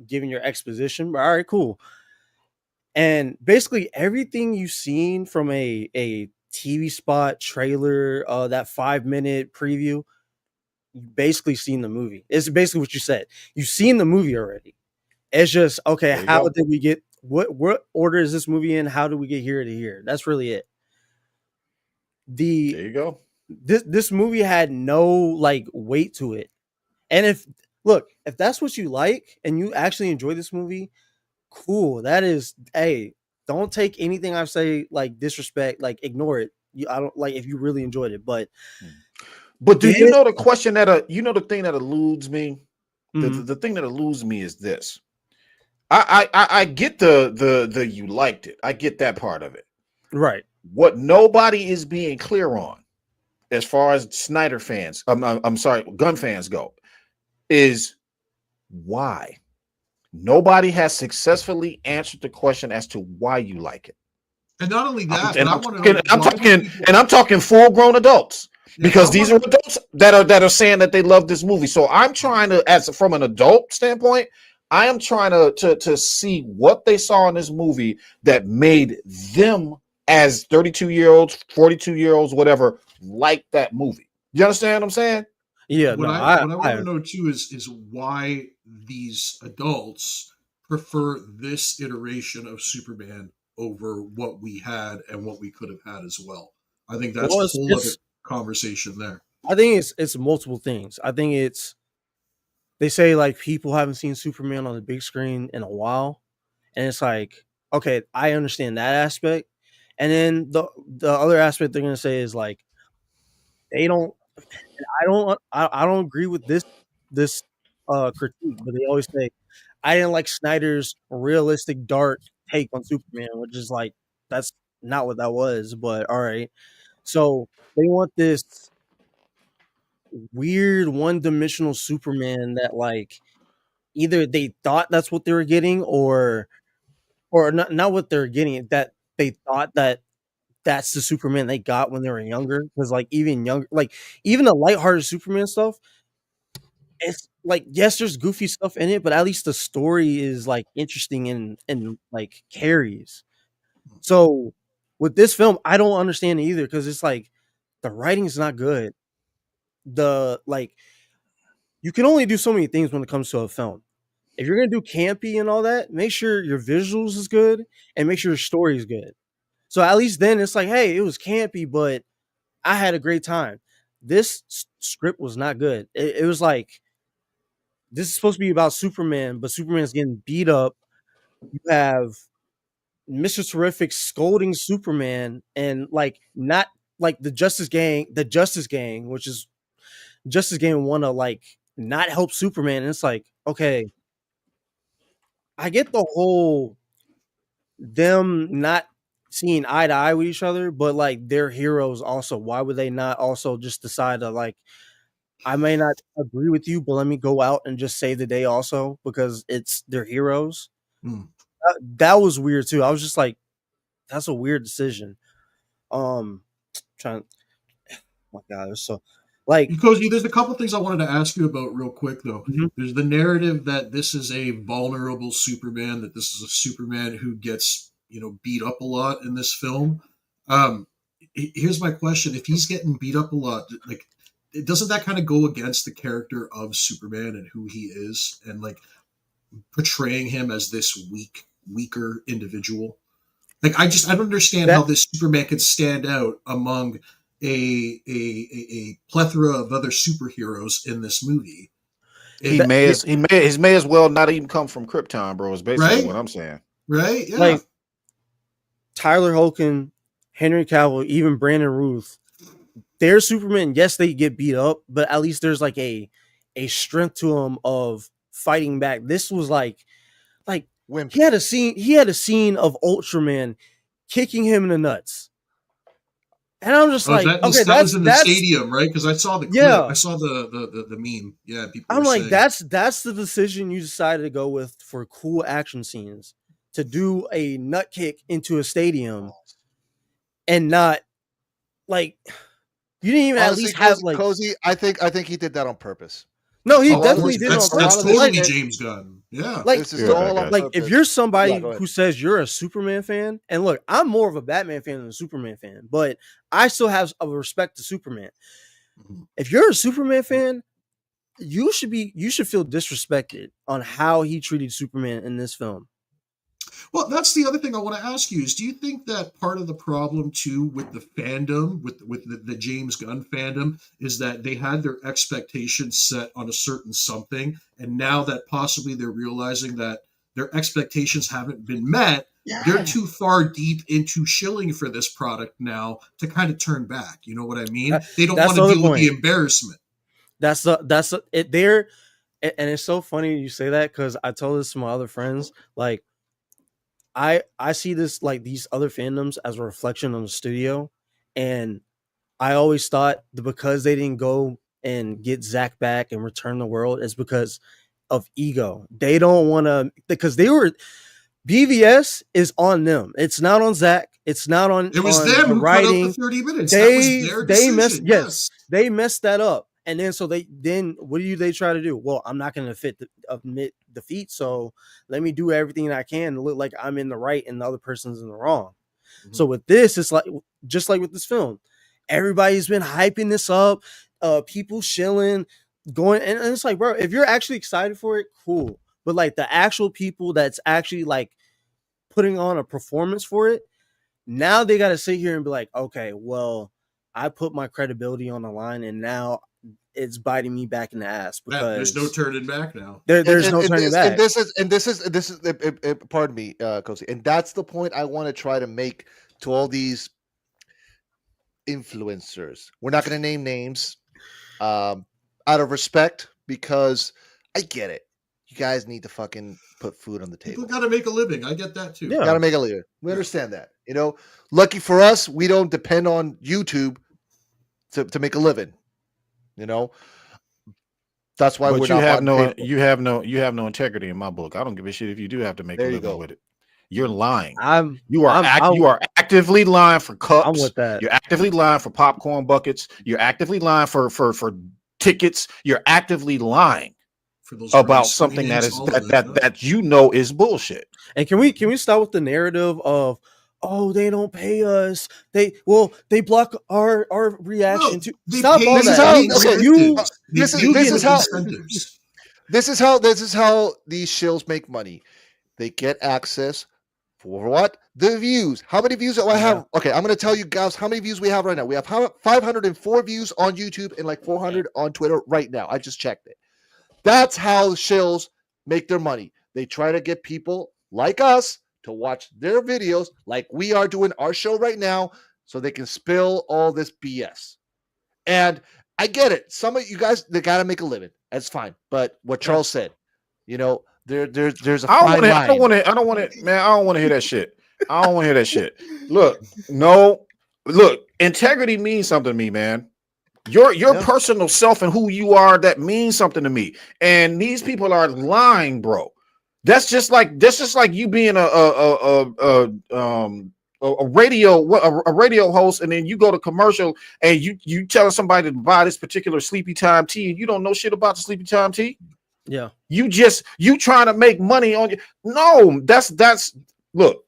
giving your exposition, but all right, cool. And basically everything you've seen from a TV spot, trailer, that 5-minute preview, you basically seen the movie. It's basically what you said. You've seen the movie already. It's just, okay, how did we get, what order is this movie in? How do we get here to here? That's really it. There you go. This movie had no like weight to it. And if that's what you like and you actually enjoy this movie, cool. That is, hey, don't take anything I say like disrespect, like ignore it. I don't like if you really enjoyed it, but do you know the question that the thing that eludes me? The thing that eludes me is this. I get the you liked it. I get that part of it. Right. What nobody is being clear on, as far as Snyder fans, I'm sorry, Gunn fans go, is why. Nobody has successfully answered the question as to why you like it. And not only that, I'm talking full-grown adults, because these are adults that are saying that they love this movie. So I'm trying to, from an adult standpoint, I am trying to see what they saw in this movie that made them, as 32-year-olds, 42-year-olds, whatever, like that movie. You understand what I'm saying? Yeah. What I want to know too is why these adults prefer this iteration of Superman over what we had and what we could have had as well. I think that's a whole other conversation there. I think it's multiple things. I think they say like people haven't seen Superman on the big screen in a while, and it's like, okay, I understand that aspect, and then the other aspect they're gonna say is like they don't. I don't agree with this critique, but they always say I didn't like Snyder's realistic dark take on Superman, which is like that's not what that was. But all right, so they want this weird one-dimensional Superman that like either they thought that's what they were getting, or not what they're getting, that they thought that that's the Superman they got when they were younger. Because like even younger, like even the lighthearted Superman stuff, it's like, yes, there's goofy stuff in it, but at least the story is like interesting and like carries. So with this film, I don't understand it either, because it's like the writing is not good. You can only do so many things when it comes to a film. If you're gonna do campy and all that, make sure your visuals is good and make sure your story is good. So at least then it's like, hey, it was campy, but I had a great time. This script was not good. It was like this is supposed to be about Superman, but Superman's getting beat up. You have Mr. Terrific scolding Superman and like not like the Justice Gang, which is Justice Gang want to like not help Superman. And it's like, okay, I get the whole them not seeing eye to eye with each other, but like they're heroes also. Why would they not also just decide to like, I may not agree with you, but let me go out and just save the day also because it's their heroes. That was weird too. I was just like, that's a weird decision. Trying, oh my God, it was so like because there's a couple things I wanted to ask you about real quick though. There's the narrative that this is a vulnerable Superman, that this is a Superman who gets beat up a lot in this film. Here's my question: if he's getting beat up a lot, like, doesn't that kind of go against the character of Superman and who he is, and like portraying him as this weaker individual? Like, I don't understand how this Superman could stand out among a plethora of other superheroes in this movie. He may as well not even come from Krypton, bro. Is basically what I'm saying. Right? Yeah. Like Tyler Hoechlin, Henry Cavill, even Brandon Routh, they're Superman. Yes, they get beat up, but at least there's like a strength to them of fighting back. This was like he had a scene of Ultraman kicking him in the nuts. And I'm just like, that was in the stadium, right? Because I saw the clip. I saw the meme. Yeah, people. I'm like, that's the decision you decided to go with for cool action scenes, to do a nut kick into a stadium, and not like you didn't even Honestly, at least have like Cozy. I think he did that on purpose. No, he definitely did. That's totally James Gunn. Yeah, like this is all on like purpose. if you're somebody who says you're a Superman fan, and look, I'm more of a Batman fan than a Superman fan, but I still have a respect to Superman. If you're a Superman fan, you should feel disrespected on how he treated Superman in this film. Well, that's the other thing I want to ask you is, do you think that part of the problem too with the fandom, with the James Gunn fandom, is that they had their expectations set on a certain something, and now that possibly they're realizing that their expectations haven't been met, they're too far deep into shilling for this product now to kind of turn back. You know what I mean? They don't want to deal with the embarrassment. That's it there, and it's so funny you say that because I told this to my other friends. Like, I see this like these other fandoms as a reflection on the studio, and I always thought that because they didn't go and get Zack back and return the world is because of ego. They don't want to, because BVS is on them. It's not on Zack. It's not on. It was on them the who writing. put up the 30 minutes. That was their decision. They messed that up. And then what do they try to do? Well, I'm not going to admit defeat, so let me do everything I can to look like I'm in the right and the other person's in the wrong. Mm-hmm. So with this, it's like just like with this film, everybody's been hyping this up, people shilling, going, and it's like, bro, if you're actually excited for it, cool. But like the actual people that's actually like putting on a performance for it, now they got to sit here and be like, okay, well, I put my credibility on the line, and now it's biting me back in the ass because there's no turning back now. There's no turning back. And this is pardon me, Cozy. And that's the point I want to try to make to all these influencers. We're not going to name names out of respect, because I get it. You guys need to fucking put food on the table. People got to make a living. I get that too. Yeah. Got to make a living. We understand that. You know, lucky for us, we don't depend on YouTube to make a living. You know, that's why you have no integrity in my book. I don't give a shit if you do have to make a living with it. You're lying. You are actively lying for cups. I'm with that. You're actively lying for popcorn buckets. You're actively lying for tickets. You're actively lying about something that you know is bullshit. And can we start with the narrative of, oh, they don't pay us. They block our reaction to stop all that. This is how these shills make money. They get access for what? The views. How many views do I have? Okay, I'm going to tell you guys how many views we have right now. We have 504 views on YouTube and like 400 on Twitter right now. I just checked it. That's how shills make their money. They try to get people like us to watch their videos like we are doing our show right now so they can spill all this BS. And I get it. Some of you guys, they got to make a living. That's fine. But what Charles said, you know, there's a fine line. I don't want to, man. I don't want to hear that shit. I don't want to hear that shit. Look, integrity means something to me, man. Your personal self and who you are, that means something to me. And these people are lying, bro. That's just like you being a radio host, and then you go to commercial and you telling somebody to buy this particular sleepy time tea, and you don't know shit about the sleepy time tea. Yeah, you trying to make money on you. No, that's look.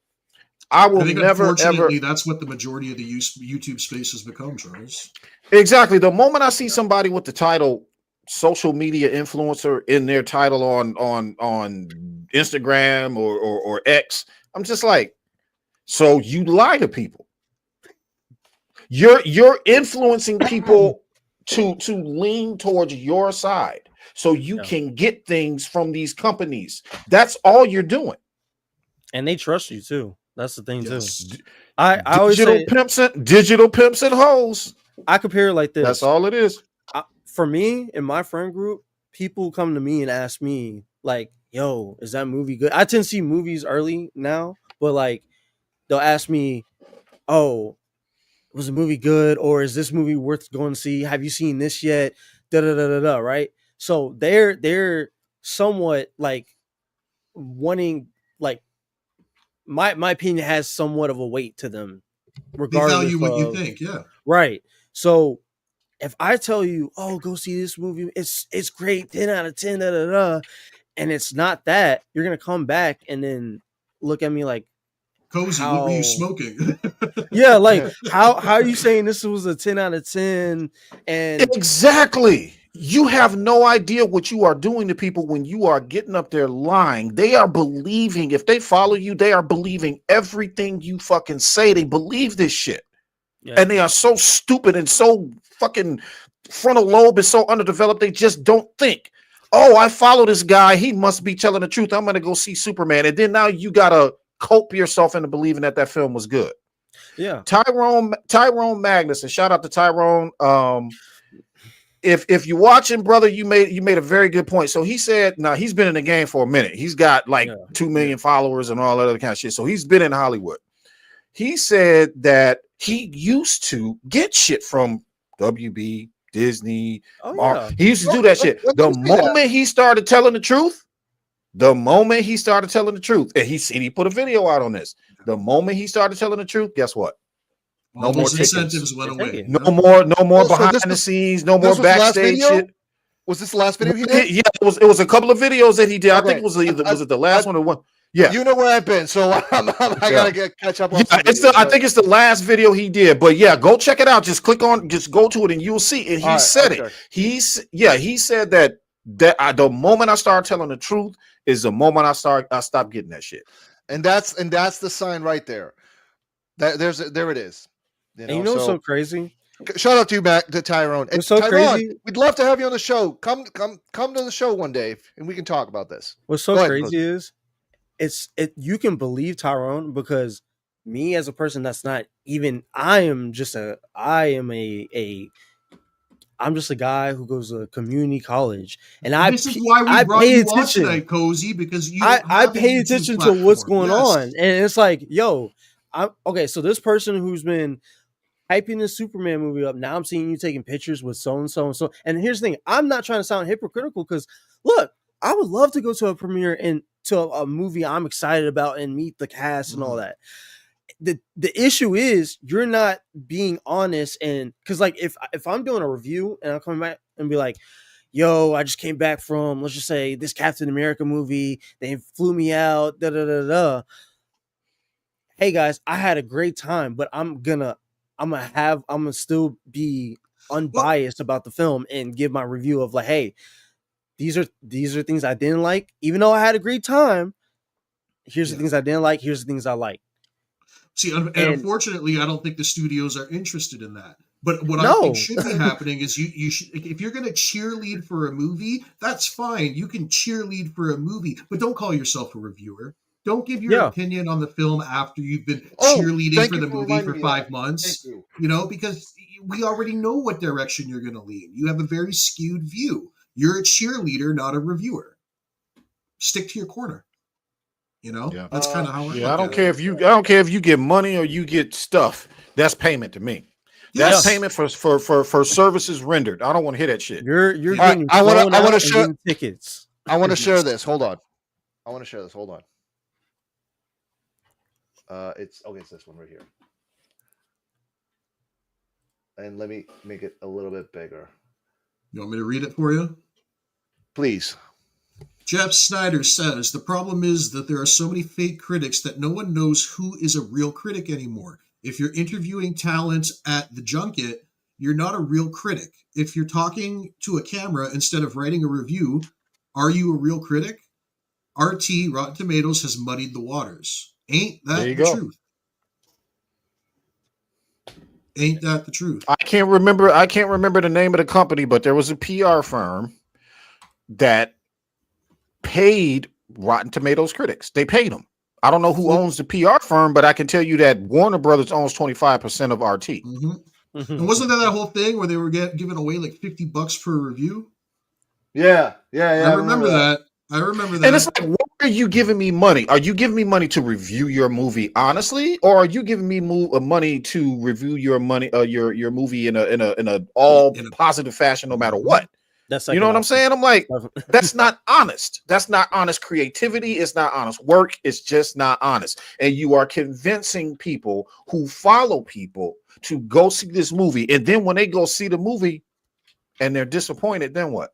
I think never ever. That's what the majority of the YouTube space has become, Charles. Exactly. The moment I see somebody with the title social media influencer in their title on Instagram or X, I'm just like, so you lie to people. You're influencing people to lean towards your side so you can get things from these companies. That's all you're doing. And they trust you too. That's the thing too. I always say digital pimps and hoes. I compare it like this. That's all it is. For me, in my friend group, people come to me and ask me like, yo, is that movie good? I tend to see movies early now, but like they'll ask me, oh, was the movie good? Or is this movie worth going to see? Have you seen this yet? Da da da da da. Right. So they're somewhat like wanting, like, my opinion has somewhat of a weight to them, regardless. They value what you think, yeah. Right. So if I tell you, oh, go see this movie, it's great, 10 out of 10, da da da, and it's not that, you're gonna come back and then look at me like, Cozy, what were you smoking? Yeah, like how are you saying this was a 10 out of 10? And exactly. You have no idea what you are doing to people when you are getting up there lying. They are believing, if they follow you, they are believing everything you fucking say. They believe this shit. Yeah. And they are so stupid and so fucking frontal lobe is so underdeveloped, they just don't think, oh, I follow this guy, he must be telling the truth, I'm gonna go see Superman. And then now you gotta cope yourself into believing that film was good. Yeah. Tyrone Magnus, and shout out to Tyrone. If you're watching, brother, you made a very good point. So he said, now he's been in the game for a minute. He's got like 2 million followers and all that other kind of shit. So he's been in Hollywood. He said that he used to get shit from WB, Disney. He used to do that shit. The moment he started telling the truth, and he put a video out on this. The moment he started telling the truth, guess what? No more incentives went away. No more behind the scenes. No more backstage shit. Was this the last video he did? Yeah, it was a couple of videos that he did. I think it was it the last one or one? Yeah, you know where I've been, so I gotta catch up on. I think it's the last video he did, but yeah, go check it out. Just go to it and you'll see. And he said it. He said that the moment I start telling the truth is the moment I stop getting that shit. And that's the sign right there. There it is. You know what's so crazy? Shout out to you, back to Tyrone. It's so crazy. We'd love to have you on the show. Come to the show one day, and we can talk about this. What's so crazy is, you can believe Tyrone, because me as a person that's not even, I'm just a guy who goes to community college, and this is why we brought you on tonight, Cozy, because I pay attention to what's going on, and it's like, yo, okay, so this person who's been hyping the Superman movie up, now I'm seeing you taking pictures with so and so and so. And here's the thing, I'm not trying to sound hypocritical, because look, I would love to go to a premiere and to a movie I'm excited about and meet the cast and all that. The issue is you're not being honest, and because like if I'm doing a review and I'm coming back and be like, yo, I just came back from, let's just say, this Captain America movie, they flew me out, da da da da. Hey guys, I had a great time, but I'm gonna still be unbiased about the film and give my review of like, hey, these are things I didn't like, even though I had a great time. Here's the things I didn't like. Here's the things I like. See, and unfortunately, I don't think the studios are interested in that. But what I think should be happening is you should, if you're going to cheerlead for a movie, that's fine. You can cheerlead for a movie, but don't call yourself a reviewer. Don't give your opinion on the film after you've been cheerleading for the movie for 5 months. You know, because we already know what direction you're going to lean. You have a very skewed view. You're a cheerleader, not a reviewer. Stick to your corner. You know, that's kind of how I don't care if you get money or you get stuff. That's payment to me. That's payment for services rendered. I don't want to hear that shit. You're getting I want to share tickets. I want to share this. Hold on. I want to share this. Hold on. It's this one right here. And let me make it a little bit bigger. You want me to read it for you? Please. Jeff Snyder says, the problem is that there are so many fake critics that no one knows who is a real critic anymore. If you're interviewing talent at the junket, you're not a real critic. If you're talking to a camera instead of writing a review, are you a real critic? RT, Rotten Tomatoes, has muddied the waters. Ain't that the truth? Ain't that the truth? I can't remember the name of the company, but there was a PR firm that paid Rotten Tomatoes critics. They paid them. I don't know who owns the PR firm, but I can tell you that Warner Brothers owns 25% of RT. Mm-hmm. And wasn't there that whole thing where they were giving away like $50 per review? Yeah. I remember that. And it's like, what are you giving me money? Are you giving me money to review your movie honestly, or are you giving me money to review your movie in a all positive fashion, no matter what? You know what I'm saying? I'm like, that's not honest. That's not honest creativity. It's not honest work. It's just not honest. And you are convincing people who follow people to go see this movie. And then when they go see the movie and they're disappointed, then what?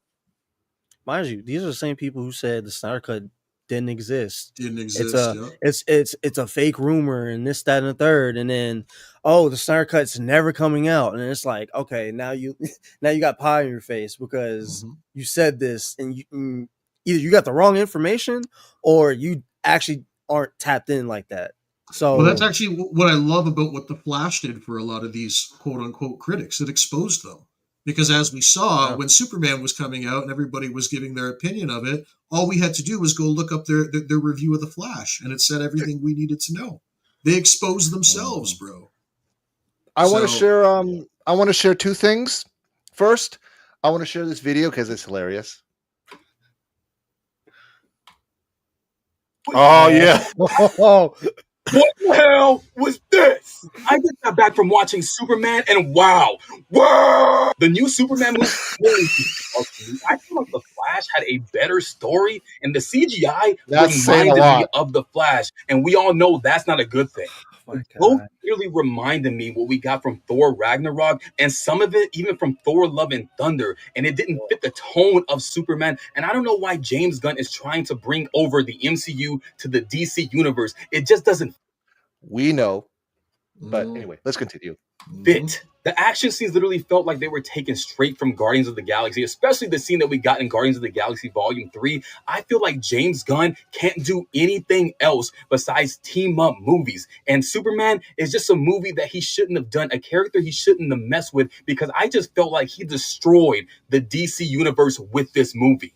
Mind you, these are the same people who said the Snyder Cut didn't exist. It's a fake rumor and this, that, and the third. And then, the Snyder Cut's never coming out. And it's like, okay, now you got pie in your face because you said this, and either you got the wrong information or you actually aren't tapped in like that. So that's actually what I love about what The Flash did for a lot of these quote unquote critics. It exposed them. Because as we saw, when Superman was coming out and everybody was giving their opinion of it, all we had to do was go look up their review of The Flash, and it said everything we needed to know. They exposed themselves, bro. I want to share two things. First, I want to share this video because it's hilarious. Oh yeah. What the hell was this? I just got back from watching Superman, and wow, the new Superman movie. I feel like The Flash had a better story, and the CGI reminded me of The Flash, and we all know that's not a good thing. Both clearly reminded me what we got from Thor Ragnarok, and some of it even from Thor Love and Thunder, and it didn't fit the tone of Superman. And I don't know why James Gunn is trying to bring over the MCU to the DC universe. It just doesn't. We know, but anyway, let's continue. Fit. The action scenes literally felt like they were taken straight from Guardians of the Galaxy, especially the scene that we got in Guardians of the Galaxy Volume 3. I feel like James Gunn can't do anything else besides team up movies. And Superman is just a movie that he shouldn't have done, a character he shouldn't have messed with, because I just felt like he destroyed the DC universe with this movie.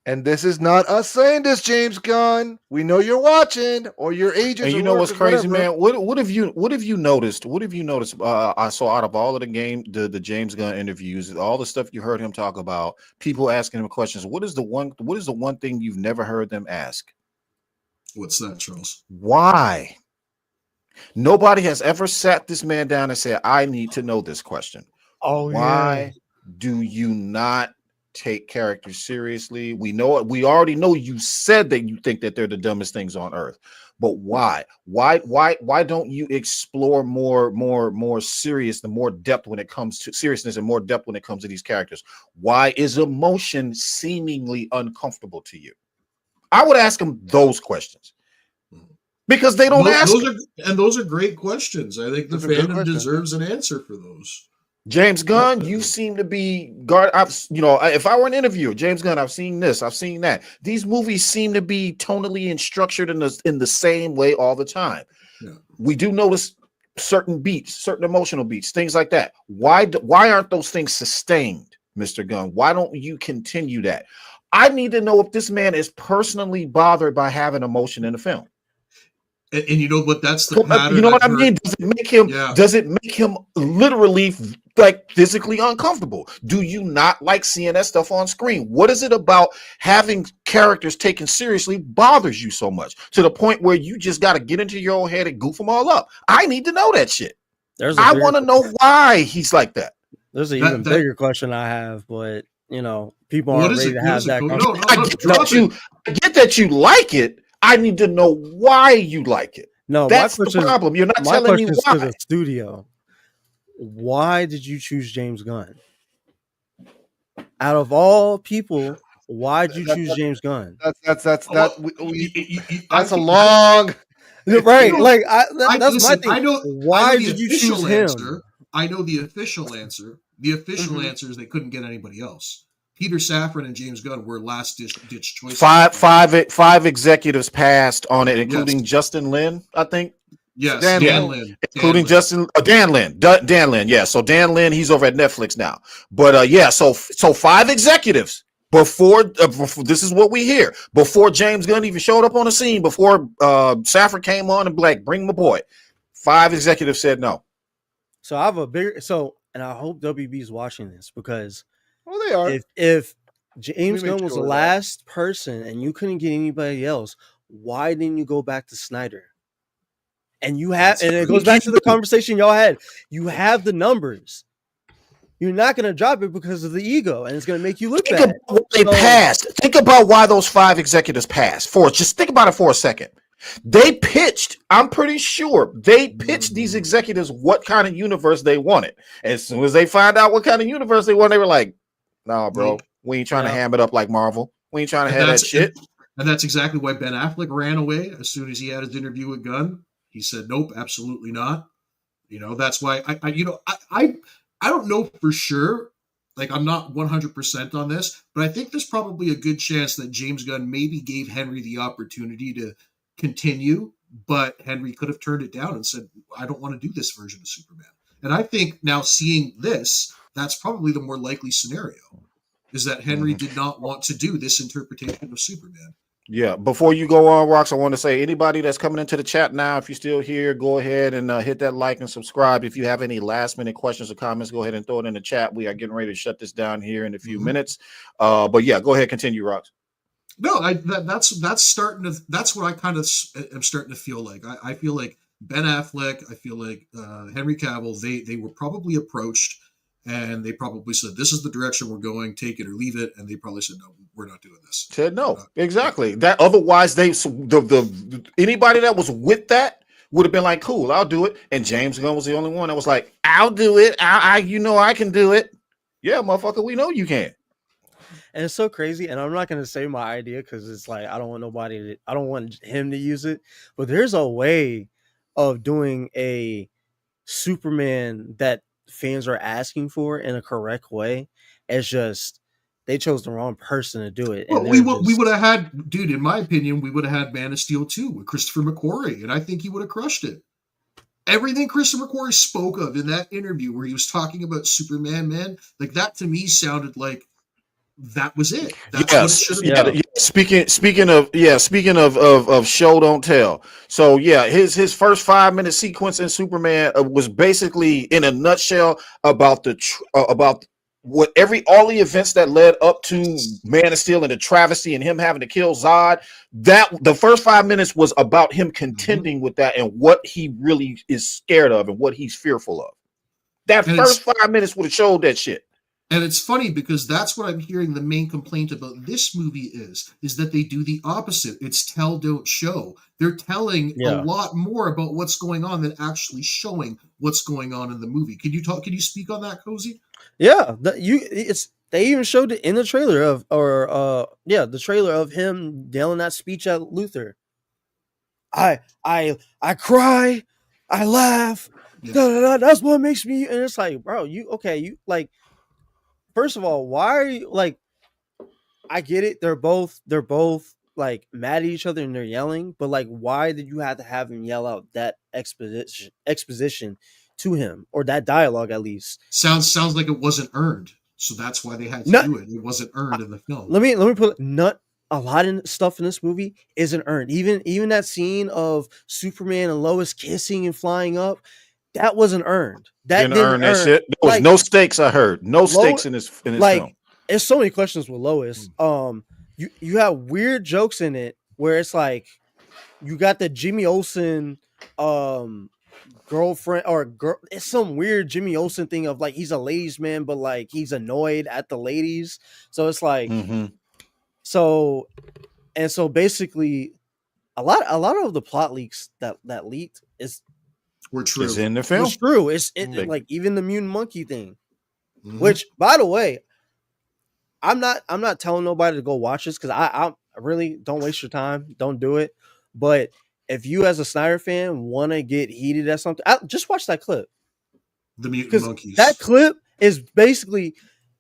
And this is not us saying this, James Gunn. We know you're watching, or your agents. And you know what's crazy, man? What have you noticed? What have you noticed? I saw out of all of the James Gunn interviews, all the stuff you heard him talk about, people asking him questions. What is the one thing you've never heard them ask? What's that, Charles? Why? Nobody has ever sat this man down and said, "I need to know this question." Why do you not take characters seriously? We already know you said that you think that they're the dumbest things on earth, but why don't you explore more serious, the more depth when it comes to seriousness and more depth when it comes to these characters? Why is emotion seemingly uncomfortable to you? I would ask them those questions because they don't ask. Those are great questions. I think the fandom deserves an answer for those. James Gunn, you seem to be if I were an interviewer, James Gunn, I've seen this, I've seen that. These movies seem to be tonally and structured in the same way all the time. Yeah. We do notice certain beats, certain emotional beats, things like that. Why aren't those things sustained, Mr. Gunn? Why don't you continue that? I need to know if this man is personally bothered by having emotion in the film. And you know what? That's the pattern. You know what I I've mean? heard. Does it make him? Yeah. Does it make him literally like physically uncomfortable? Do you not like seeing that stuff on screen? What is it about having characters taken seriously bothers you so much to the point where you just got to get into your own head and goof them all up? I need to know that shit. I want to know why he's like that. There's an even bigger question I have, but you know, people aren't ready to have that conversation. I get that you like it. I need to know why you like it. No, that's the problem. You're not telling me why. To the studio. Why did you choose James Gunn? Out of all people, why did you choose James Gunn? That's a long right. Like that's listen, my thing. I know why the did you official choose him? answer. I know the official answer. The official answer is they couldn't get anybody else. Peter Safran and James Gunn were last ditch choices. Five executives passed on it, including Justin Lin, I think. Yes, Dan Lin. Including Dan Lin. Dan Lin, yeah. So Dan Lin, he's over at Netflix now. But yeah, so 5 executives before this is what we hear. Before James Gunn even showed up on the scene, before Safran came on and like, bring my boy. 5 executives said no. So I have a bigger and I hope WB's watching this because they are. If James Gunn was the last person and you couldn't get anybody else, why didn't you go back to Snyder? And you have, and it goes back to the conversation y'all had. You have the numbers. You're not going to drop it because of the ego, and it's going to make you look bad. They passed. Think about why those 5 executives passed. Just think about it for a second. They pitched. I'm pretty sure they pitched these executives what kind of universe they wanted. As soon as they find out what kind of universe they want, they were like, "Nah, bro, we ain't trying to ham it up like Marvel. We ain't trying to have that shit." And that's exactly why Ben Affleck ran away as soon as he had his interview with Gunn. He said, "Nope, absolutely not." You know, that's why I don't know for sure. Like, I'm not 100% on this, but I think there's probably a good chance that James Gunn maybe gave Henry the opportunity to continue, but Henry could have turned it down and said, "I don't want to do this version of Superman." And I think now seeing this, that's probably the more likely scenario, is that Henry did not want to do this interpretation of Superman. Yeah, before you go on, Rox, I want to say anybody that's coming into the chat now, if you're still here, go ahead and hit that like and subscribe. If you have any last minute questions or comments, go ahead and throw it in the chat. We are getting ready to shut this down here in a few minutes. But yeah, go ahead, continue, Rox. No, that's starting to. That's what I kind of am starting to feel like. I feel like Ben Affleck. I feel like Henry Cavill. They were probably approached, and they probably said, "This is the direction we're going. Take it or leave it." And they probably said, "No, we're not doing this." Said no, exactly. That otherwise anybody that was with that would have been like, "Cool, I'll do it." And James Gunn was the only one that was like, "I'll do it. I can do it." Yeah, motherfucker, we know you can. And it's so crazy, and I'm not going to say my idea because it's like I don't want him to use it. But there's a way of doing a Superman that fans are asking for in a correct way. It's just they chose the wrong person to do it. Well, we would have had, dude. In my opinion, we would have had Man of Steel 2 with Christopher McQuarrie, and I think he would have crushed it. Everything Christopher McQuarrie spoke of in that interview where he was talking about Superman, man, like that to me sounded like that was it. That's what it should have been. Speaking of show don't tell. So yeah, his first 5-minute sequence in Superman was basically in a nutshell about all the events that led up to Man of Steel and the travesty and him having to kill Zod. That the first 5 minutes was about him contending with that and what he really is scared of and what he's fearful of. That first 5 minutes would have showed that shit. And it's funny because that's what I'm hearing the main complaint about this movie is that they do the opposite. It's tell, don't show. They're telling a lot more about what's going on than actually showing what's going on in the movie. Can you speak on that, Cozy? Yeah, they even showed it in the trailer the trailer of him yelling that speech at Luthor. I cry, I laugh. That's what makes me. And it's like, bro, you like. First of all, why are you like? I get it. They're both like mad at each other and they're yelling, but like why did you have to have him yell out that exposition to him, or that dialogue at least? Sounds like it wasn't earned, so that's why they had to No, do it. It wasn't earned in the film. let me put not a lot of stuff in this movie isn't earned. Even that scene of Superman and Lois kissing and flying up, that wasn't earned. That Didn't didn't earn that earn. shit. There was Like, no stakes. I heard no stakes in this like, film. there's so many questions with Lois. You have weird jokes in it where it's like you got the Jimmy Olsen girlfriend or girl. It's some weird Jimmy Olsen thing of like he's a ladies man, but like he's annoyed at the ladies. So it's like so basically a lot of the plot leaks that leaked were true. It's in the film. It's true. It's like even the mutant monkey thing. Mhm. Which, by the way, I'm not telling nobody to go watch this because I really don't waste your time. Don't do it. But if you as a Snyder fan want to get heated at something, just watch that clip. The mutant monkeys. That clip is basically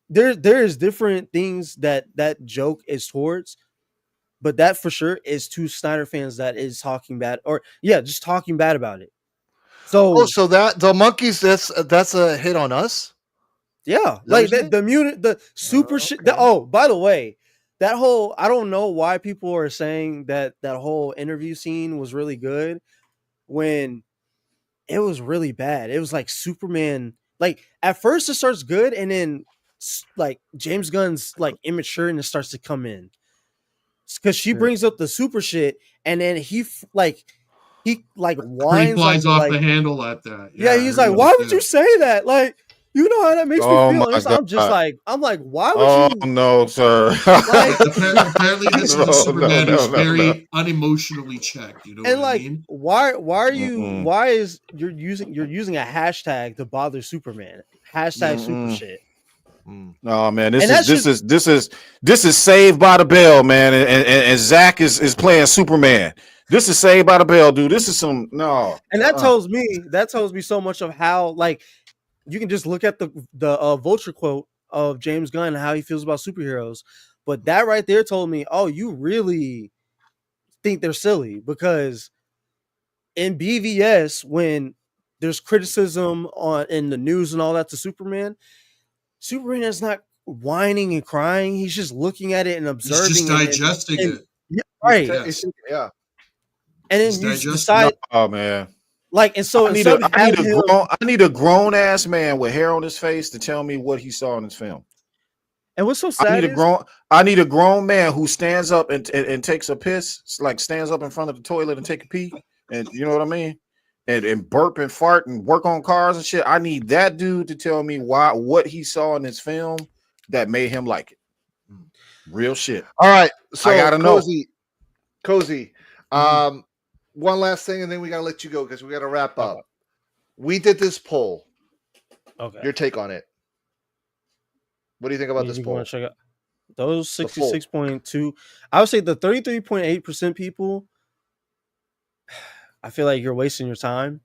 there is different things that joke is towards, but that for sure is two Snyder fans that is talking bad just talking bad about it. So that the monkeys, that's a hit on us. Yeah, like the mutant, the super shit. By the way, that whole I don't know why people are saying that whole interview scene was really good when it was really bad. It was like Superman. Like at first it starts good, and then like James Gunn's like immature and it starts to come in because she brings up the super shit, and then he whines flies off like, the handle at that. Yeah, he's like, why would you say that? Like, you know how that makes me feel. I'm just like, why would you? No, sir. Apparently, this is a Superman who's very unemotionally checked. You know And what like, I mean? why are you? Why is you're using a hashtag to bother Superman? Hashtag super shit. Oh man, this is Saved by the Bell, man, and Zach is playing Superman. This is Saved by the Bell, dude. This is some no. And that tells me so much of how like you can just look at the Vulture quote of James Gunn and how he feels about superheroes, but that right there told me, oh, you really think they're silly because in BVS when there's criticism in the news and all that to Superman is not whining and crying. He's just looking at it and observing. He's just digesting it. Yeah, right. Yeah. And then you decide. Oh man. Like, and so I need a grown ass man with hair on his face to tell me what he saw in this film. And what's so sad I need a grown man who stands up and takes a piss, like stands up in front of the toilet and take a pee, and you know what I mean, and burp and fart and work on cars and shit. I need that dude to tell me what he saw in this film that made him like it. Real shit. All right, so I gotta Cozy. One last thing, and then we gotta let you go because we gotta wrap up. We did this poll. Okay. Your take on it. What do you think about this poll? Check out those 66.2. I would say the 33.8% people. I feel like you're wasting your time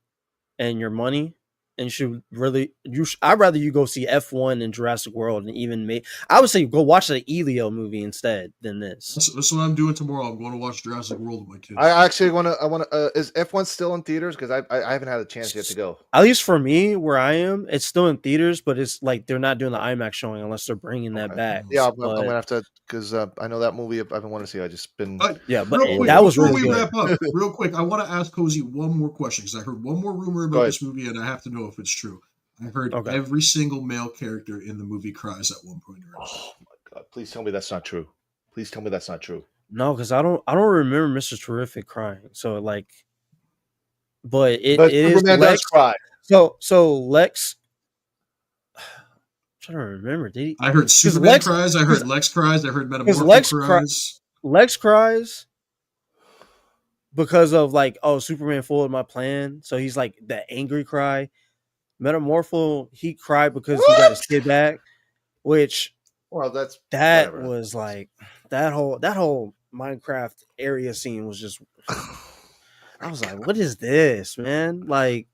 and your money, and you should really. I'd rather you go see F1 and Jurassic World, and even I would say go watch the Elio movie instead than this. That's what I'm doing tomorrow. I'm going to watch Jurassic World with my kids. I actually want to. Is F1 still in theaters? Because I haven't had a chance yet to go. At least for me, where I am, it's still in theaters, but it's like they're not doing the IMAX showing unless they're bringing that back. Yeah, I'm gonna have to because I know that movie. I've been wanting to see. I just been but that was really good. Wrap up real quick. I want to ask Cozy one more question because I heard one more rumor about this movie, and I have to know if it's true. I heard every single male character in the movie cries at one point or another. Oh my god! Please tell me that's not true. Please tell me that's not true. No, because I don't remember Mr. Terrific crying. So like, but it is Lex. Does cry. So Lex. I'm trying to remember. Did he? I heard Superman cries. I heard Lex cries. I heard Metamorpho cries. Lex cries because of like, oh, Superman foiled my plan. So he's like the angry cry. Metamorpho, he cried because he got his kid back, which that was like that whole Minecraft area scene was just. I was like, what is this, man? Like,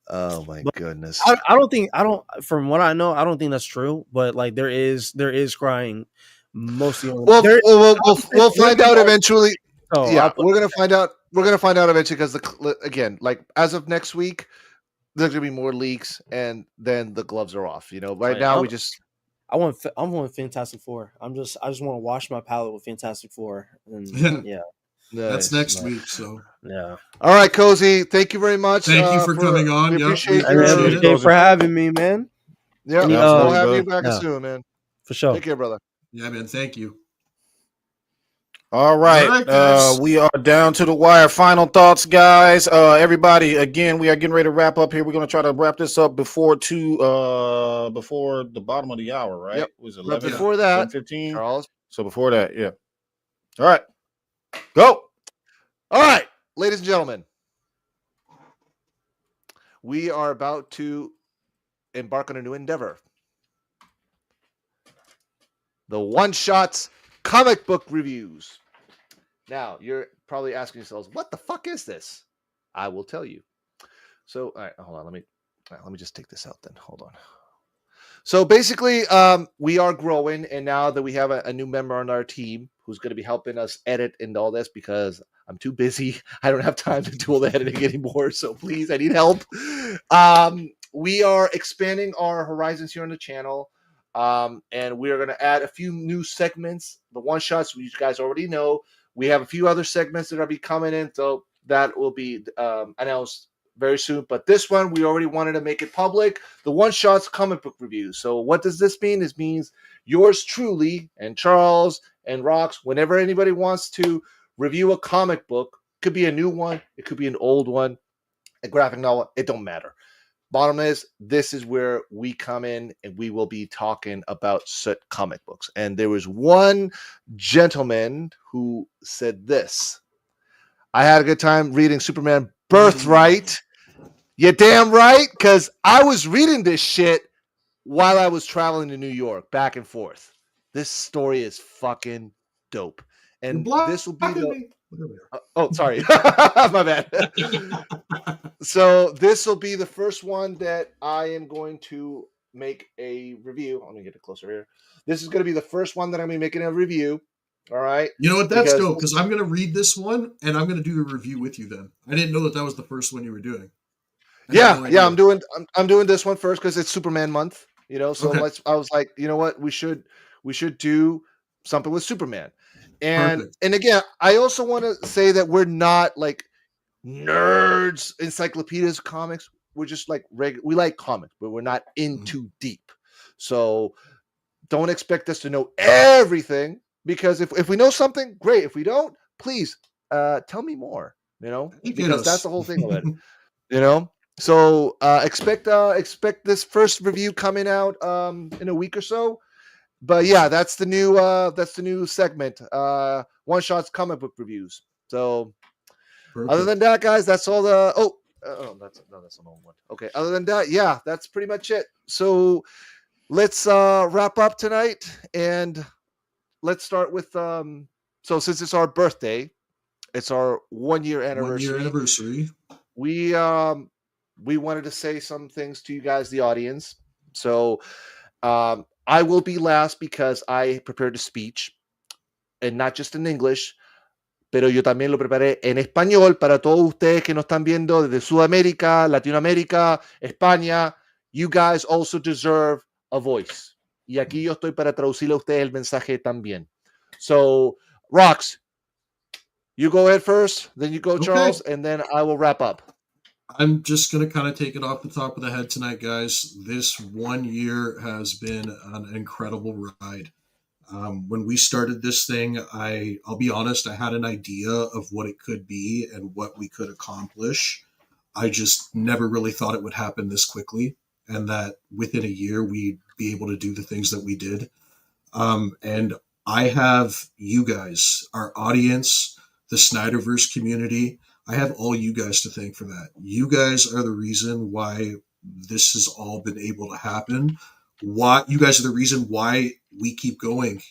oh my goodness! I don't. From what I know, I don't think that's true. But like, there is crying mostly on. We'll find out eventually. So Yeah, I'll put- we're gonna find out. We're gonna find out eventually because again, like as of next week, there's gonna be more leaks, and then the gloves are off. You know, right like, now I'm, we just. I'm going Fantastic Four. I just want to wash my palate with Fantastic Four, and yeah, That's next week. So yeah. All right, Cozy. Thank you very much. Thank you for coming on. We Yeah, appreciate And I your. appreciate for having me, man. Yeah, Any, we'll have you back yeah, soon, man. for sure. Take care, brother. Yeah, man. Thank you. All right, guys. we are down to the wire. Final thoughts, guys. Everybody, again, we are getting ready to wrap up here. We're going to try to wrap this up before the bottom of the hour, right? Yep. It was But 11, before that, 11:15. Charles. So before that, yeah. All right, go. All right, ladies and gentlemen, we are about to embark on a new endeavor. The One Shots comic book reviews. Now, you're probably asking yourselves, what the fuck is this? I will tell you. So, all right, hold on. Let me just take this out then. Hold on. So basically, we are growing, and now that we have a new member on our team who's going to be helping us edit and all this because I'm too busy. I don't have time to do all the editing anymore. So please, I need help. We are expanding our horizons here on the channel. And we're going to add a few new segments. The one shots, you guys already know. We have a few other segments that will be coming in, so that will be announced very soon. But this one, we already wanted to make it public. The one shots comic book review. So what does this mean? This means yours truly and Charles and Rox, whenever anybody wants to review a comic book, could be a new one, it could be an old one, a graphic novel, it don't matter. Bottom is, this is where we come in and we will be talking about set comic books. And there was one gentleman who said this: I had a good time reading Superman Birthright. You damn right, because I was reading this shit while I was traveling to New York, back and forth. This story is fucking dope. And this will be the... Oh, sorry. My bad. So this will be the first one that I am going to make a review. Let me get it closer here. This is going to be the first one that I'm going to be making a review. All right. You know what? That's dope, because I'm going to read this one and I'm going to do the review with you then. I didn't know that was the first one you were doing. Yeah, I'm doing this one first because it's Superman month, you know. So I was like, you know what, we should do something with Superman. And and again, I also want to say that we're not like nerds, encyclopedias, comics. We're just like we like comics, but we're not in too deep. So don't expect us to know everything, because if we know something, great. If we don't, please tell me more, you know, because that's the whole thing of it, you know. So expect this first review coming out in a week or so. But yeah, that's the new segment. One shots comic book reviews. So other than that, guys, that's all the that's an old one. Okay. Other than that, yeah, that's pretty much it. So let's wrap up tonight, and let's start with so since it's our birthday, it's our 1 year anniversary. 1 year anniversary. We wanted to say some things to you guys, the audience. So I will be last because I prepared a speech, and not just in English, pero yo también lo preparé en español para todos ustedes que nos están viendo desde Sudamérica, Latinoamérica, España. You guys also deserve a voice. Y aquí yo estoy para traducirle a ustedes el mensaje también. So, Rox, you go ahead first, then you go, Charles, and then I will wrap up. I'm just going to kind of take it off the top of the head tonight, guys. This 1 year has been an incredible ride. When we started this thing, I'll be honest, I had an idea of what it could be and what we could accomplish. I just never really thought it would happen this quickly, and that within a year we'd be able to do the things that we did. And I have you guys, our audience, the Snyderverse community. I have all you guys to thank for that. You guys are the reason why this has all been able to happen. Why you guys are the reason why we keep going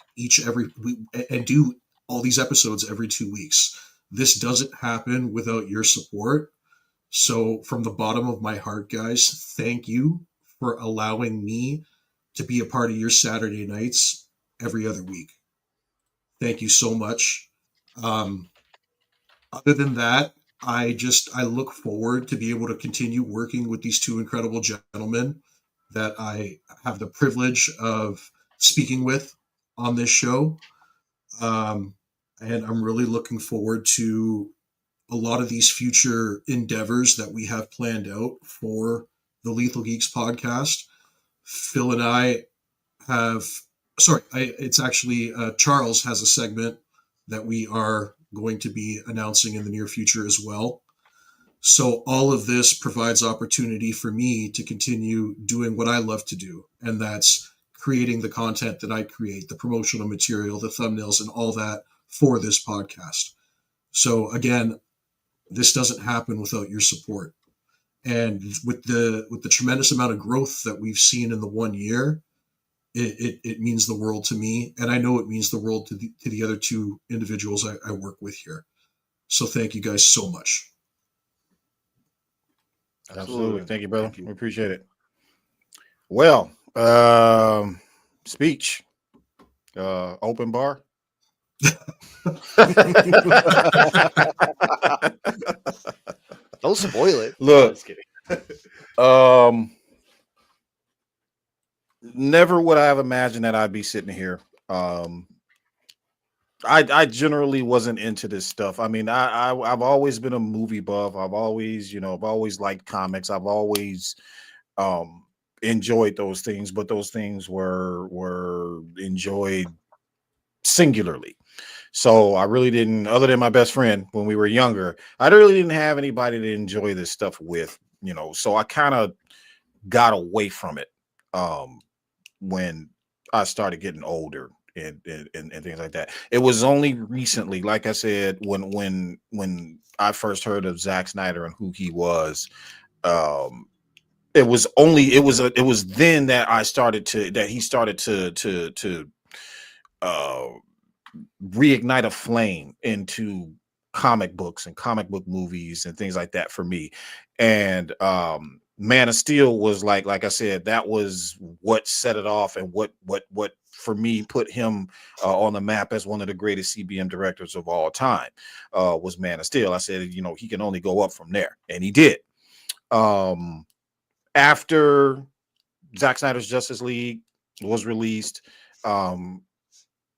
every week and do all these episodes every 2 weeks. This doesn't happen without your support. So from the bottom of my heart, guys, thank you for allowing me to be a part of your Saturday nights every other week. Thank you so much. Other than that, I look forward to be able to continue working with these two incredible gentlemen that I have the privilege of speaking with on this show. And I'm really looking forward to a lot of these future endeavors that we have planned out for the Lethal Geeks podcast. Phil and I have, it's actually Charles has a segment that we are going to be announcing in the near future as well. So all of this provides opportunity for me to continue doing what I love to do, and that's creating the content that I create, the promotional material, the thumbnails, and all that for this podcast. So again, this doesn't happen without your support. And with the tremendous amount of growth that we've seen in the 1 year, it means the world to me, and I know it means the world to the other two individuals I work with here. So thank you guys so much. Absolutely. Thank you, brother. We appreciate it. Well, speech. Open bar. Don't spoil it. Look, No, just kidding. Never would I have imagined that I'd be sitting here. I generally wasn't into this stuff. I mean, I've always been a movie buff. I've always liked comics. I've always enjoyed those things, but those things were enjoyed singularly. So I really didn't, other than my best friend when we were younger, I really didn't have anybody to enjoy this stuff with, so I kind of got away from it when I started getting older and things like that. It was only recently, like I said, when I first heard of Zack Snyder and who he was, it was then that he started to reignite a flame into comic books and comic book movies and things like that for me. And Man of Steel was like I said, that was what set it off, and what for me put him on the map as one of the greatest CBM directors of all time, was Man of Steel. I said, he can only go up from there, and he did. After Zack Snyder's Justice League was released,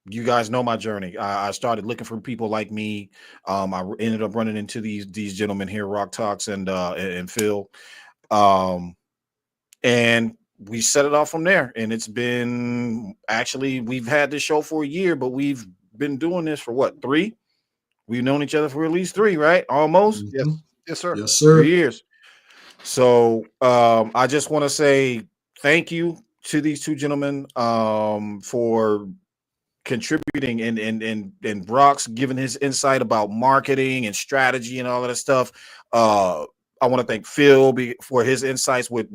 you guys know my journey. I started looking for people like me. I ended up running into these gentlemen here, Rock Talks and Phil, and we set it off from there. And it's been, actually, we've had this show for a year, but we've been doing this for what, 3? We've known each other for at least 3, right? Almost. Yes, sir. Yes, sir. 3 years. So I just want to say thank you to these two gentlemen for contributing, and Brock's giving his insight about marketing and strategy and all of that stuff. I want to thank Phil for his insights with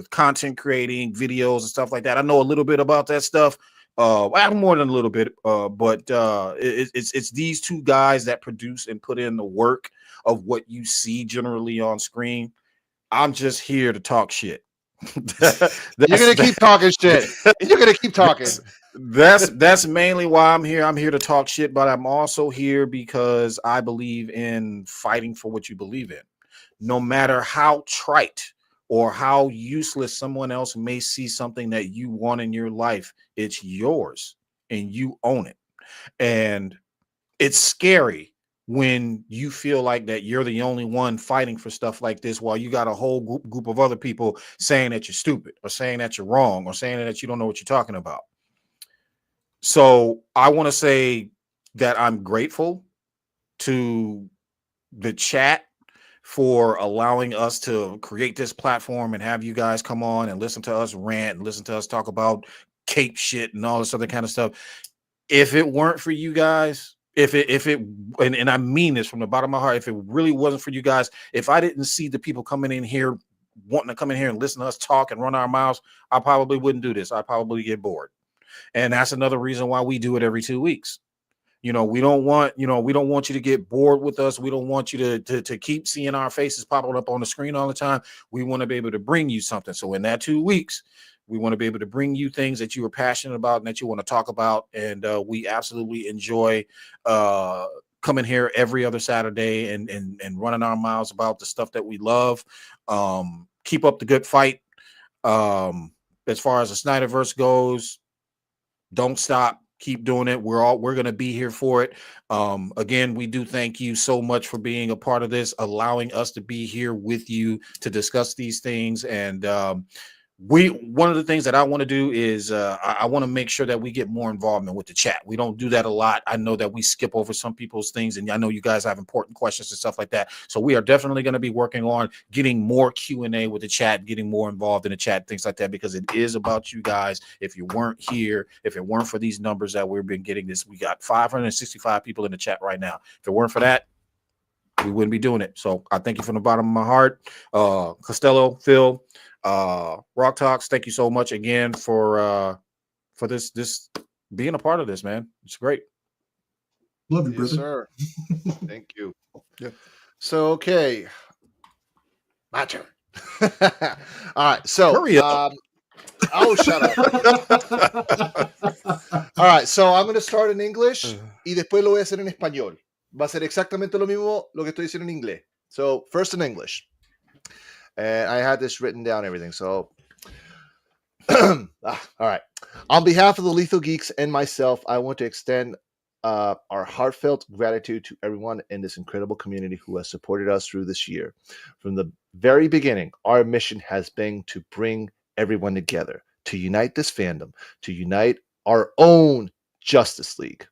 content creating, videos and stuff like that. I know a little bit about that stuff. I have more than a little bit, but it's these two guys that produce and put in the work of what you see generally on screen. I'm just here to talk shit. You're gonna keep talking shit. You're gonna keep talking. That's mainly why I'm here. I'm here to talk shit, but I'm also here because I believe in fighting for what you believe in. No matter how trite or how useless someone else may see something that you want in your life, it's yours and you own it. And it's scary when you feel like that you're the only one fighting for stuff like this, while you got a whole group of other people saying that you're stupid, or saying that you're wrong, or saying that you don't know what you're talking about. So I want to say that I'm grateful to the chat for allowing us to create this platform and have you guys come on and listen to us rant and listen to us talk about cape shit and all this other kind of stuff. If it weren't for you guys, and I mean this from the bottom of my heart, if it really wasn't for you guys, if I didn't see the people coming in here wanting to come in here and listen to us talk and run our mouths, I probably wouldn't do this. I'd probably get bored. And that's another reason why we do it every 2 weeks. We don't want you to get bored with us. We don't want you to keep seeing our faces popping up on the screen all the time. We want to be able to bring you something. So in that 2 weeks, We want to be able to bring you things that you are passionate about and that you want to talk about. And we absolutely enjoy coming here every other Saturday and running our miles about the stuff that we love. Keep up the good fight. As far as the Snyderverse goes, don't stop. Keep doing it. We're going to be here for it. Again, we do thank you so much for being a part of this, allowing us to be here with you to discuss these things. And one of the things that I want to do is I want to make sure that we get more involvement with the chat. We don't do that a lot. I know that we skip over some people's things, and I know you guys have important questions and stuff like that. So we are definitely going to be working on getting more Q&A with the chat, getting more involved in the chat, things like that, because it is about you guys. If you weren't here, if it weren't for these numbers that we've been getting this, we got 565 people in the chat right now. If it weren't for that, we wouldn't be doing it. So I thank you from the bottom of my heart. Costello, Phil, Rock Talks, thank you so much again for this being a part of this, man. It's great. Love you, Yes, brother. sir. Thank you. Yeah. So okay, my turn. All right. So hurry up. Oh, shut up. All right. So I'm going to start in English y después lo voy a hacer en español. Va a ser exactamente lo mismo lo que estoy diciendo en inglés. So first in English. And I had this written down, everything. So, all right. On behalf of the Lethal Geeks and myself, I want to extend our heartfelt gratitude to everyone in this incredible community who has supported us through this year. From the very beginning, our mission has been to bring everyone together, to unite this fandom, to unite our own Justice League.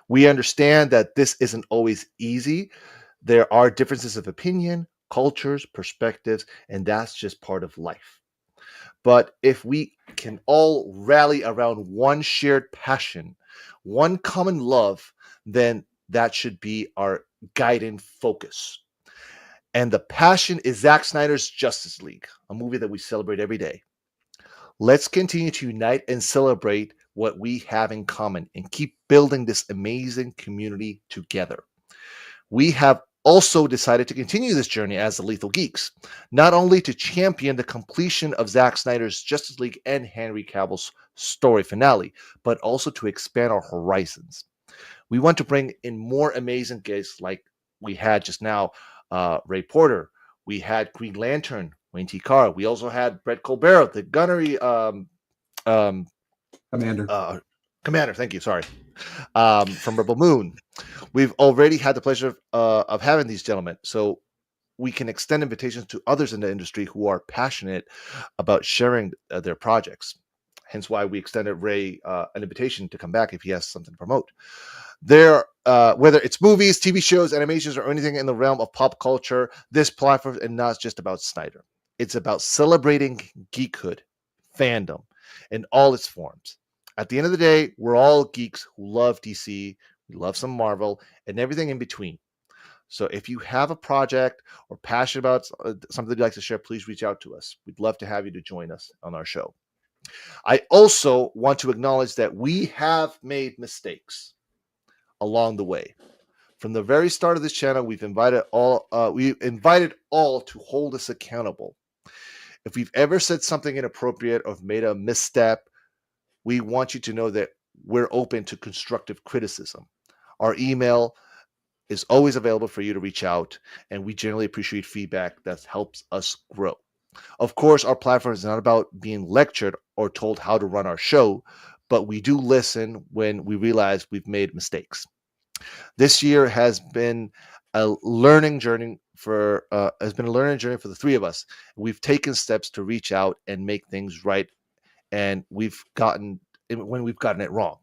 We understand that this isn't always easy. There are differences of opinion, cultures, perspectives, and that's just part of life. But if we can all rally around one shared passion, one common love, then that should be our guiding focus. And the passion is Zack Snyder's Justice League, a movie that we celebrate every day. Let's continue to unite and celebrate what we have in common and keep building this amazing community together. We have also decided to continue this journey as the Lethal Geeks, not only to champion the completion of Zack Snyder's Justice League and Henry Cavill's story finale, but also to expand our horizons. We want to bring in more amazing guests like we had just now, Ray Porter. We had Green Lantern, Wayne T. Carr. We also had Brett Colbert, the gunnery Commander, thank you, sorry, from Rebel Moon. We've already had the pleasure of having these gentlemen, so we can extend invitations to others in the industry who are passionate about sharing their projects. Hence why we extended Ray an invitation to come back if he has something to promote. There, whether it's movies, TV shows, animations, or anything in the realm of pop culture, this platform is not just about Snyder. It's about celebrating geekhood, fandom, in all its forms. At the end of the day, we're all geeks who love DC, we love some Marvel, and everything in between. So if you have a project or passion about something you'd like to share, please reach out to us. We'd love to have you to join us on our show. I also want to acknowledge that we have made mistakes along the way. From the very start of this channel, we've invited all to hold us accountable. If we've ever said something inappropriate or made a misstep, we want you to know that we're open to constructive criticism. Our email is always available for you to reach out, and we generally appreciate feedback that helps us grow. Of course, our platform is not about being lectured or told how to run our show, but we do listen when we realize we've made mistakes. This year has been a learning journey for the three of us. We've taken steps to reach out and make things right, and we've gotten it wrong.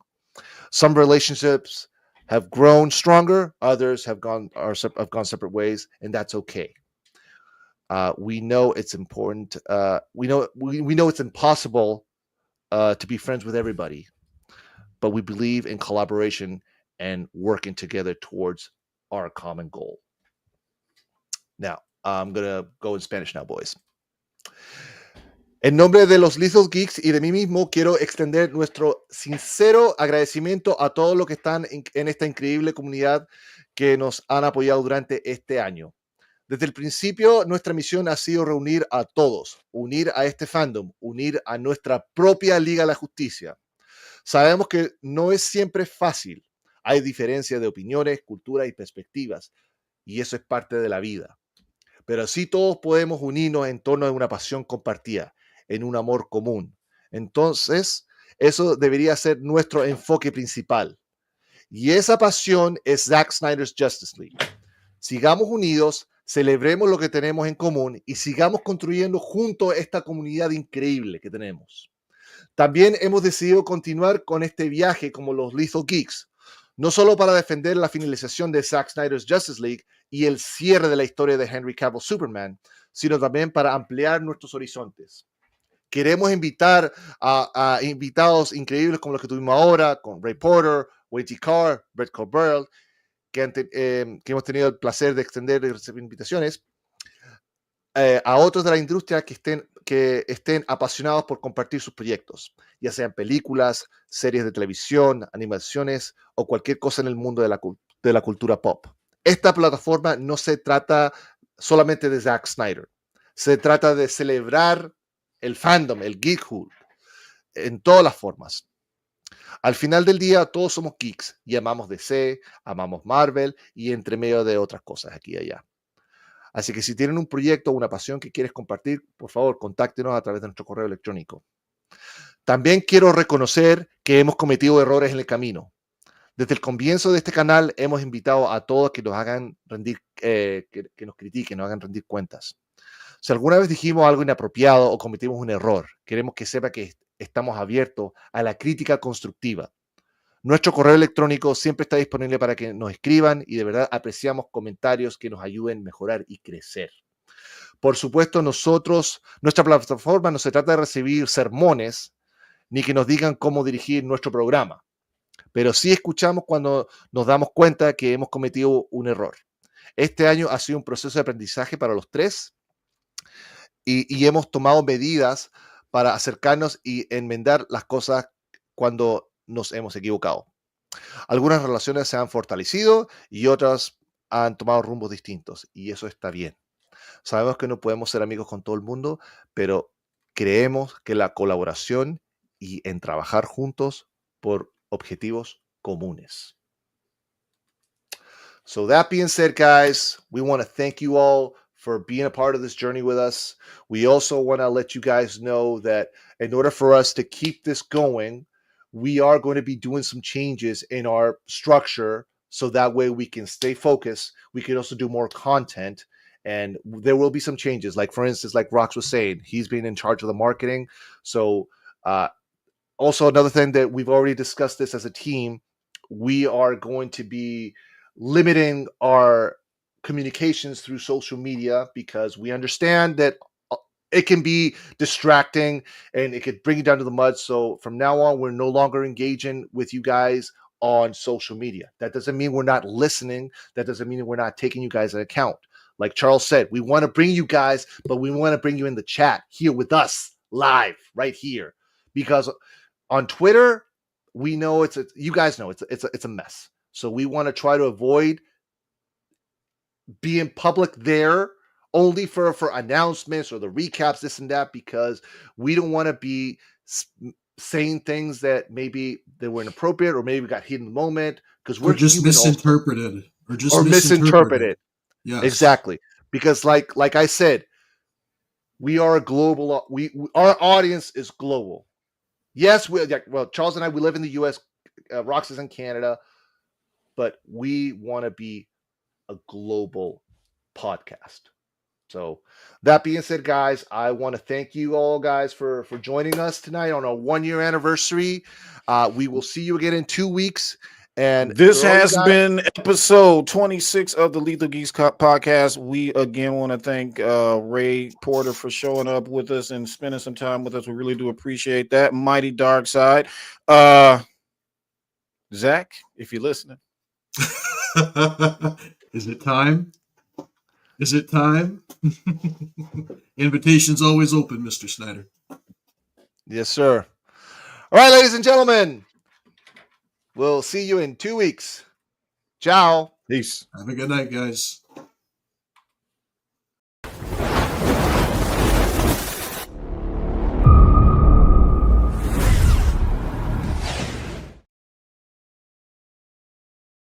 Some relationships have grown stronger, others have gone separate ways, and that's okay. We know it's important. We know it's impossible to be friends with everybody, but we believe in collaboration and working together towards our common goal. Now, I'm gonna go in Spanish now, boys. En nombre de los Lethal Geeks y de mí mismo, quiero extender nuestro sincero agradecimiento a todos los que están en esta increíble comunidad que nos han apoyado durante este año. Desde el principio, nuestra misión ha sido reunir a todos, unir a este fandom, unir a nuestra propia Liga de la Justicia. Sabemos que no es siempre fácil. Hay diferencias de opiniones, culturas y perspectivas, y eso es parte de la vida. Pero sí todos podemos unirnos en torno a una pasión compartida, en un amor común. Entonces, eso debería ser nuestro enfoque principal. Y esa pasión es Zack Snyder's Justice League. Sigamos unidos, celebremos lo que tenemos en común y sigamos construyendo juntos esta comunidad increíble que tenemos. También hemos decidido continuar con este viaje como los Lethal Geeks, no solo para defender la finalización de Zack Snyder's Justice League y el cierre de la historia de Henry Cavill Superman, sino también para ampliar nuestros horizontes. Queremos invitar a invitados increíbles como los que tuvimos ahora, con Ray Porter, Wade T. Carr, Brett Colbert, que hemos tenido el placer de extender y recibir invitaciones, a otros de la industria que estén apasionados por compartir sus proyectos, ya sean películas, series de televisión, animaciones o cualquier cosa en el mundo de la cultura pop. Esta plataforma no se trata solamente de Zack Snyder, se trata de celebrar el fandom, el geekhood, en todas las formas. Al final del día, todos somos geeks y amamos DC, amamos Marvel y entre medio de otras cosas aquí y allá. Así que si tienen un proyecto o una pasión que quieres compartir, por favor, contáctenos a través de nuestro correo electrónico. También quiero reconocer que hemos cometido errores en el camino. Desde el comienzo de este canal hemos invitado a todos que nos hagan rendir, que nos critiquen, nos hagan rendir cuentas. Si alguna vez dijimos algo inapropiado o cometimos un error, queremos que sepa que estamos abiertos a la crítica constructiva. Nuestro correo electrónico siempre está disponible para que nos escriban y de verdad apreciamos comentarios que nos ayuden a mejorar y crecer. Por supuesto, nuestra plataforma no se trata de recibir sermones ni que nos digan cómo dirigir nuestro programa, pero sí escuchamos cuando nos damos cuenta que hemos cometido un error. Este año ha sido un proceso de aprendizaje para los tres y hemos tomado medidas para acercarnos y enmendar las cosas cuando nos hemos equivocado. Algunas relaciones se han fortalecido y otras han tomado rumbos distintos y eso está bien. Sabemos que no podemos ser amigos con todo el mundo, pero creemos que la colaboración y en trabajar juntos por objetivos comunes. So that being said, guys, we want to thank you all for being a part of this journey with us. We also want to let you guys know that in order for us to keep this going, we are going to be doing some changes in our structure so that way we can stay focused. We can also do more content and there will be some changes. Like, for instance, like Rox was saying, he's been in charge of the marketing. So also another thing that we've already discussed this as a team, we are going to be limiting our communications through social media because we understand that it can be distracting and it could bring you down to the mud. So from now on, we're no longer engaging with you guys on social media. That doesn't mean we're not listening. That doesn't mean we're not taking you guys into account. Like Charles said, we want to bring you guys, but we want to bring you in the chat here with us live right here. Because on Twitter, we know you guys know it's a mess. So we want to try to avoid being public there only for announcements or the recaps, this and that, because we don't want to be saying things that maybe they were inappropriate or maybe got hit in the moment because we're just misinterpreted or misinterpreted. Yes, exactly. Because like I said, we are a global. Our audience is global. Yes, Charles and I, we live in the U.S. Rox is in Canada, but we want to be a global podcast. So that being said, guys, I want to thank you all guys for joining us tonight on our 1-year anniversary. We will see you again in 2 weeks. And this has been episode 26 of the Lethal Geeks podcast. We again want to thank Ray Porter for showing up with us and spending some time with us. We really do appreciate that. Mighty Darkseid. Zach, if you're listening. Is it time? Is it time? Invitation's always open, Mr. Snyder. Yes, sir. All right, ladies and gentlemen. We'll see you in 2 weeks. Ciao. Peace. Have a good night, guys.